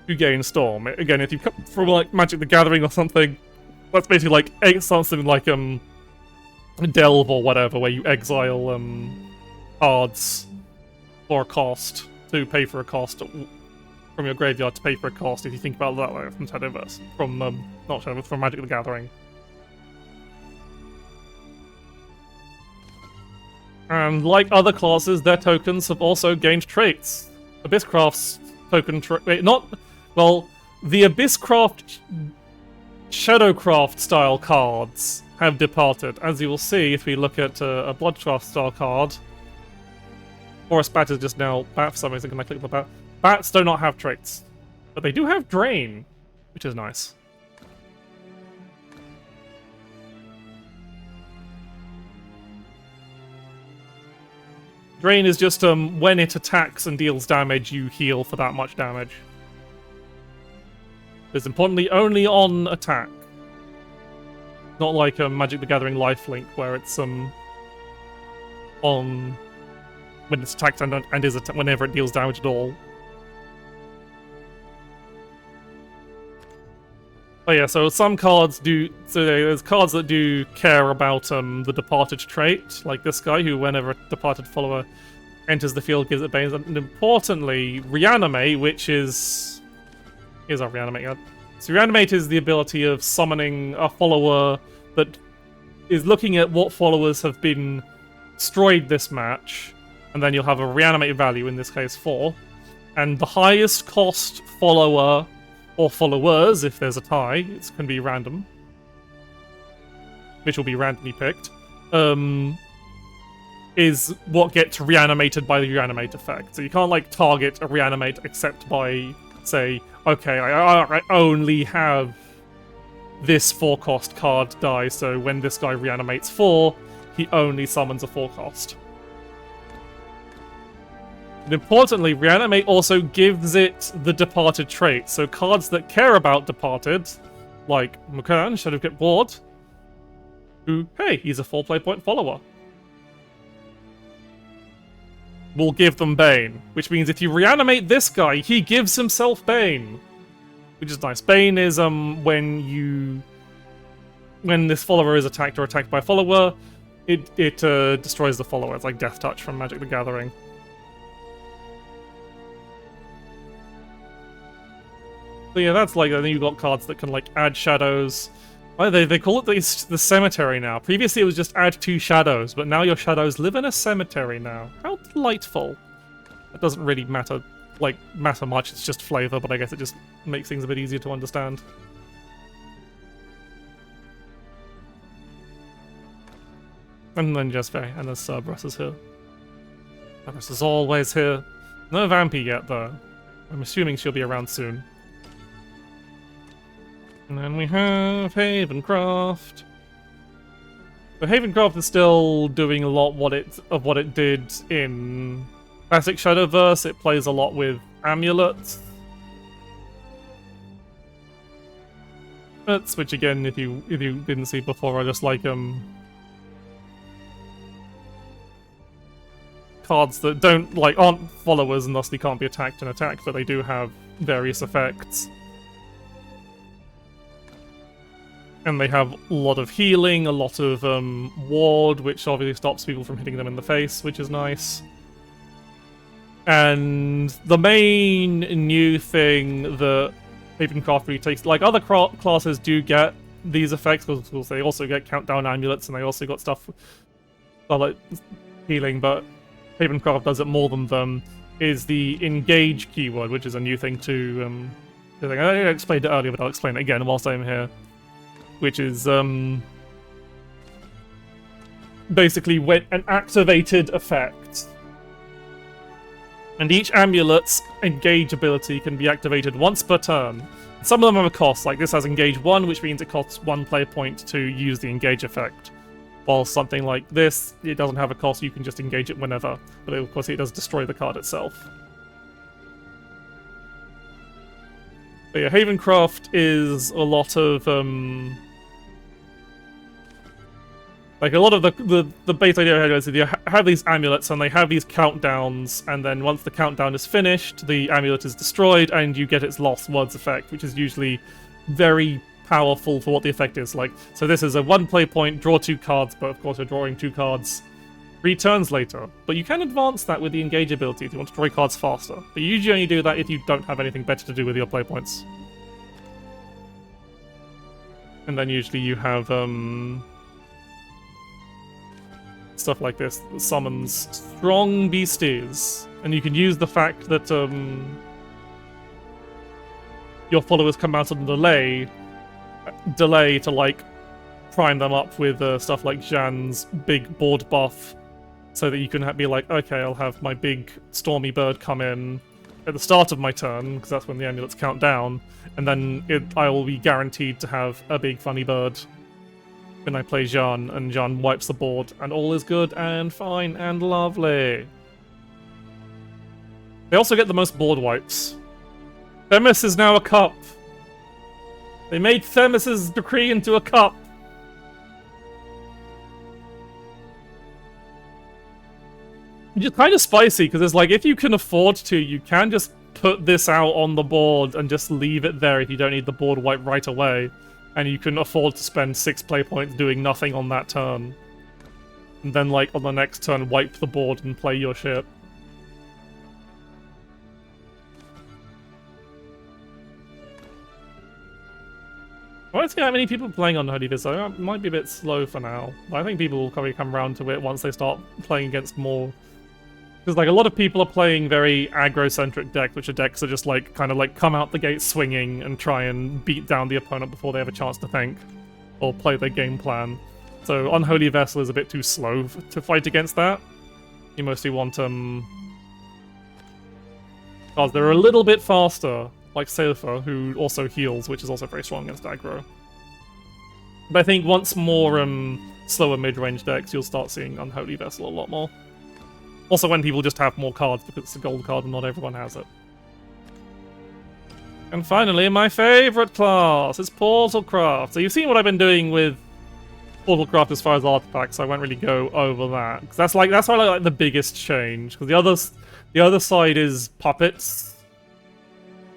to gain Storm. Again, if you come from like Magic the Gathering or something, that's basically like something like Delve or whatever, where you exile cards for a cost to pay for a cost from your graveyard to pay for a cost, if you think about it that way, from Shadowverse. From, not Shadowverse, from Magic the Gathering. And like other classes, their tokens have also gained traits. Abysscraft's token trait... well, the Abysscraft Shadowcraft style cards have departed. As you will see if we look at a Bloodcraft style card. Forest Bat is just now bat for some reason. Can I click the bat? Bats do not have traits, but they do have Drain, which is nice. Drain is just when it attacks and deals damage, you heal for that much damage. It's importantly only on attack, not like Magic the Gathering Lifelink, where it's on when it's attacked and is whenever it deals damage at all. Oh yeah, so some cards do... so there's cards that do care about the departed trait, like this guy, who whenever a departed follower enters the field gives it Banes, and importantly, Reanimate, which is Here's our reanimate. So reanimate is the ability of summoning a follower that is looking at what followers have been destroyed this match, and then you'll have a reanimate value, in this case 4. And the highest cost follower, or followers, if there's a tie, it can be random, which will be randomly picked, is what gets reanimated by the reanimate effect. So you can't, like, target a reanimate except by, say, okay, I only have this 4-cost card die, so when this guy reanimates 4, he only summons a 4-cost. And importantly, reanimate also gives it the departed trait, so cards that care about departed, like McKern, Shadowverse Ward, who, hey, he's a 4 play point follower, will give them Bane, which means if you reanimate this guy, he gives himself Bane, which is nice. Bane is when this follower is attacked or attacked by a follower, it destroys the follower. It's like Death Touch from Magic the Gathering. So yeah, that's like, then you've got cards that can like add shadows. Oh, they call it the cemetery now. Previously it was just add 2 shadows, but now your shadows live in a cemetery now. How delightful. That doesn't really matter much, it's just flavor, but I guess it just makes things a bit easier to understand. And then just and there's Cerberus is here. Cerberus is always here. No Vampy yet though. I'm assuming she'll be around soon. And then we have Havencroft. But Havencroft is still doing a lot of what it did in classic Shadowverse. It plays a lot with amulets. Which again, if you didn't see before, are just like cards that aren't followers and thus they can't be attacked and attacked, but they do have various effects. And they have a lot of healing, a lot of ward, which obviously stops people from hitting them in the face, which is nice. And the main new thing that Havencroft really takes, like other classes do get these effects, because they also get countdown amulets and they also got stuff like healing, but Havencroft does it more than them, is the engage keyword, which is a new thing to I explained it earlier, but I'll explain it again whilst I'm here. Which is basically when an activated effect. And each amulet's engage ability can be activated once per turn. Some of them have a cost, like this has engage 1, which means it costs 1 play point to use the engage effect. While something like this, it doesn't have a cost, you can just engage it whenever. But of course it does destroy the card itself. But yeah, Havencroft is a lot of like a lot of the base idea is that you have these amulets and they have these countdowns, and then once the countdown is finished, the amulet is destroyed and you get its lost words effect, which is usually very powerful for what the effect is. Like, so this is a 1 play point, draw 2 cards, but of course you're drawing 2 cards 3 turns later. But you can advance that with the engage ability if you want to draw cards faster. But you usually only do that if you don't have anything better to do with your play points. And then usually you have stuff like this that summons strong beasties, and you can use the fact that your followers come out on delay to like prime them up with stuff like Jan's big board buff, so that you can be like, okay, I'll have my big stormy bird come in at the start of my turn, because that's when the amulets count down, and then I will be guaranteed to have a big funny bird when I play Jan, and Jan wipes the board, and all is good and fine and lovely. They also get the most board wipes. Themis is now a cup. They made Themis's decree into a cup. Which is kind of spicy, because it's like, if you can afford to, you can just put this out on the board and just leave it there if you don't need the board wipe right away. And you can afford to spend 6 play points doing nothing on that turn. And then, like, on the next turn, wipe the board and play your shit. I don't see that many people playing Unholy Vis, so it might be a bit slow for now. But I think people will probably come around to it once they start playing against more. Because, like, a lot of people are playing very aggro-centric decks, which are decks that just, like, kind of, like, come out the gate swinging and try and beat down the opponent before they have a chance to think or play their game plan. So Unholy Vessel is a bit too slow to fight against that. You mostly want, cards that are a little bit faster, like Sailor, who also heals, which is also very strong against aggro. But I think once more slower mid-range decks, you'll start seeing Unholy Vessel a lot more. Also when people just have more cards because it's a gold card and not everyone has it. And finally, my favorite class is Portalcraft. So you've seen what I've been doing with Portalcraft as far as artifacts, so I won't really go over that. Because that's probably like the biggest change. Because the other side is puppets,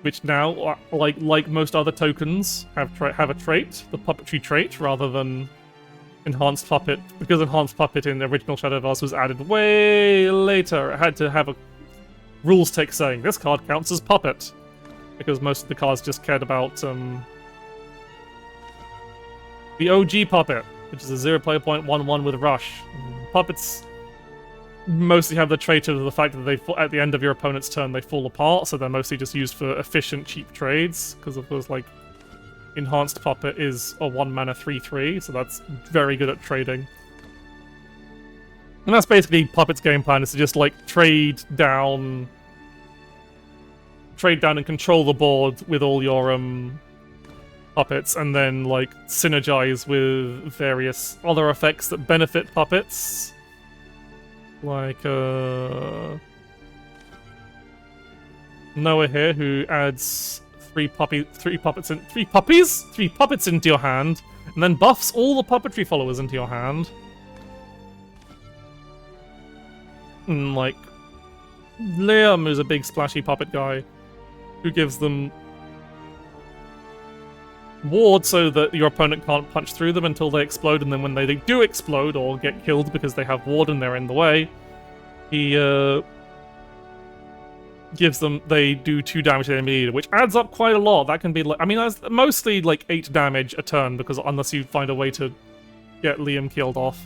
which now, like most other tokens, have a trait, the puppetry trait, rather than enhanced puppet. Because enhanced puppet in the original Shadowverse was added way later, it had to have a rules text saying this card counts as puppet, because most of the cards just cared about the OG puppet, which is a 0.11 with rush. Puppets mostly have the trait of the fact that they at the end of your opponent's turn they fall apart, so they're mostly just used for efficient, cheap trades. Because of course, like, enhanced puppet is a 1-mana 3/3, so that's very good at trading. And that's basically Puppet's game plan, is to just like trade down and control the board with all your puppets, and then like synergize with various other effects that benefit puppets. Like Noah here, who adds three puppets into your hand, and then buffs all the puppetry followers into your hand. And like Liam, who's a big splashy puppet guy, who gives them ward so that your opponent can't punch through them until they explode, and then when they do explode or get killed because they have ward and they're in the way, he gives them, they do 2 damage to the enemy, which adds up quite a lot. That can be like, I mean, that's mostly like 8 damage a turn, because unless you find a way to get Liam killed off.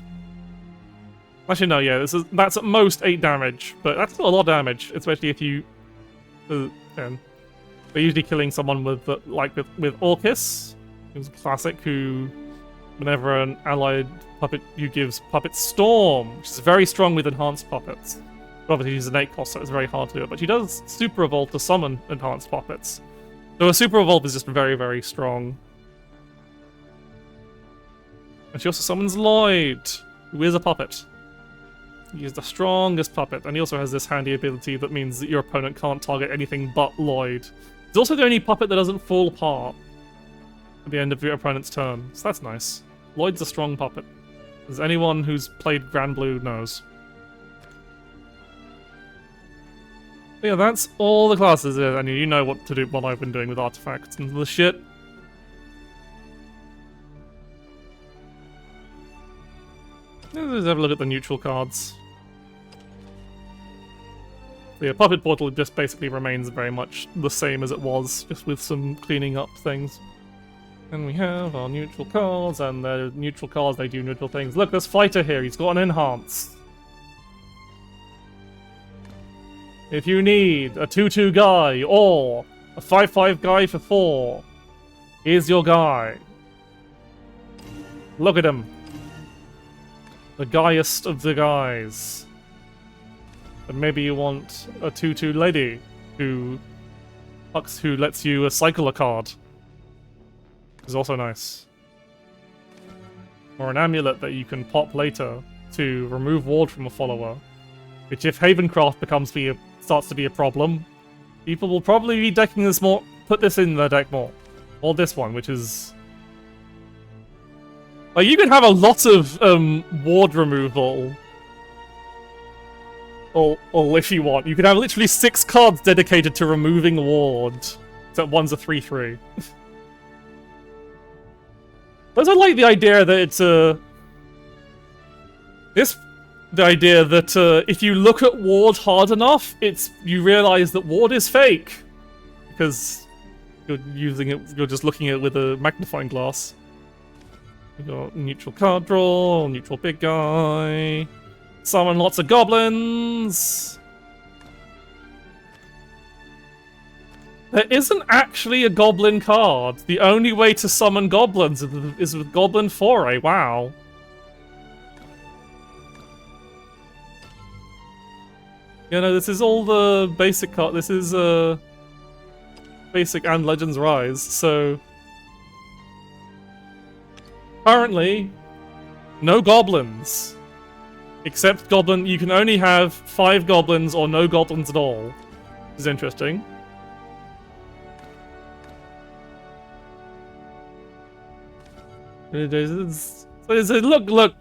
Actually, no, yeah, that's at most 8 damage, but that's still a lot of damage, especially if you they're usually killing someone with Orcus, who's a classic, who, whenever an allied puppet you gives Puppet Storm, which is very strong with enhanced puppets. But obviously she's an 8 cost, so it's very hard to do it. But she does Super Evolve to summon enhanced puppets. So a Super Evolve is just very, very strong. And she also summons Lloyd, who is a puppet. He is the strongest puppet, and he also has this handy ability that means that your opponent can't target anything but Lloyd. He's also the only puppet that doesn't fall apart at the end of your opponent's turn, so that's nice. Lloyd's a strong puppet, as anyone who's played Grand Blue knows. But yeah, that's all the classes, and you know what to do, what I've been doing with artifacts and the shit. Let's have a look at the neutral cards. The Puppet Portal just basically remains very much the same as it was, just with some cleaning up things. And we have our neutral cards, and the neutral cards, they do neutral things. Look, there's Fighter here, he's got an Enhance. If you need a 2/2 guy, or a 5/5 guy for 4, here's your guy. Look at him. The guyest of the guys. And maybe you want a 2/2 lady who lets you cycle a card. Is also nice. Or an amulet that you can pop later to remove ward from a follower. Which, if Havencraft starts to be a problem, people will probably be decking this more. Put this in their deck more. Or this one, which is. Like, you can have a lot of ward removal. Or if you want, you can have literally 6 cards dedicated to removing ward. Except one's a 3/3. But I like the idea that it's the idea that if you look at ward hard enough, you realize that ward is fake. Because you're using it. You're just looking at it with a magnifying glass. You got neutral card draw, neutral big guy. Summon lots of goblins. There isn't actually a goblin card. The only way to summon goblins is with Goblin Foray. Wow. You know, this is all the basic card. This is basic and Legends Rise. So currently, no goblins. Except goblin. You can only have 5 goblins or no goblins at all. Which is interesting. Look.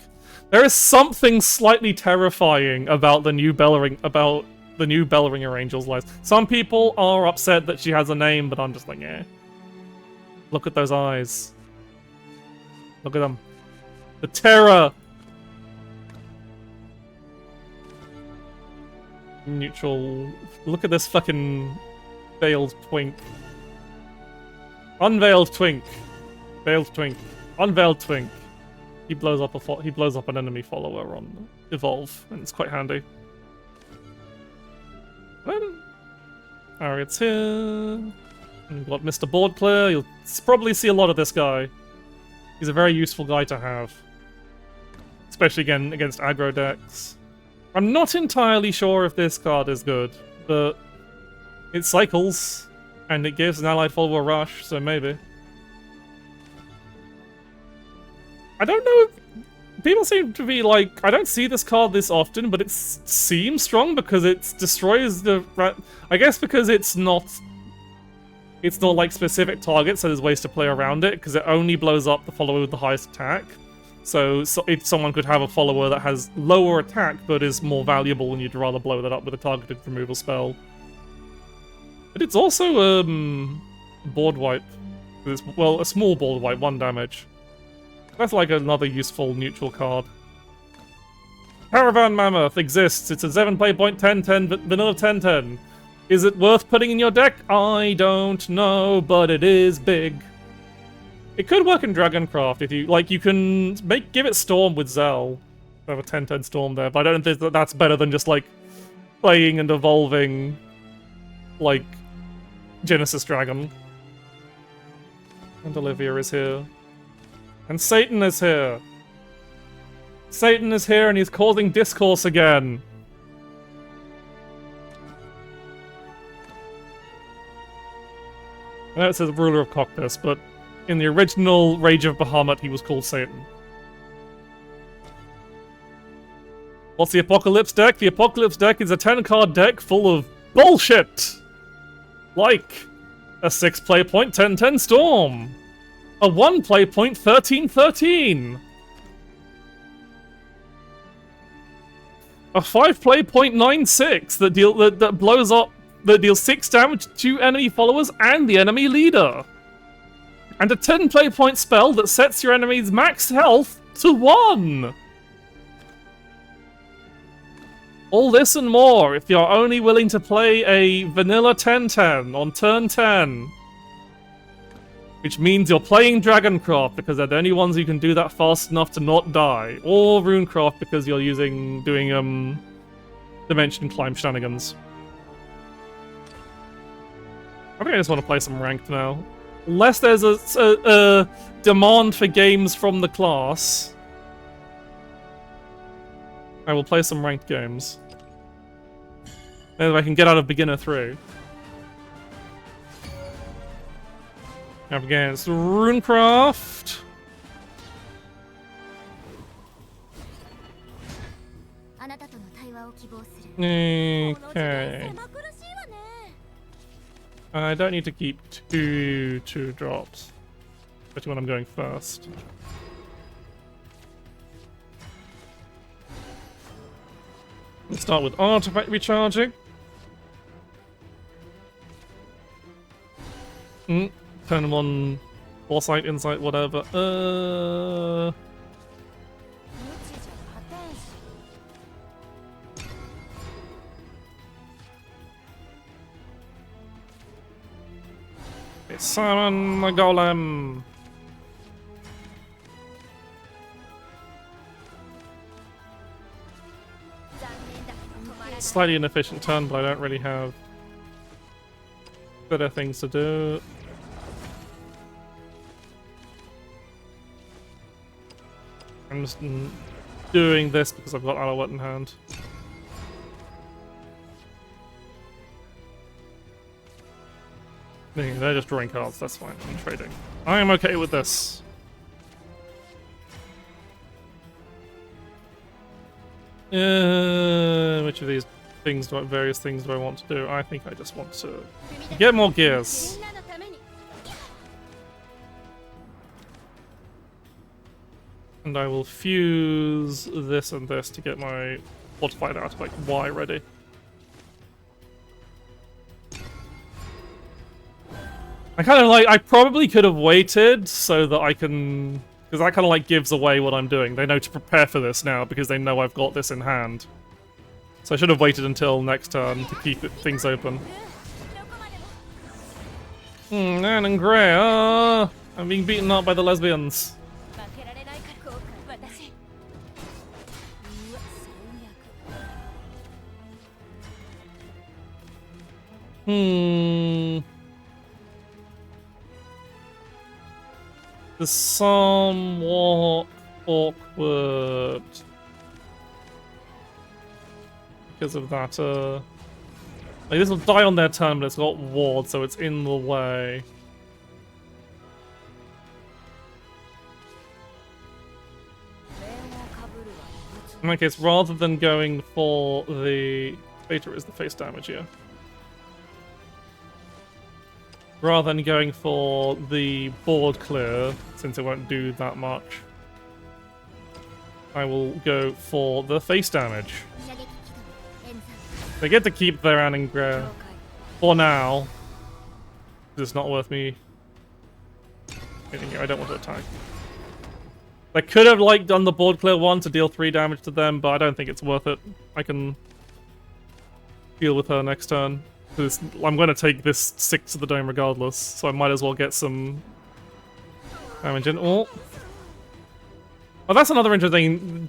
There is something slightly terrifying about the new Bellringer Angel's life. Some people are upset that she has a name, but I'm just like, eh. Look at those eyes. Look at them. The terror. Neutral. Look at this fucking veiled twink. Unveiled twink. Veiled twink. Unveiled twink. He blows up an enemy follower on Evolve, and it's quite handy. Ariet's here. And we've got Mr. Board Clear. You'll probably see a lot of this guy. He's a very useful guy to have. Especially again against aggro decks. I'm not entirely sure if this card is good, but it cycles, and it gives an allied follower a rush, so maybe. I don't know if... People seem to be like... I don't see this card this often, but it seems strong because it destroys the... I guess because it's not like specific targets, so there's ways to play around it, because it only blows up the follower with the highest attack. So if someone could have a follower that has lower attack, but is more valuable, and you'd rather blow that up with a targeted removal spell. But it's also, board wipe. Well, a small board wipe, 1 damage. That's like another useful neutral card. Caravan Mammoth exists. It's a 7-play point 10/10, but vanilla 10/10. Is it worth putting in your deck? I don't know, but it is big. It could work in Dragoncraft if you like. You can give it Storm with Zell. I have a 10/10 Storm there, but I don't think that's better than just like playing and evolving like Genesis Dragon. And Olivia is here. And Satan is here. Satan is here and he's causing discourse again. I know it says ruler of Cockpit, but in the original Rage of Bahamut, he was called Satan. What's the Apocalypse deck? The Apocalypse deck is a 10-card deck full of bullshit! Like a 6-play point 10/10 Storm. A 1-play point 13/13. A 5-play point 9/6 that blows up, that deals 6 damage to enemy followers and the enemy leader. And a 10-play point spell that sets your enemy's max health to 1. All this and more if you're only willing to play a vanilla 10/10 on turn 10. Which means you're playing Dragoncraft because they're the only ones who can do that fast enough to not die. Or Runecraft because you're doing Dimension Climb shenanigans. I think I just want to play some ranked now. Unless there's a demand for games from the class, I will play some ranked games. And if I can get out of beginner 3. Up against Runecraft. Okay. I don't need to keep two drops, especially when I'm going first. Let's start with artifact recharging. Turn them on foresight, insight, whatever. Summon the golem. Slightly inefficient turn, but I don't really have better things to do. I'm just doing this because I've got Alouette in hand. They're just drawing cards, that's fine. I'm trading. I am okay with this. Which of these things various things do I want to do? I think I just want to get more gears. And I will fuse this and this to get my fortified artifact Y ready. I kind of like, I probably could have waited so that I can, because that kind of like gives away what I'm doing. They know to prepare for this now because they know I've got this in hand. So I should have waited until next turn to keep things open. Nan and Grey, I'm being beaten up by the lesbians. It's somewhat awkward because of that. Like this will die on their turn, but it's got ward, so it's in the way. In that case, rather than going for the beta is the face damage here. Rather than going for the board clear, since it won't do that much, I will go for the face damage. They get to keep their Anningra for now. It's not worth me hitting you. I don't want to attack. I could have like done the board clear one to deal 3 damage to them, but I don't think it's worth it. I can deal with her next turn. I'm going to take this 6 to the dome regardless, so I might as well get some damage in. Oh, that's another interesting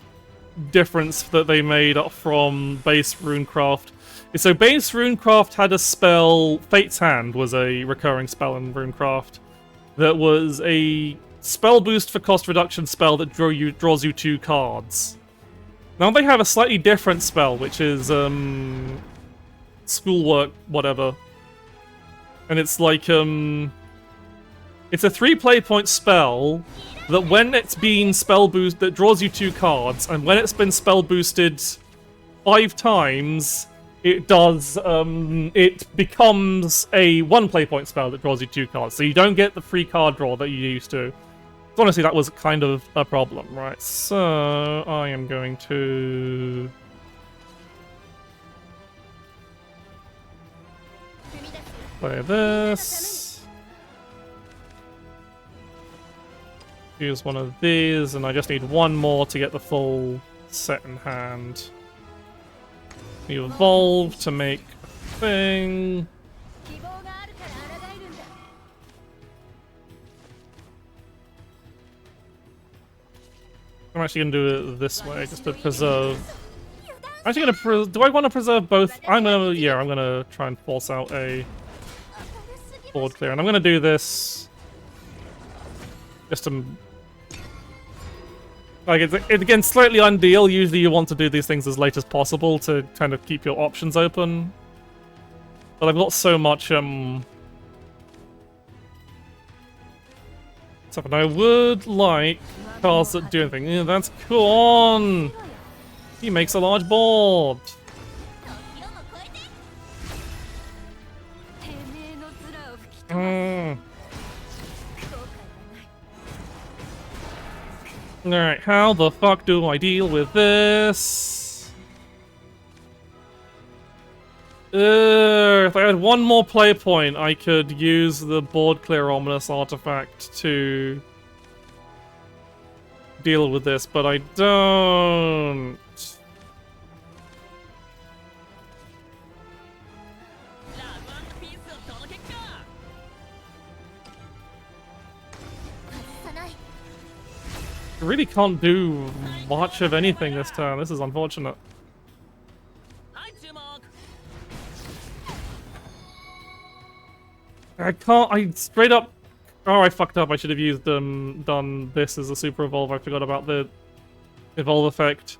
difference that they made from base Runecraft. So base Runecraft had a spell, Fate's Hand was a recurring spell in Runecraft, that was a spell boost for cost reduction spell that draws you 2 cards. Now they have a slightly different spell, which is schoolwork, whatever. And it's like, it's a 3 play point spell that when it's been spell boost that draws you 2 cards, and when it's been spell boosted 5 times, it does, it becomes a 1 play point spell that draws you 2 cards. So you don't get the free card draw that you used to. So honestly, that was kind of a problem, right? So I am going to play this. Use one of these, and I just need 1 more to get the full set in hand. You evolve to make a thing. I'm actually gonna do it this way, just to preserve. I'm actually gonna do I want to preserve both? I'm gonna try and force out a board clear, and I'm gonna do this just to like it's again slightly undeal. Usually you want to do these things as late as possible to kind of keep your options open, but I've got so much stuff, and I would like cards that do anything. Yeah, that's Korn. He makes a large board. Alright, how the fuck do I deal with this? If I had 1 more play point, I could use the board clear ominous artifact to deal with this, but I don't. I really can't do much of anything this turn. This is unfortunate. I can't. I straight up. Oh, I fucked up. I should have used done this as a super evolve. I forgot about the evolve effect.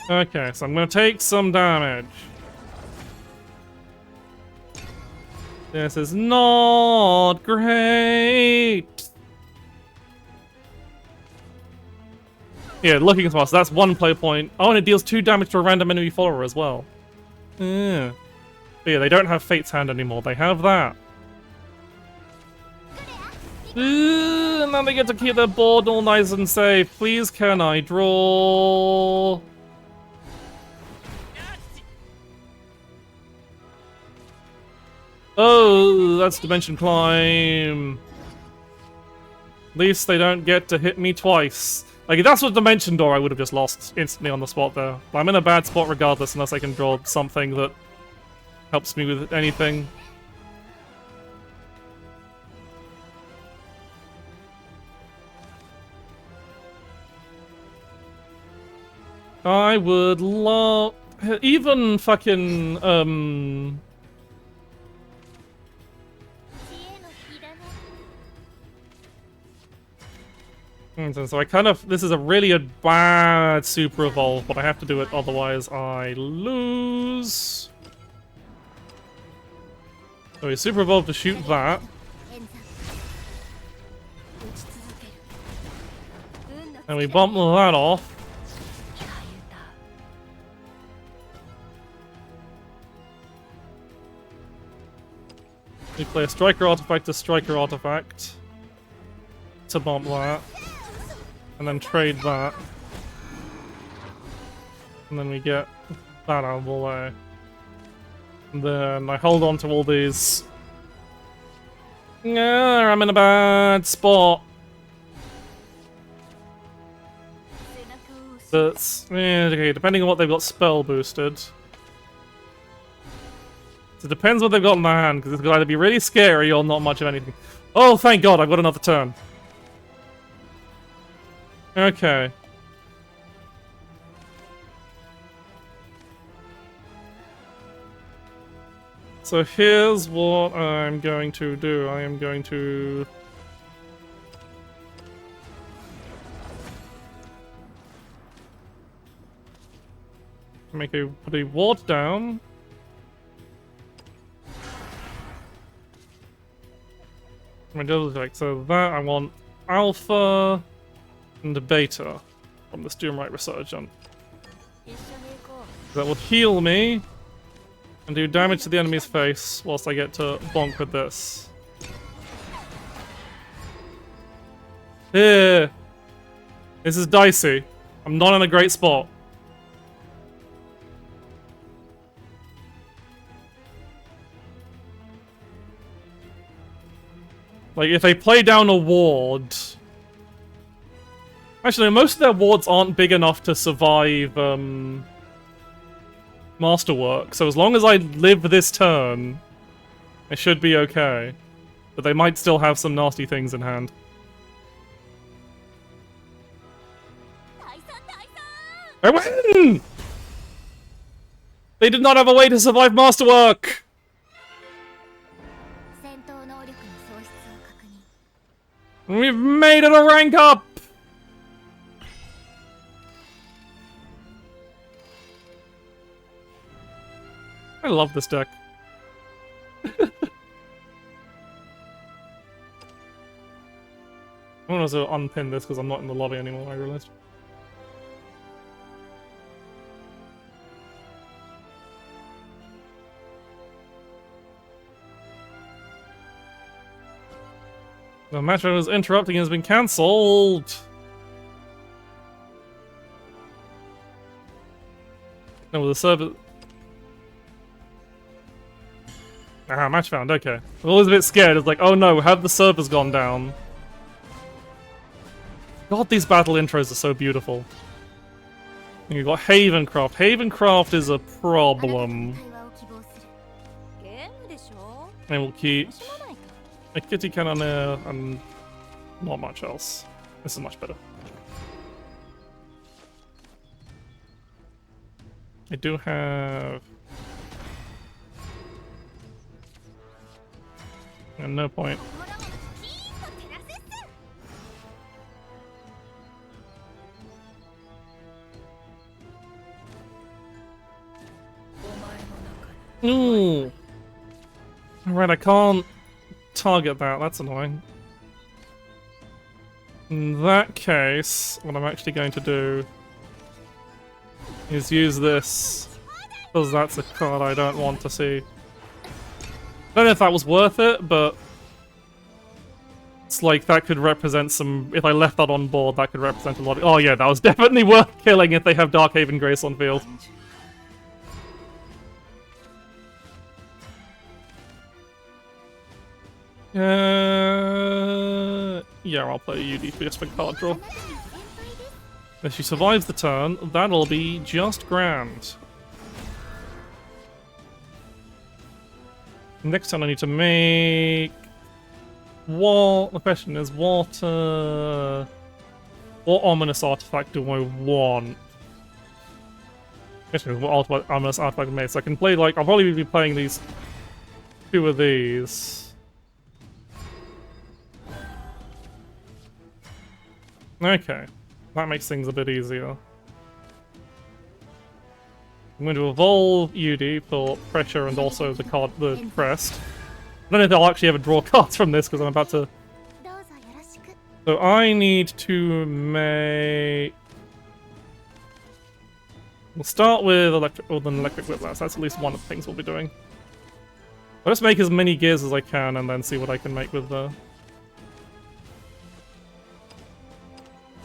Okay, so I'm gonna take some damage. This is not great. Yeah, looking smart. So that's one play point. Oh, and it deals 2 damage to a random enemy follower as well. Yeah. But yeah, they don't have Fate's Hand anymore. They have that. And then they get to keep their board all nice and safe. Please, can I draw? Oh, that's Dimension Climb. At least they don't get to hit me twice. Like, if that's what Dimension Door, I would have just lost instantly on the spot there. But I'm in a bad spot regardless, unless I can draw something that helps me with anything. I would love... Even fucking, So I kind of... This is a really bad super evolve, but I have to do it, otherwise I lose. So we super evolve to shoot that. And we bump that off. We play a striker artifact to striker artifact to bump that. And then trade that. And then we get that out of the way. And then I hold on to all these. Yeah, I'm in a bad spot. That's... Yeah, okay, depending on what they've got spell boosted. So it depends what they've got in their hand, because it's going to either be really scary or not much of anything. Oh, thank God, I've got another turn. Okay. So here's what I'm going to do. I am going to... put a ward down. So that I want alpha and a beta from the Doomright Resurgent. That will heal me and do damage to the enemy's face whilst I get to bonk with this. Here. This is dicey. I'm not in a great spot. Like, if they play down a ward... Actually, most of their wards aren't big enough to survive, Masterwork, so as long as I live this turn, it should be okay. But they might still have some nasty things in hand. I win! They did not have a way to survive Masterwork! We've made it a rank up! I love this deck. I want to unpin this because I'm not in the lobby anymore, I realized. The match I was interrupting has been cancelled. No, the server... Ah, match found, okay. I was a bit scared, it's like, oh no, have the servers gone down? God, these battle intros are so beautiful. You've got Havencroft. Havencroft is a problem. And we'll keep a kitty cannoneer and not much else. This is much better. I do have... And no point. Ooh. Alright, I can't target that. That's annoying. In that case, what I'm actually going to do is use this, because that's a card I don't want to see. I don't know if that was worth it, but it's like that could represent some... If I left that on board, that could represent a lot of... Oh yeah, that was definitely worth killing if they have Darkhaven Grace on field. Yeah, I'll play UD for just for card draw. If she survives the turn, that'll be just grand. Next turn I need to make... What? The question is, what ominous artifact do I want? The question is, what ominous artifact made? So I can play, like, I'll probably be playing these... 2 of these. Okay, that makes things a bit easier. I'm going to evolve UD for pressure and also the crest. I don't know if I'll actually ever draw cards from this because I'm about to... So I need to make... We'll start with electric whiplash. That's at least one of the things we'll be doing. I'll just make as many gears as I can and then see what I can make with the...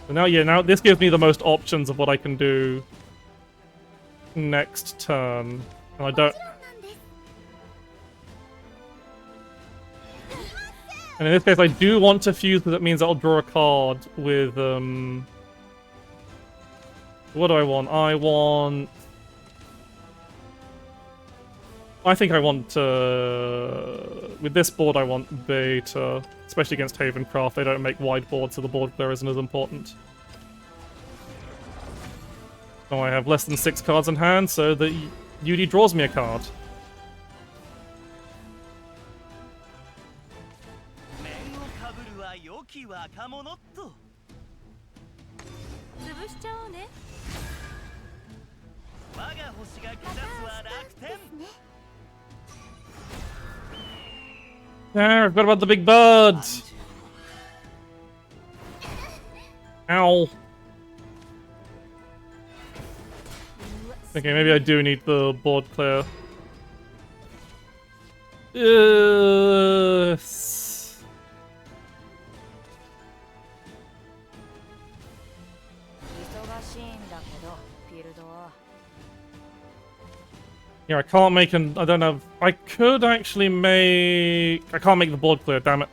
So now, yeah, now this gives me the most options of what I can do next turn. And I don't... And in this case, I do want to fuse because it means I'll draw a card with, What do I want? I think I want, with this board I want beta, especially against Havencroft. They don't make wide boards, so the board clear isn't as important. So I have less than 6 cards in hand, so the UD draws me a card. Ah, I forgot about the big bird! Ow. Okay, maybe I do need the board clear. Yeah, I can't make an... I don't have... I could actually make... I can't make the board clear, damn it.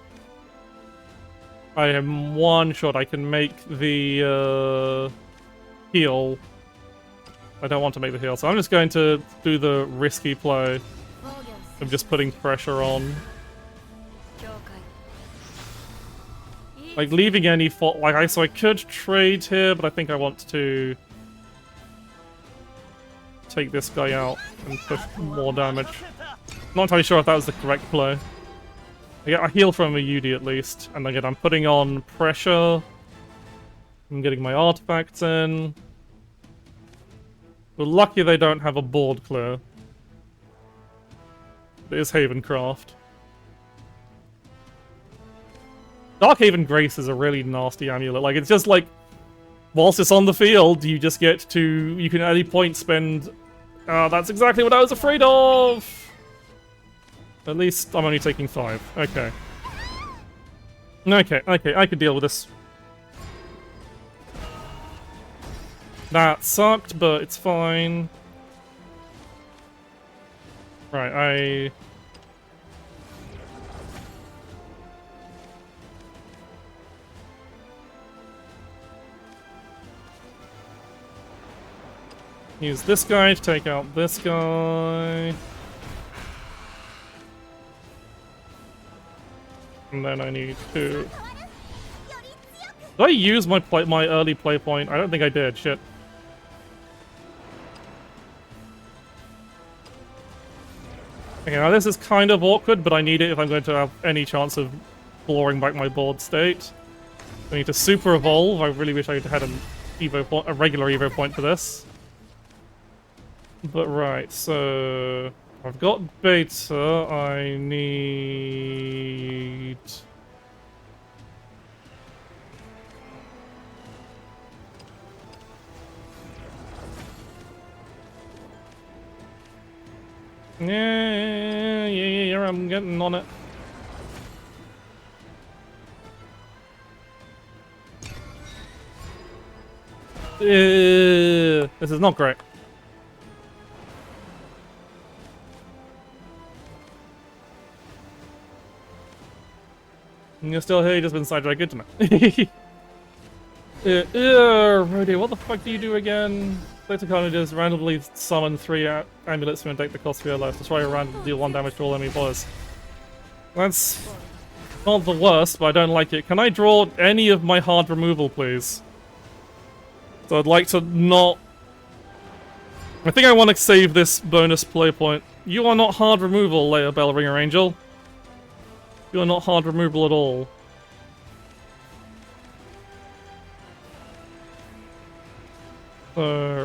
I am one shot. I can make the heal. I don't want to make the heal, so I'm just going to do the risky play of just putting pressure on. Like, leaving any fault... Like, so I could trade here, but I think I want to... take this guy out and push more damage. Not entirely sure if that was the correct play. I get a heal from a UD at least, and again I'm putting on pressure. I'm getting my artifacts in. We're lucky they don't have a board clear. It is Havencroft. Darkhaven Grace is a really nasty amulet. Like, it's just like, whilst it's on the field, you just get to... You can at any point spend... that's exactly what I was afraid of! At least I'm only taking 5. Okay. Okay, I could deal with this. That sucked, but it's fine. Right, Use this guy to take out this guy. And then I need to... Did I use my early play point? I don't think I did. Shit. Okay, now this is kind of awkward, but I need it if I'm going to have any chance of clawing back my board state. I need to super evolve. I really wish I had a regular Evo point for this. But right, so I've got beta. I need... Yeah, I'm getting on it. This is not great. You're still here, you just been side-dragged. Good to know. Rodeo, what the fuck do you do again? Collector just randomly summon 3 amulets from a deck that costs 3 life. Destroy a random, deal 1 damage to all enemy players. That's not the worst, but I don't like it. Can I draw any of my hard removal, please? So I'd like to not... I think I want to save this bonus play point. You are not hard removal, Leia Bellringer Angel. You are not hard removal at all.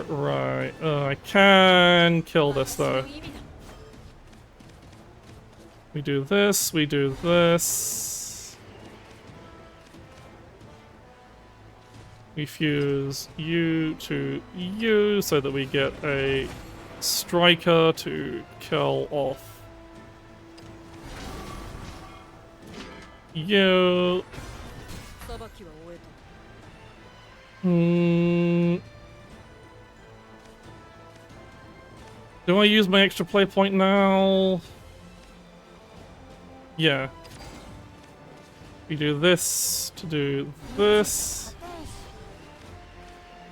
Right. I can kill this, though. We do this, we do this. We fuse you to you so that we get a striker to kill off you. Do I use my extra play point now? Yeah. We do this to do this.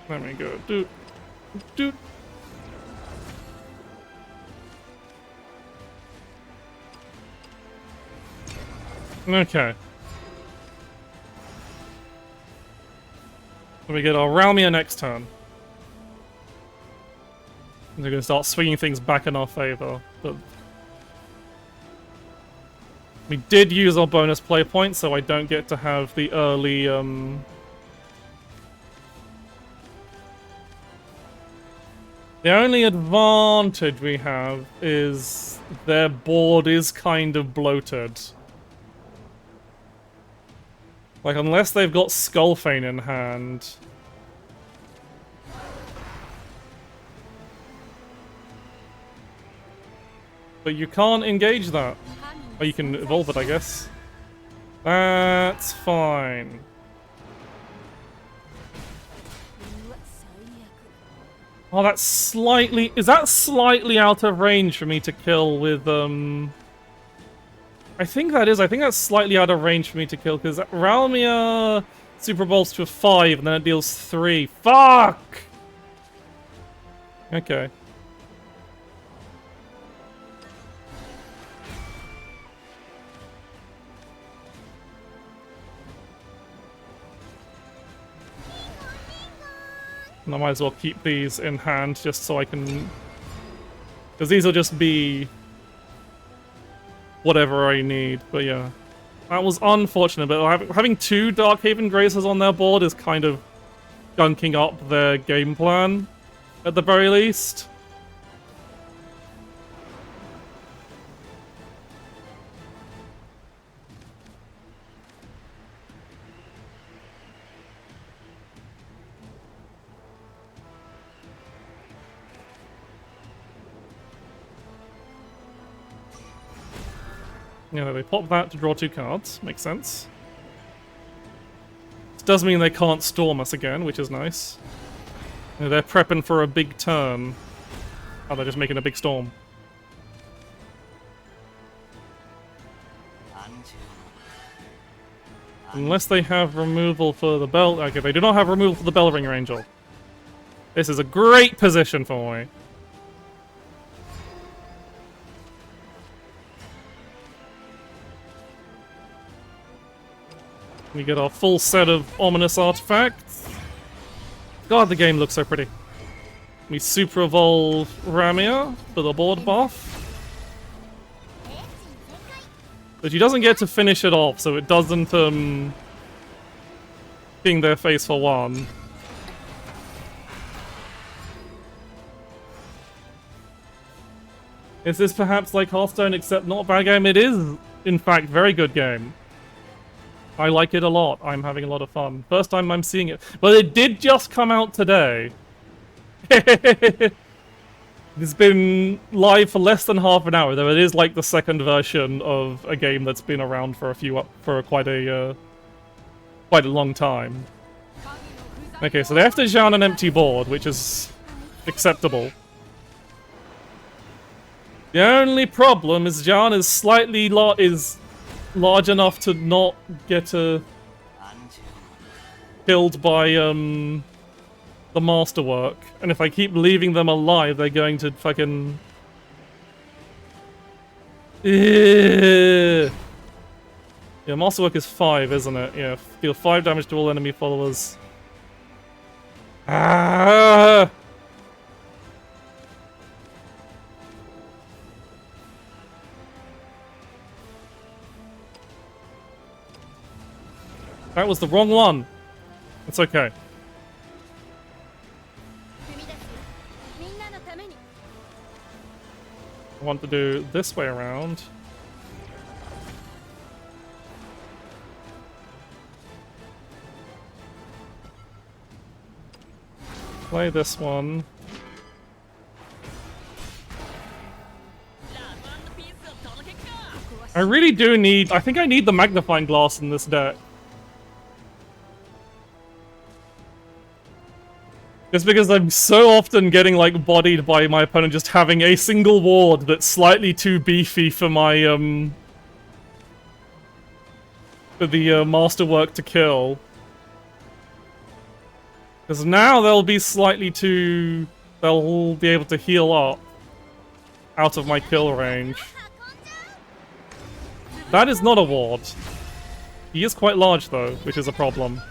There we go. Doot. Doot. Okay. So we get our Ralmia next turn. We're going to start swinging things back in our favor. But we did use our bonus play point, so I don't get to have the early... The only advantage we have is their board is kind of bloated. Like, unless they've got Skullfane in hand... But you can't engage that. Or you can evolve it, I guess. That's fine. Oh, that's slightly... Is that slightly out of range for me to kill with, I think that is. I think that's slightly out of range for me to kill, because Ralmia Super Evolves to a 5, and then it deals 3. Fuck! Okay. And I might as well keep these in hand just so I can... Because these will just be... whatever I need, but yeah. That was unfortunate, but having 2 Darkhaven Gracers on their board is kind of gunking up their game plan, at the very least. Yeah, they pop that to draw 2 cards. Makes sense. This does mean they can't storm us again, which is nice. You know, they're prepping for a big turn. Oh, they're just making a big storm. Unless they have removal for the bell... Okay, they do not have removal for the Bellringer Angel. This is a great position for me. We get our full set of ominous artifacts. God, the game looks so pretty. We super evolve Ramia for the board buff. But she doesn't get to finish it off, so it doesn't ping their face for one. Is this perhaps like Hearthstone except not a bad game? It is, in fact, very good game. I like it a lot. I'm having a lot of fun. First time I'm seeing it. But it did just come out today. It's been live for less than half an hour, though it is like the second version of a game that's been around for quite a long time. Okay, so they have to Zhan an empty board, which is acceptable. The only problem is Zhan is slightly large enough to not get killed by the masterwork, and if I keep leaving them alive, they're going to fucking. Yeah, masterwork is 5, isn't it? Yeah, deal 5 damage to all enemy followers. Ah! That was the wrong one. It's okay. I want to do this way around. Play this one. I really do need... I think I need the magnifying glass in this deck. Just because I'm so often getting, like, bodied by my opponent just having a single ward that's slightly too beefy for my, for the, masterwork to kill. Because now they'll be slightly too... They'll be able to heal up out of my kill range. That is not a ward. He is quite large, though, which is a problem.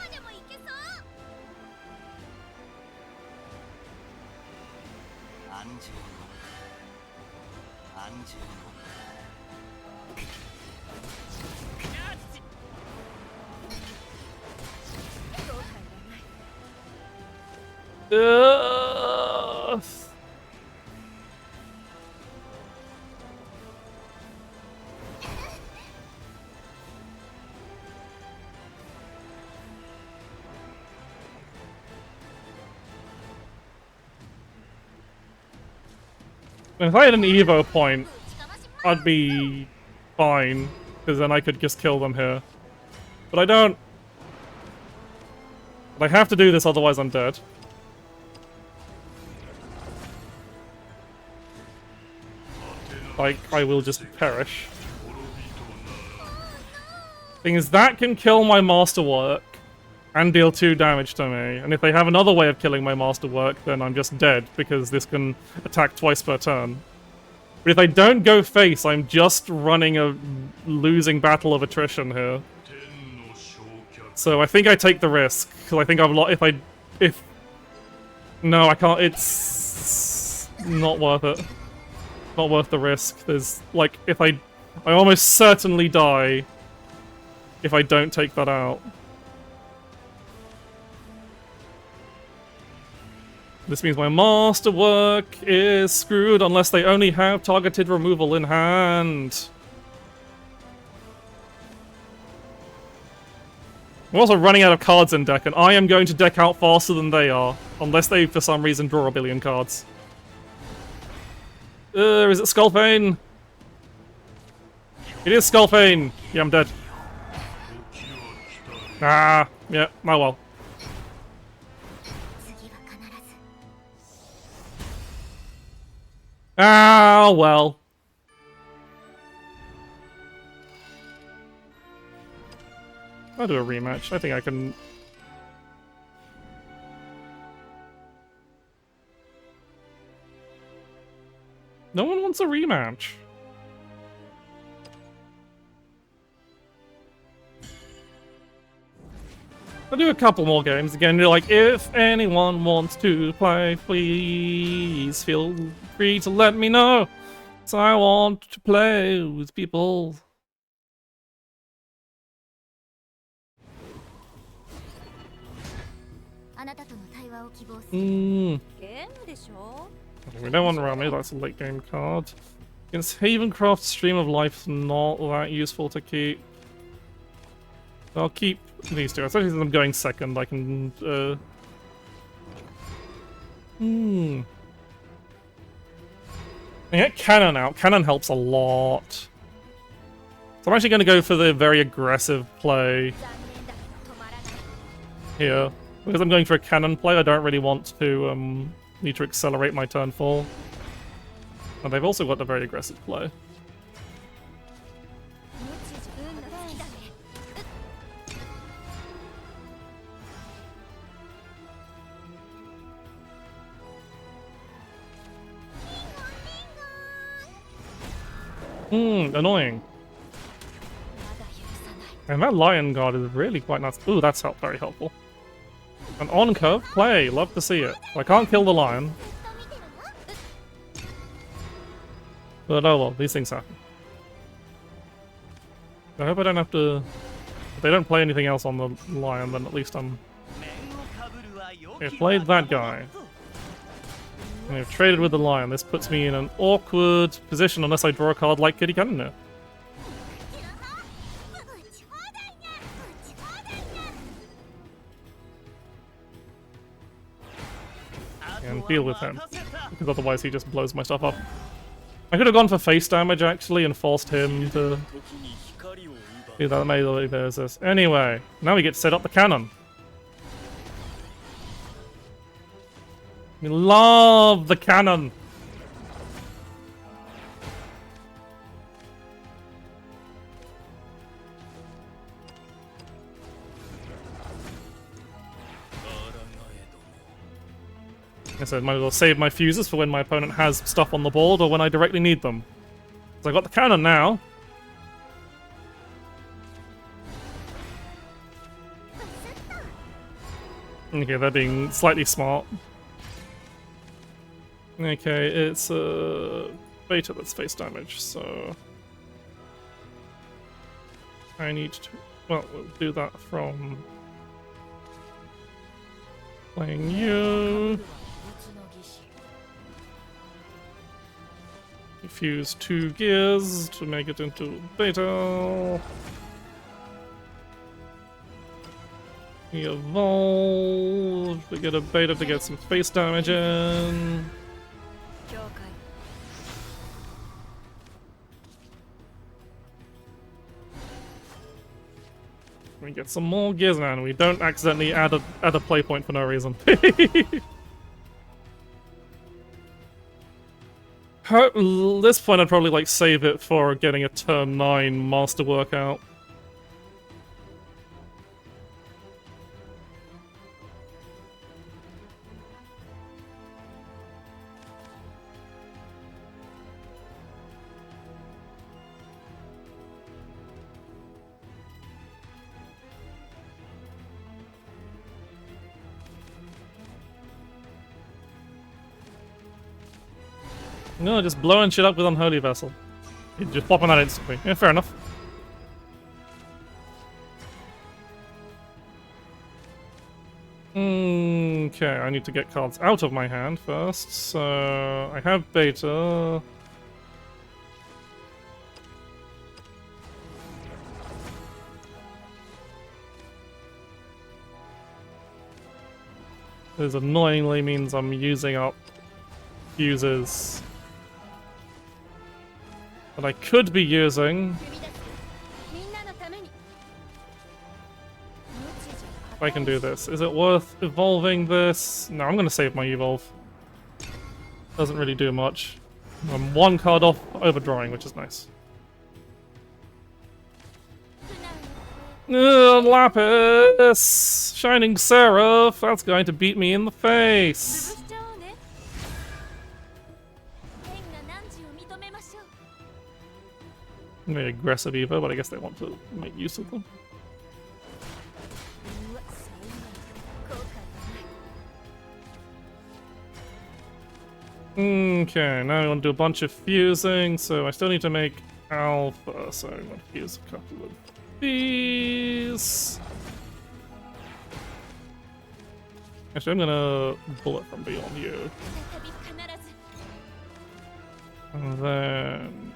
If I had an Evo point, I'd be fine, because then I could just kill them here. But I don't. But I have to do this, otherwise I'm dead. Like, I will just perish. Thing is, that can kill my masterwork and deal 2 damage to me. And if they have another way of killing my masterwork, then I'm just dead, because this can attack twice per turn. But if I don't go face, I'm just running a losing battle of attrition here. So I think I take the risk, because I think I've lost. No, I can't. It's not worth it. Not worth the risk. There's like, I almost certainly die if I don't take that out. This means my masterwork is screwed unless they only have targeted removal in hand. I'm also running out of cards in deck, and I am going to deck out faster than they are, unless they, for some reason, draw a billion cards. Is it Skullbane? It is Skullbane! Yeah, I'm dead. Ah, yeah, oh well. Ah, well. I'll do a rematch. I think I can... No one wants a rematch. I'll do a couple more games again. You're like, if anyone wants to play, please feel free to let me know. So I want to play with people. We don't want Rami, that's a late game card. Against Havencroft, Stream of Life's not that useful to keep. I'll keep these two, especially since I'm going second. I can. I get Cannon out. Cannon helps a lot. So I'm actually going to go for the very aggressive play here. Because I'm going for a Cannon play, I don't really want to need to accelerate my turn 4. And they've also got a very aggressive play. Annoying. And that Lion Guard is really quite nice. Ooh, that's very helpful. An on-curve play, love to see it. I can't kill the lion. But oh well, these things happen. I hope I don't have to... If they don't play anything else on the lion, then at least I'm... Okay, played that guy. And I've traded with the lion. This puts me in an awkward position unless I draw a card like Kitty Cannon now. And deal with him, because otherwise he just blows my stuff up. I could have gone for face damage actually and forced him to do that. Maybe there's this. Anyway, now we get to set up the cannon. We love the cannon. I said, might as well save my fuses for when my opponent has stuff on the board or when I directly need them. So I got the cannon now. Okay, they're being slightly smart. Okay, it's beta that's face damage, so I need to. Well, we'll do that from playing you. Fuse 2 gears to make it into beta. We evolve. We get a beta to get some face damage in. We get some more gears now, and we don't accidentally add a play point for no reason. At this point, I'd probably like save it for getting a turn 9 masterwork out. No, just blowing shit up with Unholy Vessel. You're just popping that instantly. Yeah, fair enough. Okay, I need to get cards out of my hand first. So I have beta. This annoyingly means I'm using up fuses that I could be using. If I can do this. Is it worth evolving this? No, I'm gonna save my evolve. Doesn't really do much. I'm one card off overdrawing, which is nice. Lapis! Shining Seraph! That's going to beat me in the face! Very aggressive Evo, but I guess they want to make use of them. Okay, now I want to do a bunch of fusing, so I still need to make alpha, so I'm going to fuse a couple of these. Actually, I'm gonna bullet from beyond you. And then...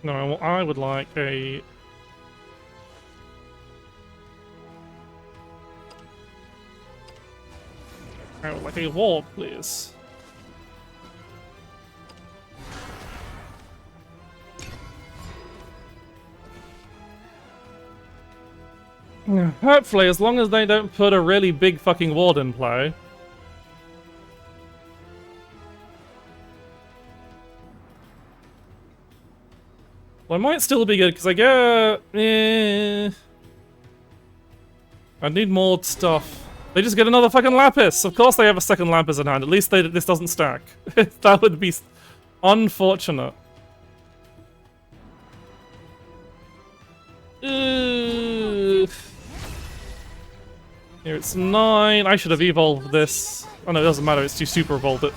No, I would like a... I would like a wall, please. Hopefully, as long as they don't put a really big fucking ward in play. Well, it might still be good, because I get... I need more stuff. They just get another fucking Lapis! Of course they have a second Lapis in hand. At least this doesn't stack. That would be unfortunate. Here it's 9. I should have evolved this. Oh no, it doesn't matter. It's too super evolved it.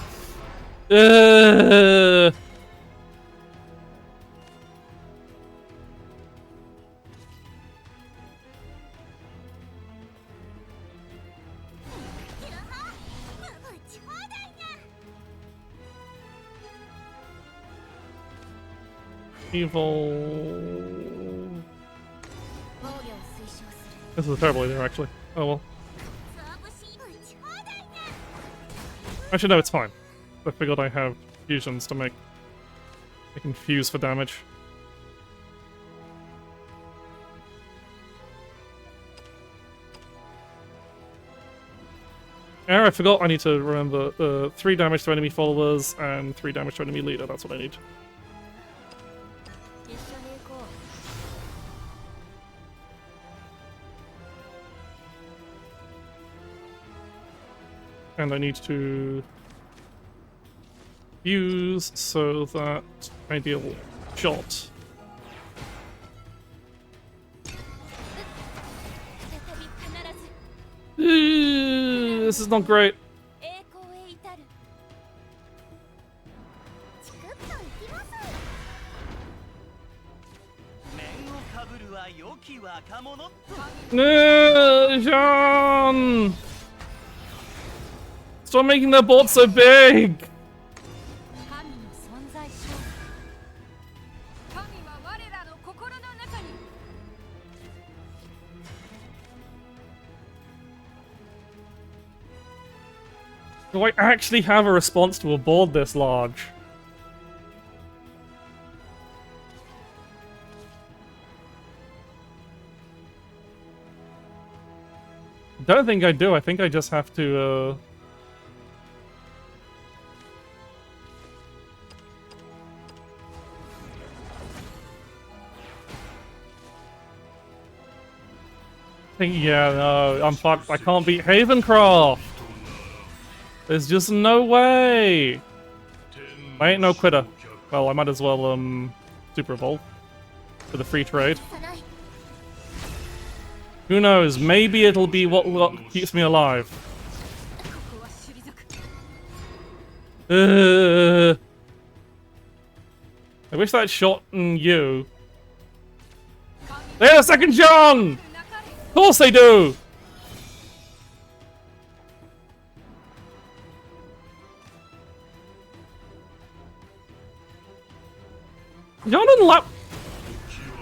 Evil. This is a terrible idea, actually. Oh well. Actually, no, it's fine. I figured I have fusions to make. I can fuse for damage. I forgot I need to remember 3 damage to enemy followers and 3 damage to enemy leader. That's what I need. And I need to fuse so that I deal shot. This is not great. No, Jean! Stop making their board so big! Do I actually have a response to a board this large? I don't think I do. I think I just have to, yeah, no, I'm fucked. I can't beat Havencroft! There's just no way! I ain't no quitter. Well, I might as well, Super Evolve. For the free trade. Who knows? Maybe it'll be what keeps me alive. I wish that shot in you. They had a second John! Of course they do! John and Lap...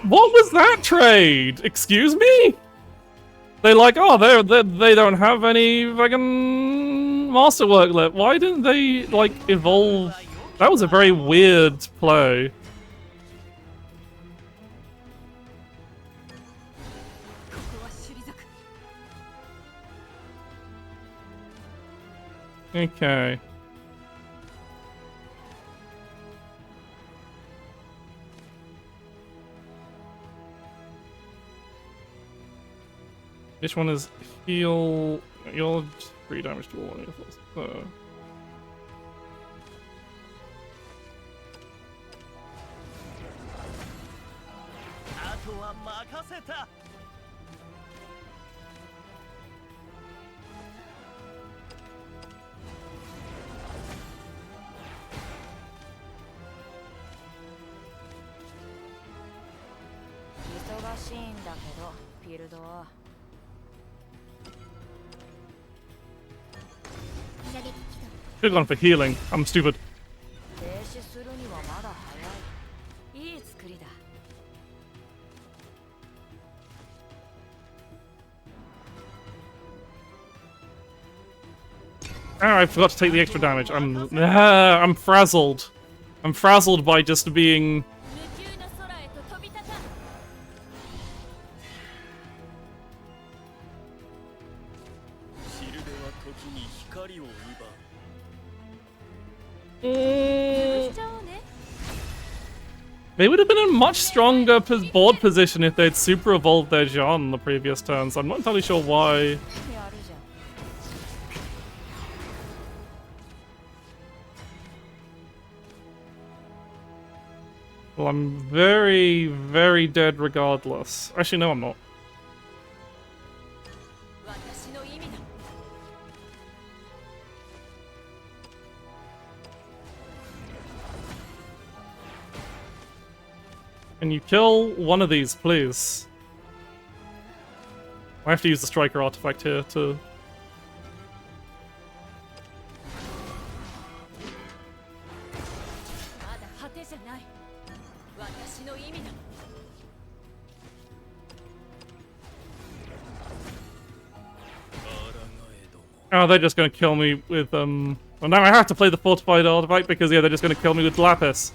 What was that trade? Excuse me? They like, oh, they don't have any fucking masterwork left. Why didn't they, like, evolve? That was a very weird play. Okay. Which one is heal? You're 3 damage to all your force. Should've gone for healing. I'm stupid. Oh, I forgot to take the extra damage. I'm frazzled. I'm frazzled by just being... They would have been in a much stronger board position if they'd super evolved their Jean in the previous turns. I'm not entirely sure why. Well, I'm very, very dead regardless. Actually, no, I'm not. Can you kill one of these, please? I have to use the striker artifact here to... Oh, they're just gonna kill me with, Well, now I have to play the fortified artifact because, yeah, they're just gonna kill me with Lapis.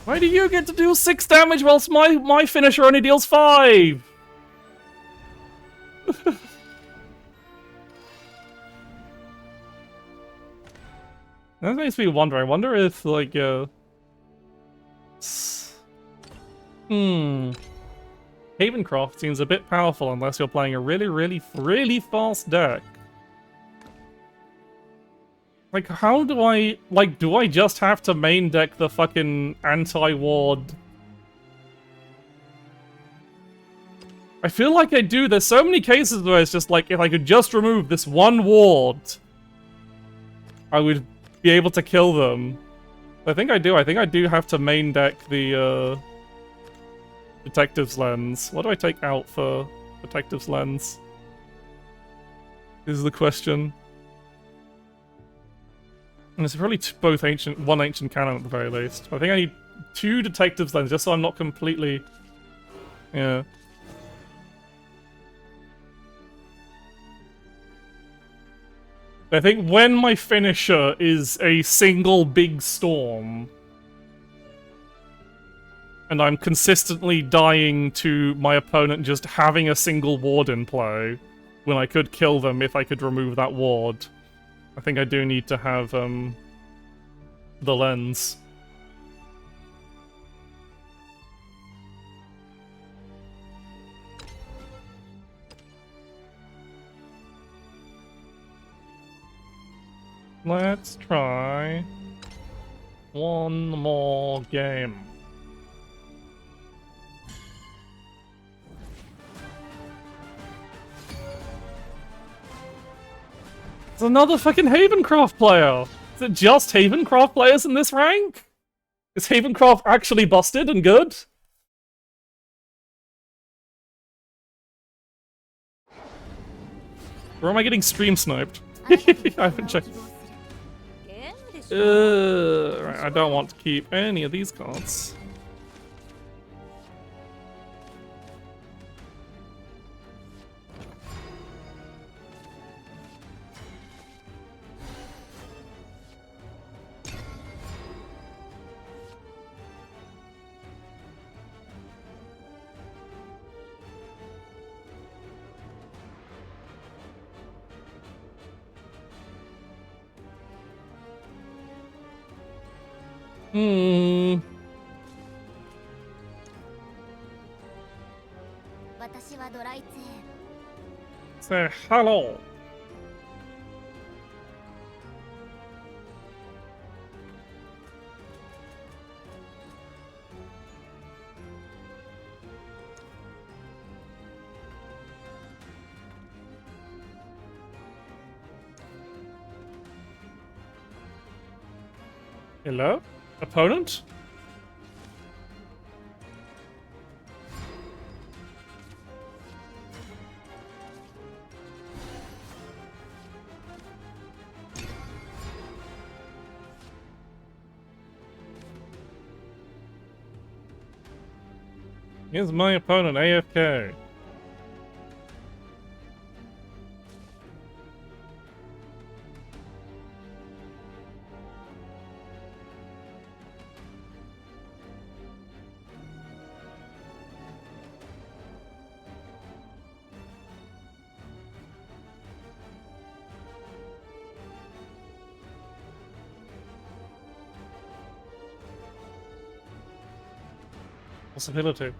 Why do you get to do 6 damage whilst my finisher only deals 5? That makes me wonder. I wonder if, like, Havencroft seems a bit powerful unless you're playing a really, really, really fast deck. Like, how do I... Like, do I just have to main deck the fucking anti-ward? I feel like I do. There's so many cases where it's just like, if I could just remove this one ward, I would be able to kill them. I think I do. I think I do have to main deck the, Detective's Lens. What do I take out for Detective's Lens? Is the question. And it's probably both one ancient canon at the very least. I think I need 2 Detective's Lens just so I'm not completely... Yeah. I think when my finisher is a single big storm, and I'm consistently dying to my opponent just having a single ward in play, when I could kill them if I could remove that ward, I think I do need to have, the lens. Let's try one more game. It's another fucking Havencroft player! Is it just Havencroft players in this rank? Is Havencroft actually busted and good? Or am I getting stream sniped? I haven't checked. Right, I don't want to keep any of these cards. Hmm. Say hello. Hello? Opponent? Here's my opponent, AFK. Possibility.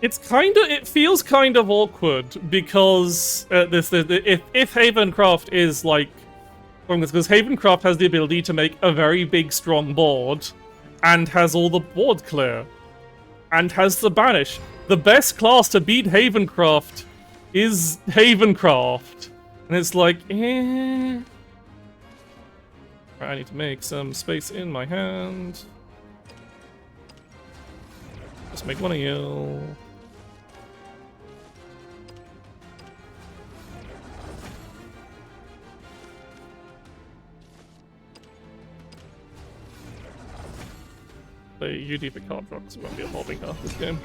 It feels kind of awkward because if Havencroft is like, because Havencroft has the ability to make a very big, strong board, and has all the board clear, and has the banish. The best class to beat Havencroft is Havencroft, and it's like, eh. I need to make some space in my hand. Just make one of you. The UD for card drops won't be evolving half this game.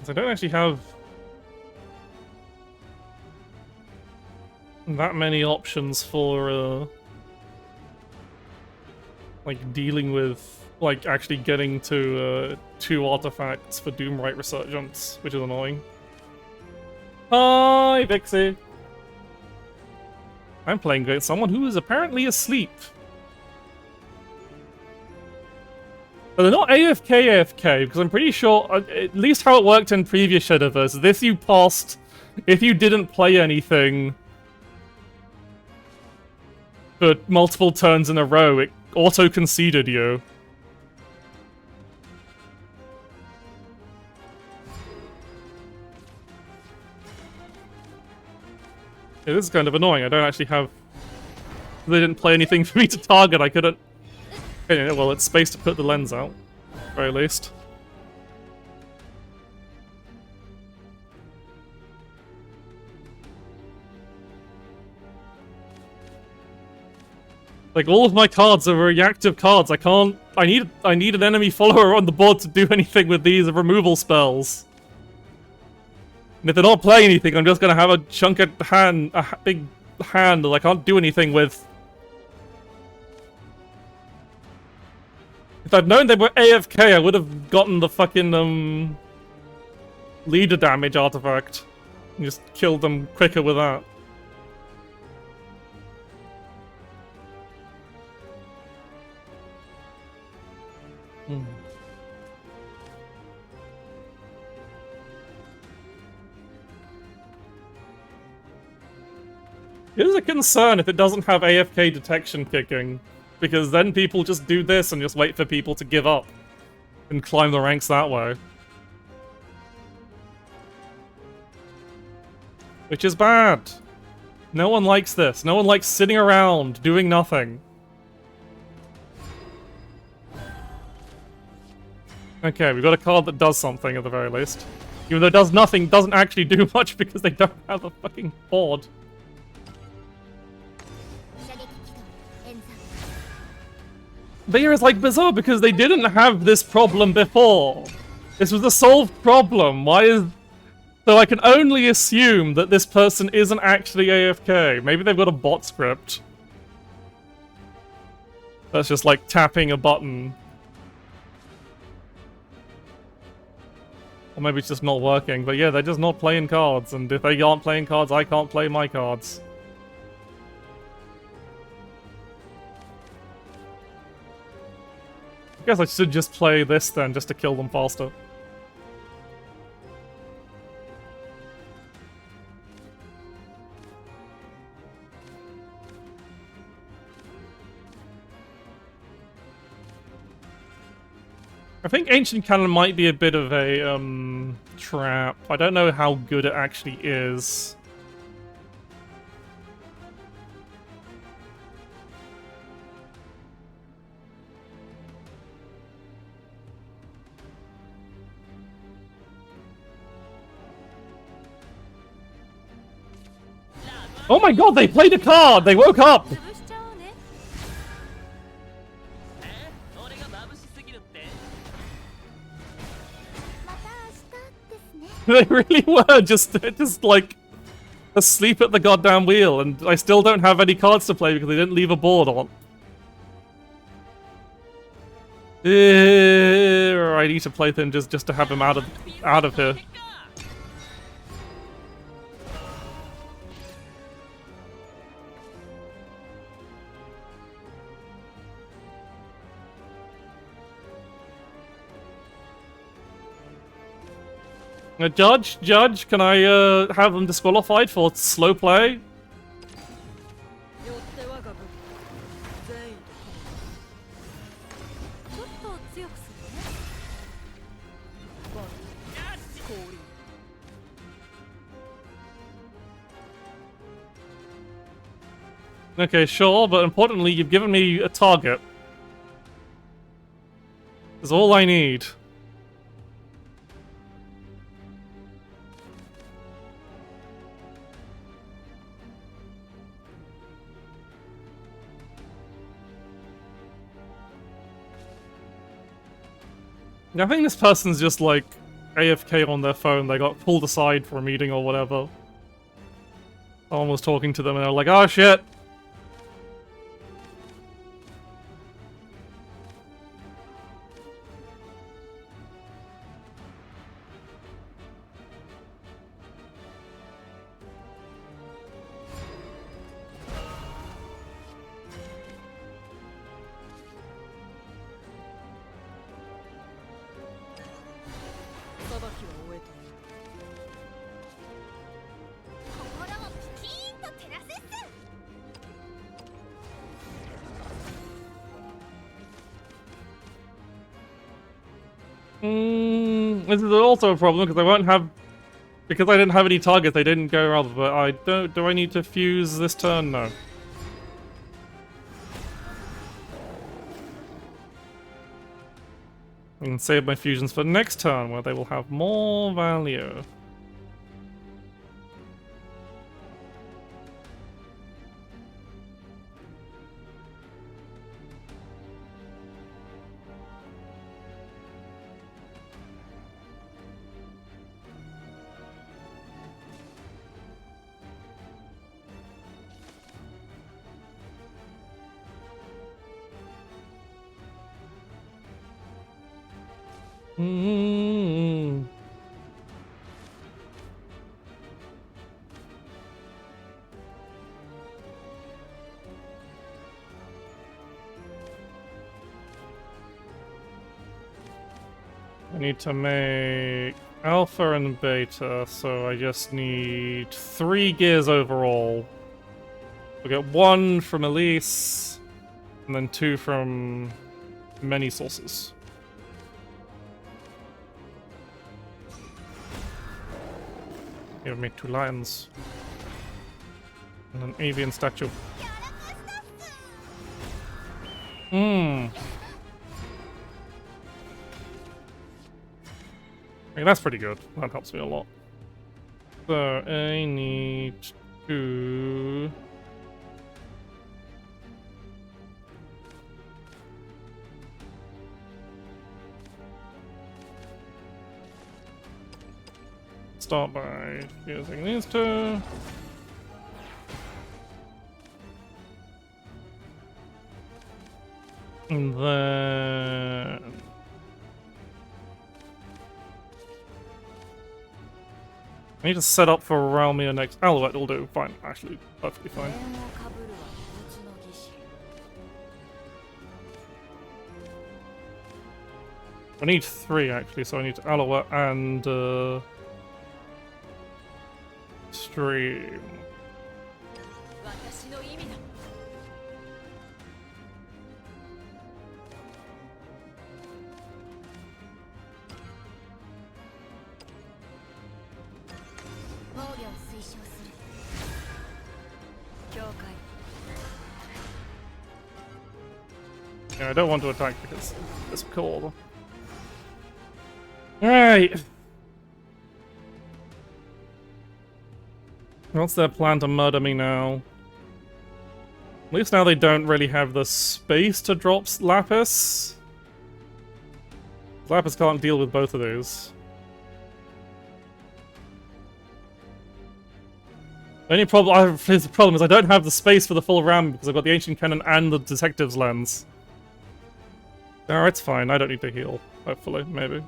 I don't actually have that many options for like dealing with like actually getting to 2 artifacts for Doomright Resurgence, which is annoying. Hi, Vixie. I'm playing against someone who is apparently asleep. But they're not AFK, because I'm pretty sure, at least how it worked in previous Shadowverse, if you passed, if you didn't play anything for multiple turns in a row, it auto-conceded you. Yeah, this is kind of annoying. I don't actually have... They didn't play anything for me to target, I couldn't... Okay, well, it's space to put the lens out, at the very least. Like, all of my cards are reactive cards. I can't... I need an enemy follower on the board to do anything with these removal spells. And if they're not playing anything, I'm just gonna have a chunk of hand... a big hand that I can't do anything with. If I'd known they were AFK, I would have gotten the fucking, leader damage artifact. And just killed them quicker with that. It is a concern if it doesn't have AFK detection kicking. Because then people just do this and just wait for people to give up. And climb the ranks that way. Which is bad. No one likes this. No one likes sitting around, doing nothing. Okay, we've got a card that does something at the very least. Even though it does nothing, doesn't actually do much because they don't have a fucking board. But here it's like bizarre because they didn't have this problem before. This was a solved problem. Why is... So I can only assume that this person isn't actually AFK. Maybe they've got a bot script. That's just like tapping a button. Or maybe it's just not working. But yeah, they're just not playing cards. And if they aren't playing cards, I can't play my cards. I guess I should just play this then, just to kill them faster. I think Ancient Cannon might be a bit of a, trap. I don't know how good it actually is. Oh my god, they played a card! They woke up! They really were just like asleep at the goddamn wheel, and I still don't have any cards to play because they didn't leave a board on. I need to play them just to have him out of here. Judge, can I have them disqualified for slow play? Okay, sure, but importantly, you've given me a target. That's all I need. I think this person's just like AFK on their phone. They got pulled aside for a meeting or whatever. Someone was talking to them and they're like, oh shit! This is also a problem because I won't have, because I didn't have any targets. They didn't go rather. But I don't. Do I need to fuse this turn? No. I can save my fusions for next turn, where they will have more value. I need to make alpha and beta, so I just need 3 gears overall. We'll get 1 from Elise, and then 2 from many sources. Give me 2 lions. And an avian statue. I mean, that's pretty good. That helps me a lot. So, I need to... start by using these two. And then... I need to set up for Realmia next. Alouette will do. Fine, actually, perfectly fine. I need 3 actually, so I need Alouette and Stream. Yeah, I don't want to attack because it's cold. Alright. What's their plan to murder me now? At least now they don't really have the space to drop Lapis. Lapis can't deal with both of those. The only problem is I don't have the space for the full ram because I've got the Ancient Cannon and the Detective's Lens. No, it's fine. I don't need to heal. Hopefully, maybe.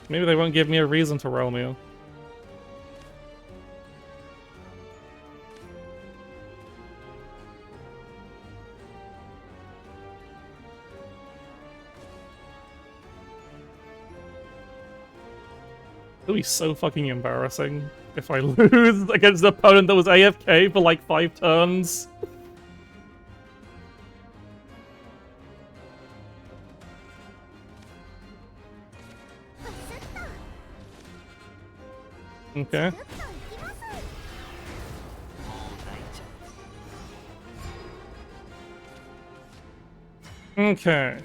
Maybe they won't give me a reason to Realmia. It'll be so fucking embarrassing if I lose against an opponent that was AFK for like 5 turns. Okay. Okay.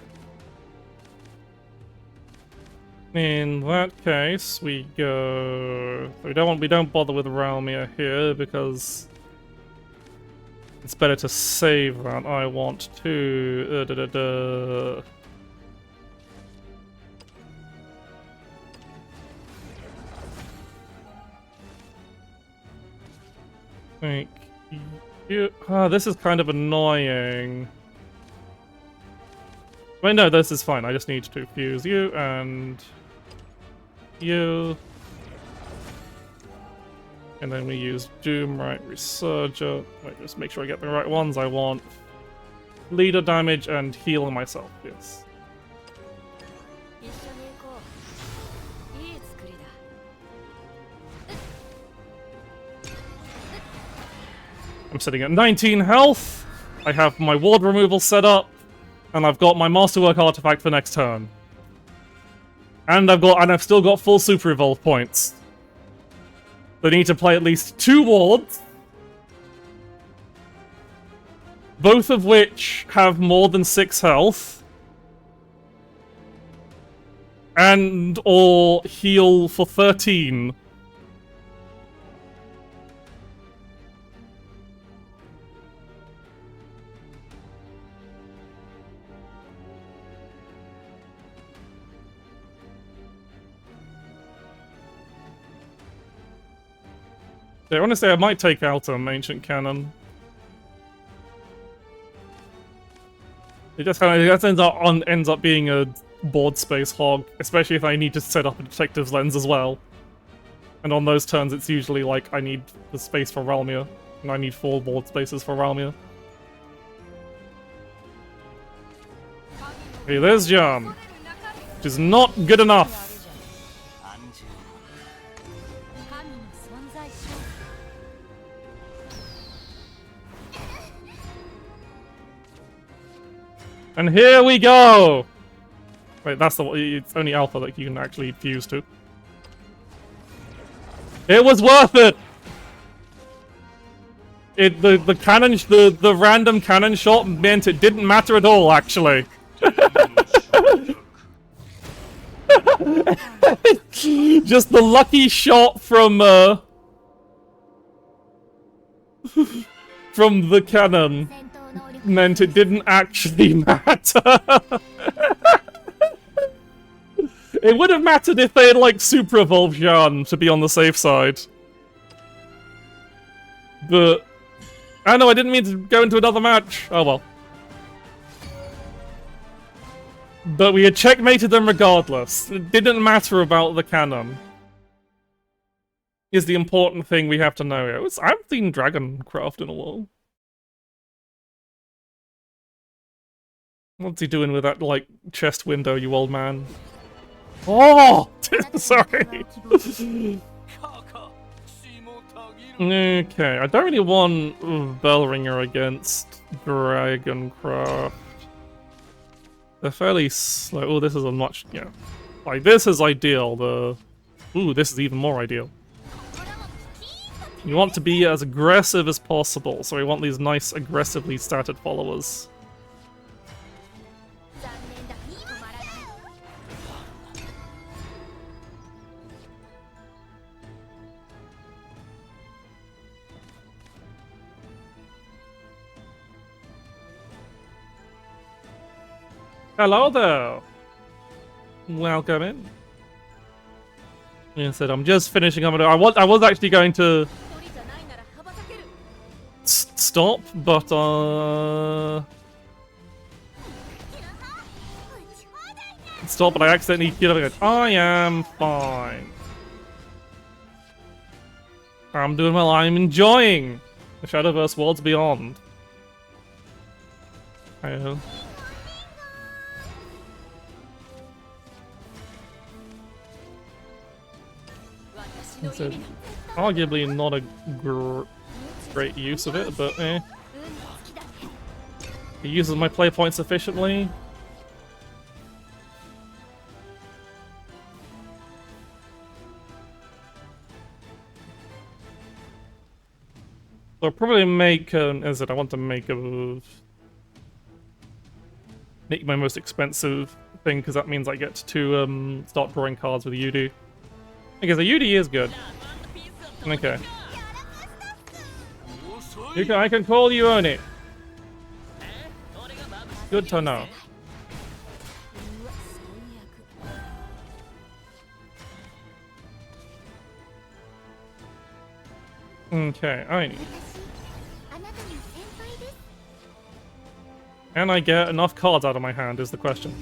In that case, we go. We don't bother with Realmia here because it's better to save that. I want to. Thank you. This is kind of annoying. Wait, no, this is fine. I just need to fuse you and you. And then we use Doomright Resurger. Wait, just make sure I get the right ones. I want leader damage and heal myself, yes. I'm sitting at 19 health. I have my ward removal set up. And I've got my Masterwork artifact for next turn. And I've still got full Super Evolve points. They need to play at least 2 wards. Both of which have more than 6 health. And or heal for 13. Yeah, honestly, I might take out Ancient Cannon. It just kind of ends up being a board space hog, especially if I need to set up a Detective's Lens as well. And on those turns, it's usually like I need the space for Realmia, and I need 4 board spaces for Realmia. Okay, there's Jam, which is not good enough. And here we go! Wait, that's it's only Alpha that you can actually fuse to. It was worth it! The cannon, the random cannon shot meant it didn't matter at all, actually. Just the lucky shot from the cannon meant it didn't actually matter. It would have mattered if they had, like, super evolved Jan to be on the safe side. But... I know, I didn't mean to go into another match. Oh well. But we had checkmated them regardless. It didn't matter about the canon. Is the important thing we have to know here. I haven't seen Dragoncraft in a while. What's he doing with that, like, chest window, you old man? Oh! Sorry! Okay, I don't really want Bellringer against Dragoncraft. They're fairly slow. Oh, this is a much... yeah. Like, this is ideal. Ooh, this is even more ideal. You want to be as aggressive as possible, so we want these nice, aggressively statted followers. Hello there! Welcome in. I said I'm just finishing up. I was actually going to stop, but stop, but I accidentally killed it. I am fine. I'm doing well. I'm enjoying the Shadowverse Worlds Beyond. Hi. So, arguably not a great use of it, but eh. He uses my play points efficiently. So I'll probably make as I want to make my most expensive thing, because that means I get to start drawing cards with UD. Okay, so UD is good. Okay. I can call you on it. Good to know. Okay, I need. Can I get enough cards out of my hand is the question.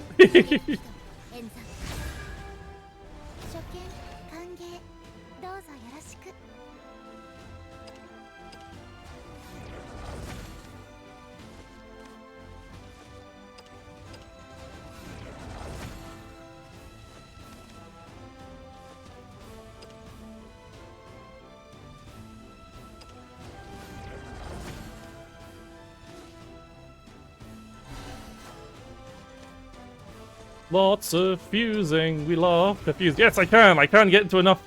Lots of fusing. We love to fuse. Yes, I can. I can get into enough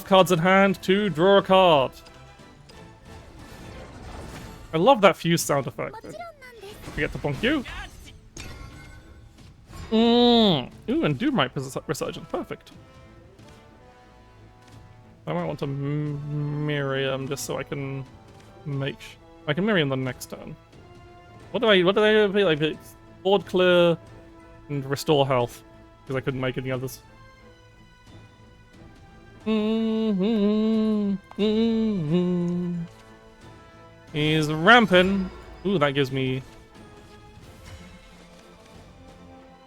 cards in hand to draw a card. I love that fuse sound effect. Forget to bonk you. Ooh, and Doomright Resurgence. Perfect. I might want to Miriam just so I can make. I can Miriam the next turn. What do I feel like? Board clear. And restore health, because I couldn't make any others. He's ramping. Ooh, that gives me...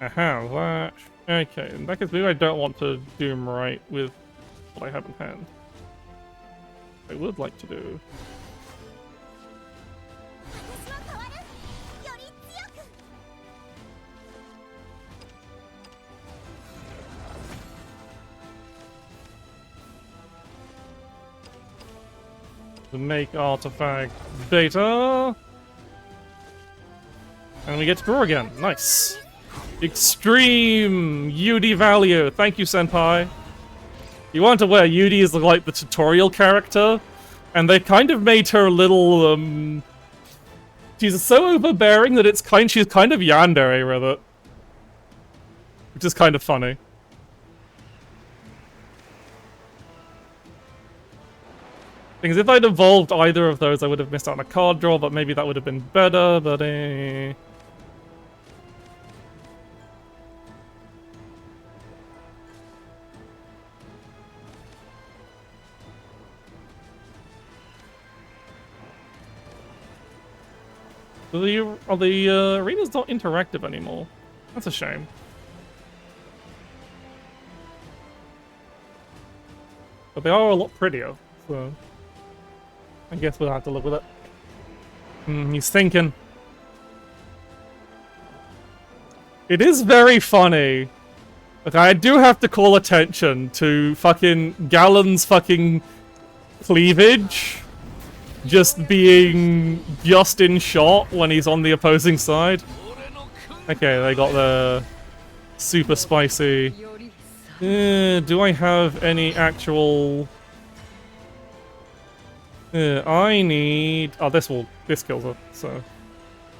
I have that. Okay, in that case, maybe I don't want to Doom right with what I have in hand. I would like to do... to make artifact beta. And we get to draw again. Nice. Extreme UD value. Thank you, Senpai. You weren't aware UD is like the tutorial character, and they kind of made her a little she's so overbearing that she's kind of yandere with it. Which is kind of funny. Things if I'd evolved either of those, I would have missed out on a card draw, but maybe that would have been better, but the arena's not interactive anymore. That's a shame. But they are a lot prettier, so I guess we'll have to live with it. He's thinking. It is very funny. Okay, I do have to call attention to fucking Gallon's fucking cleavage just being just in shot when he's on the opposing side. Okay, they got the super spicy. Do I have any actual... I need... Oh, this kills her, so...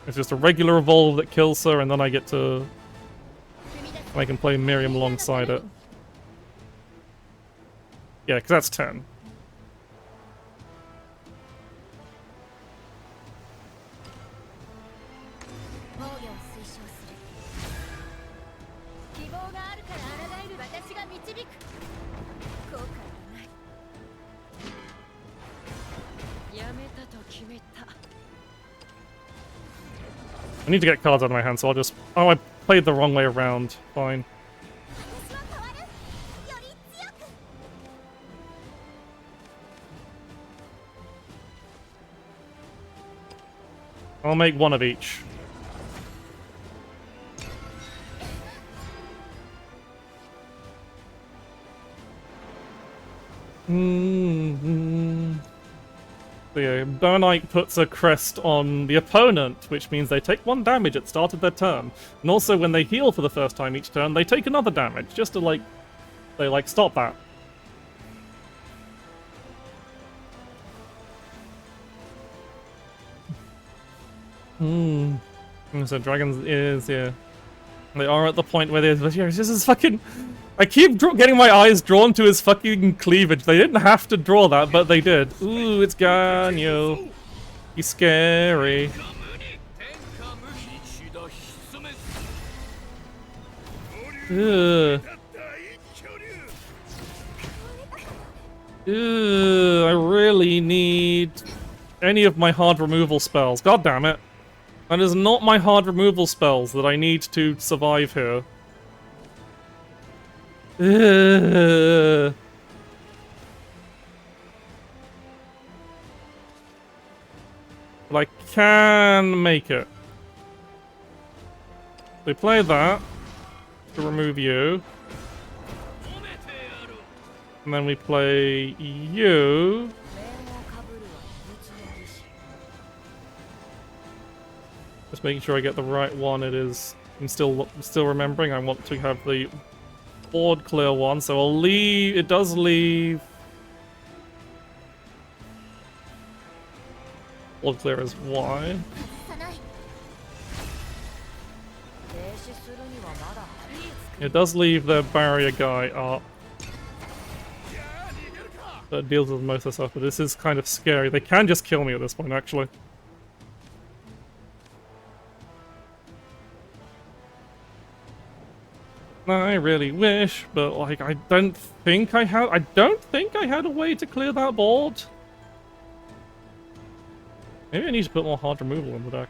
It's just a regular evolve that kills her, and then I get to... I can play Miriam alongside it. Yeah, because that's 10. I need to get cards out of my hand, so I'll just... Oh, I played the wrong way around. Fine. I'll make one of each. So yeah, Burnite puts a crest on the opponent, which means they take 1 damage at the start of their turn. And also when they heal for the first time each turn, they take another damage, just to stop that. So dragons is, yeah. They are at the point where there's just this fucking... I keep getting my eyes drawn to his fucking cleavage. They didn't have to draw that, but they did. Ooh, it's Ganyu. He's scary. Ugh. Ugh, I really need any of my hard removal spells. God damn it. That is not my hard removal spells that I need to survive here. Ugh. But I can make it. We play that to remove you. And then we play you. Just making sure I get the right one. It is. I'm still remembering. I want to have the board clear one, so I'll leave. It does leave. Board clear is Y. It does leave the barrier guy up. That deals with most of the stuff, but this is kind of scary. They can just kill me at this point, actually. I really wish, but like I don't think I had a way to clear that board. Maybe I need to put more hard removal in the deck.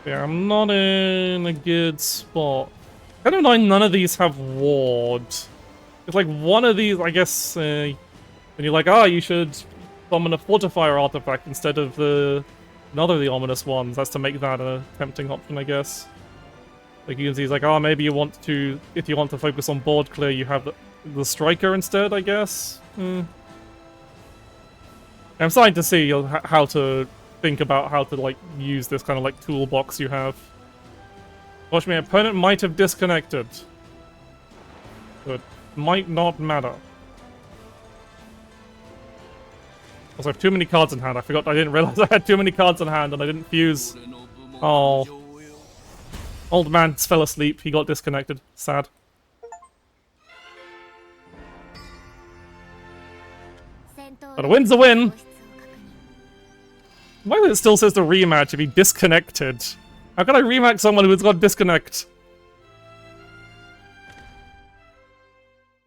Yeah, I'm not in a good spot. I don't know, none of these have ward. It's like one of these, I guess, when you're like, ah, you should summon a fortifier artifact instead of another of the ominous ones. That's to make that a tempting option, I guess. Like you can see, it's like, oh, maybe you want to, if you want to focus on board clear, you have the striker instead, I guess. I'm starting to see how to think about how to like use this kind of like toolbox you have. Watch me, opponent might have disconnected. But might not matter. Also, I have too many cards in hand. I didn't realize I had too many cards in hand and I didn't fuse. Oh. Old man fell asleep. He got disconnected. Sad. But a win's a win. Why it still says the rematch if he disconnected? How can I rematch someone who's got disconnect?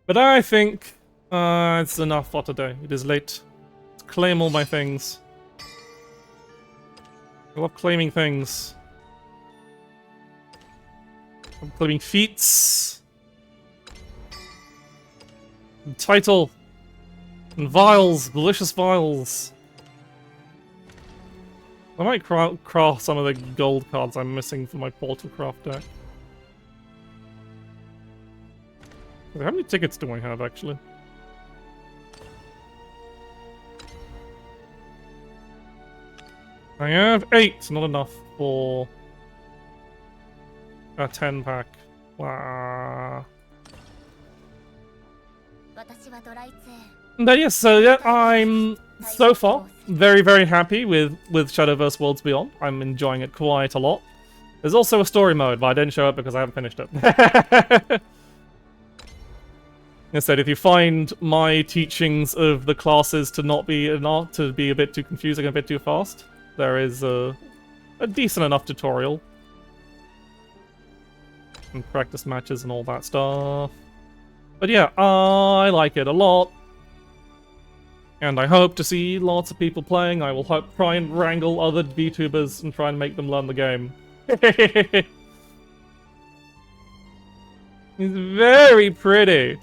But I think it's enough for today. It is late. Let's claim all my things. I love claiming things. I'm claiming feats. And title. And vials. Delicious vials. I might craft some of the gold cards I'm missing from my Portal Craft deck. How many tickets do I have, actually? I have 8, not enough for a 10-pack. Wow. But yes, so yeah, I'm so far very, very happy with Shadowverse Worlds Beyond. I'm enjoying it quite a lot. There's also a story mode, but I didn't show it because I haven't finished it. Instead, if you find my teachings of the classes to not be to be a bit too confusing and a bit too fast, there is a decent enough tutorial. And practice matches and all that stuff. But yeah, I like it a lot. And I hope to see lots of people playing. I will try and wrangle other VTubers and try and make them learn the game. It's very pretty.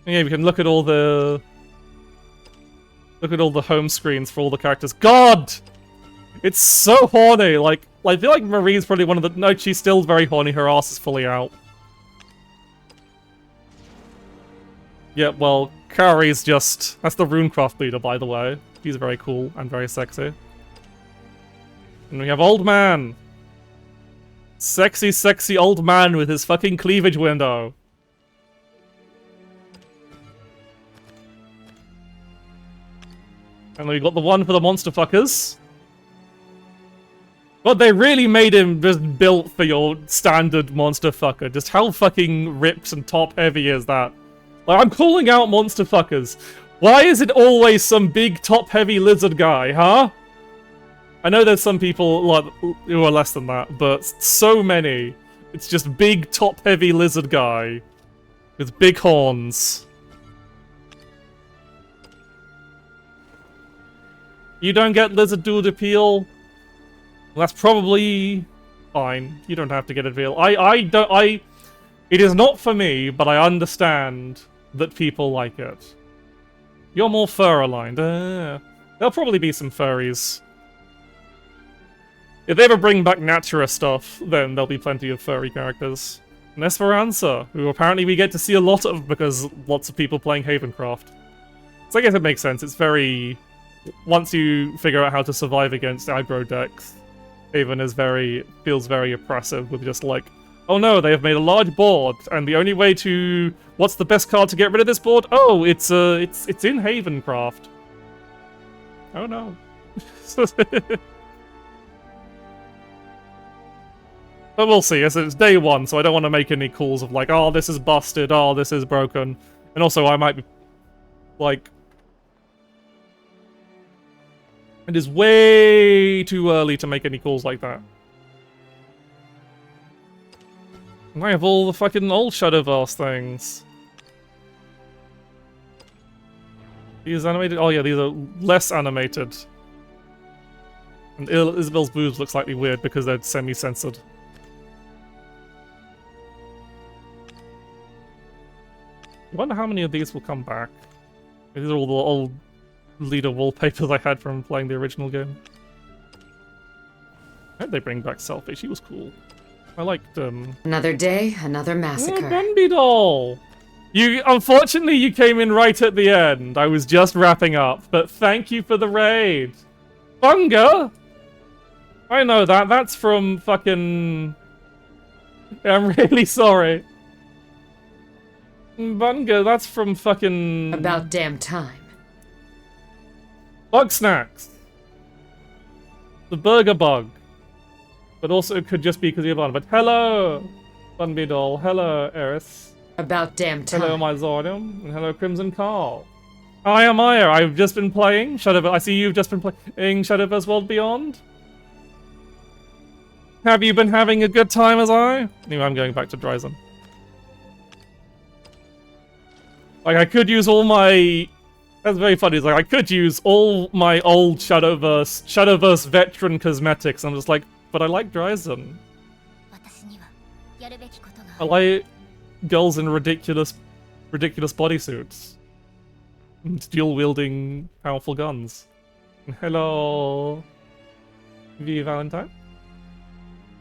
Yeah, we can look at all the home screens for all the characters. God! It's so horny! Like, I feel like Marie's probably one of the... No, she's still very horny. Her ass is fully out. Yeah, well, Kari's just... That's the Runecraft leader, by the way. He's very cool and very sexy. And we have Old Man. Sexy, sexy old man with his fucking cleavage window. And we got the one for the monster fuckers. But they really made him just built for your standard monster fucker. Just how fucking ripped and top heavy is that? Like, I'm calling out monster fuckers. Why is it always some big top heavy lizard guy, huh? I know there's some people like who are less than that, but so many. It's just big top heavy lizard guy with big horns. You don't get lizard dude appeal? Well, that's probably fine. You don't have to get appeal. It is not for me, but I understand that people like it. You're more fur aligned. There'll probably be some furries. If they ever bring back Natura stuff, then there'll be plenty of furry characters. And Esperanza, who apparently we get to see a lot of because lots of people playing Havencraft. So I guess it makes sense. It's very... Once you figure out how to survive against aggro decks, Haven is feels very oppressive with just like, oh no, they have made a large board, and the only way to... What's the best card to get rid of this board? Oh, it's in Havencraft. Oh no. But we'll see, as it's day one, so I don't want to make any calls of like, oh, this is busted, oh, this is broken. And also, I might be, like... It is way too early to make any calls like that. And I have all the fucking old Shadowverse things. These animated? Oh yeah, these are less animated. And Isabel's boobs look slightly weird because they're semi-censored. I wonder how many of these will come back. These are all the old leader wallpapers I had from playing the original game. How'd they bring back Selfie? She was cool. I liked, Another day, another massacre. Bambi doll! Unfortunately, you came in right at the end. I was just wrapping up, but thank you for the raid. Bunga! I know that. That's from fucking... I'm really sorry. Bunga, that's from fucking... About damn time. Bug Snacks. The Burger Bug. But also it could just be because you're blonde. But hello, Bunby Doll. Hello, Eris. About damn time. Hello, my Zordium. And hello, Crimson Carl. Hi, I'm Aya. I've just been playing Shadowverse. I see you've just been playing Shadowverse World Beyond. Have you been having a good time as I? Anyway, I'm going back to Dryzen. Like, I could use all my... That's very funny. It's like, I could use all my old Shadowverse veteran cosmetics. I'm just like, but I like Dryzen. I like girls in ridiculous bodysuits. And dual-wielding powerful guns. And hello... V Valentine?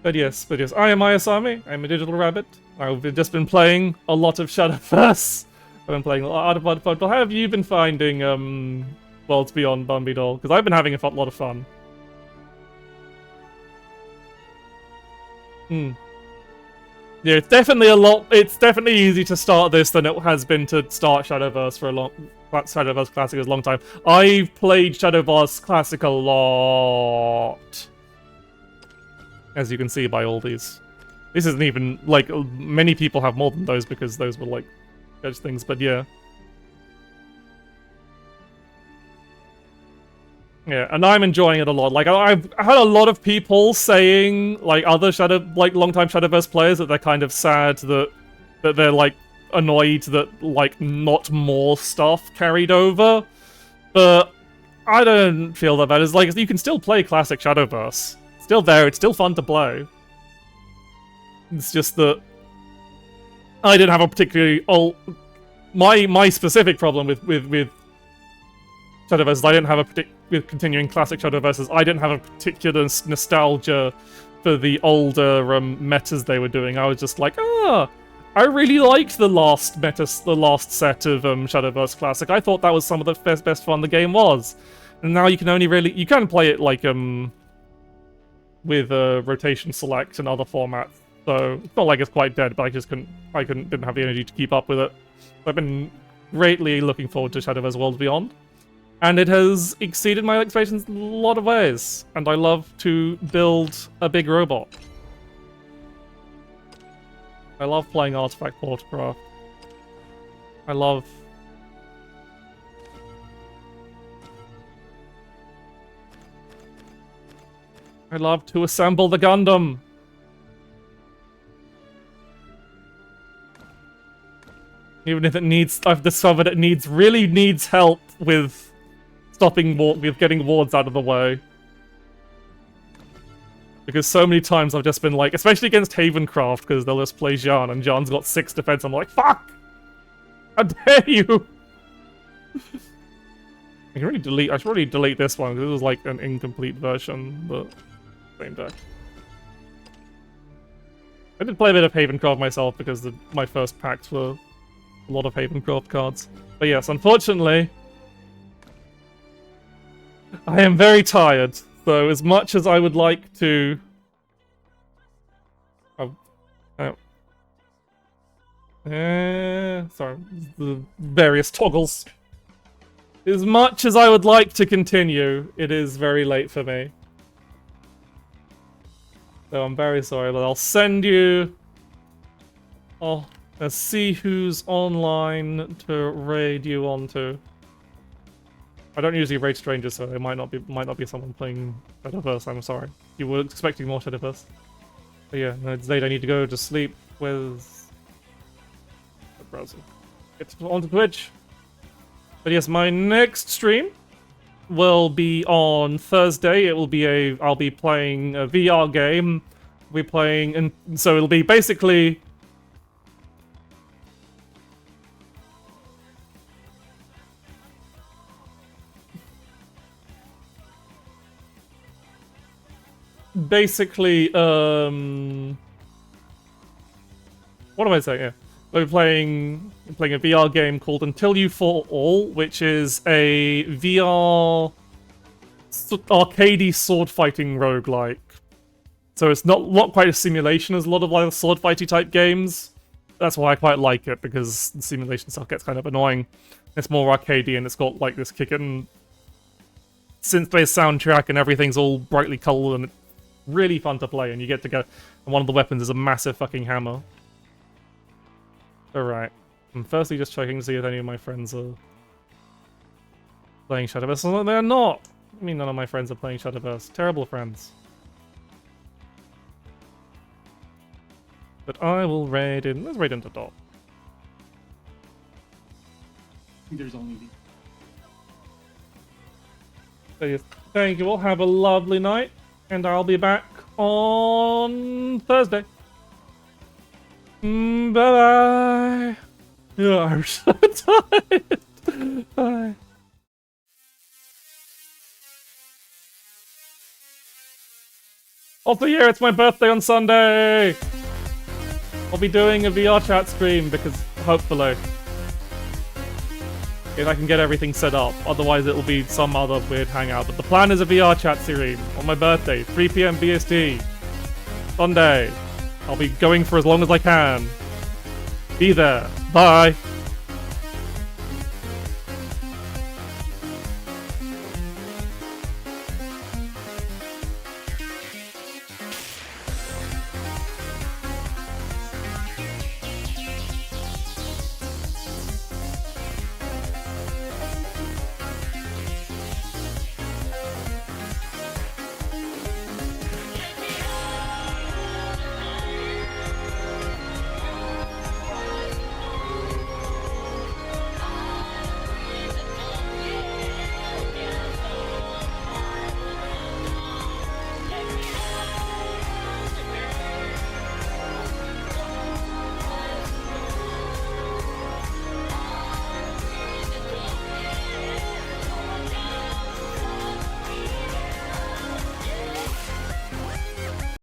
But yes, I am Ayasami. I'm a digital rabbit. I've just been playing a lot of Shadowverse. I've been playing a lot of fun. How have you been finding Worlds Beyond, Bumby Doll? Because I've been having a lot of fun. Yeah, it's definitely easier to start this than it has been to start Shadowverse for Shadowverse Classic as a long time. I've played Shadowverse Classic a lot. As you can see by all these. This isn't even, like, many people have more than those because those were, like, judge things, but yeah. Yeah, and I'm enjoying it a lot. Like, I've had a lot of people saying, like, other long-time Shadowverse players that they're kind of sad that they're, like, annoyed that, like, not more stuff carried over. But I don't feel that bad. It's like, you can still play classic Shadowverse. Still there, it's still fun to play. It's just that I didn't have a particularly my specific problem with Shadowverse is I didn't have with continuing classic Shadowverses. I didn't have a particular nostalgia for the older metas they were doing. I was just like, I really liked the last set of Shadowverse Classic. I thought that was some of the best fun the game was. And now you can play it like with rotation select and other formats, so it's not like it's quite dead, but I just didn't have the energy to keep up with it. I've been greatly looking forward to Shadowverse Worlds Beyond, and it has exceeded my expectations in a lot of ways, and I love to build a big robot. I love playing Artifact Portcraft. I love... I love to assemble the Gundam. Even if I've discovered it really needs help with getting wards out of the way. Because so many times I've just been like, especially against Havencraft, because they'll just play Jean, and Jean's got 6 defense, I'm like, fuck! How dare you! I should really delete this one, because it was like an incomplete version, but... same deck. I did play a bit of Havencraft myself because my first packs were a lot of Havencraft cards. But yes, unfortunately, I am very tired. So as much as I would like to... sorry, the various toggles. As much as I would like to continue, it is very late for me. So I'm very sorry, but I'll send you... let's see who's online to raid you onto. I don't usually raid strangers, so it might not be someone playing Shadowverse. I'm sorry. You were expecting more Shadowverse. But yeah, no, it's late. I need to go to sleep. Where's the browser? Get onto Twitch. But yes, my next stream will be on Thursday. I'll be playing a VR game. We're playing, and so it'll be basically what am I saying? Yeah. We're playing a VR game called Until You Fall All, which is a VR arcadey sword fighting roguelike. So it's not quite a simulation as a lot of like sword fighty type games. That's why I quite like it, because the simulation stuff gets kind of annoying. It's more arcadey and it's got like this kickin' synth-based soundtrack and everything's all brightly colored and really fun to play, and you get to go. And one of the weapons is a massive fucking hammer. Alright. I'm firstly just checking to see if any of my friends are playing Shadowverse. No, they're not! I mean, none of my friends are playing Shadowverse. Terrible friends. But I will raid in. Let's raid into Dot. There's only the. So yes, thank you all. Have a lovely night. And I'll be back on Thursday. Bye-bye. Yeah, I'm so tired. Bye. Also, yeah, it's my birthday on Sunday. I'll be doing a VR chat stream because, hopefully, if I can get everything set up. Otherwise, it'll be some other weird hangout. But the plan is a VR chat stream on my birthday, 3 PM BST, Sunday. I'll be going for as long as I can. Be there. Bye.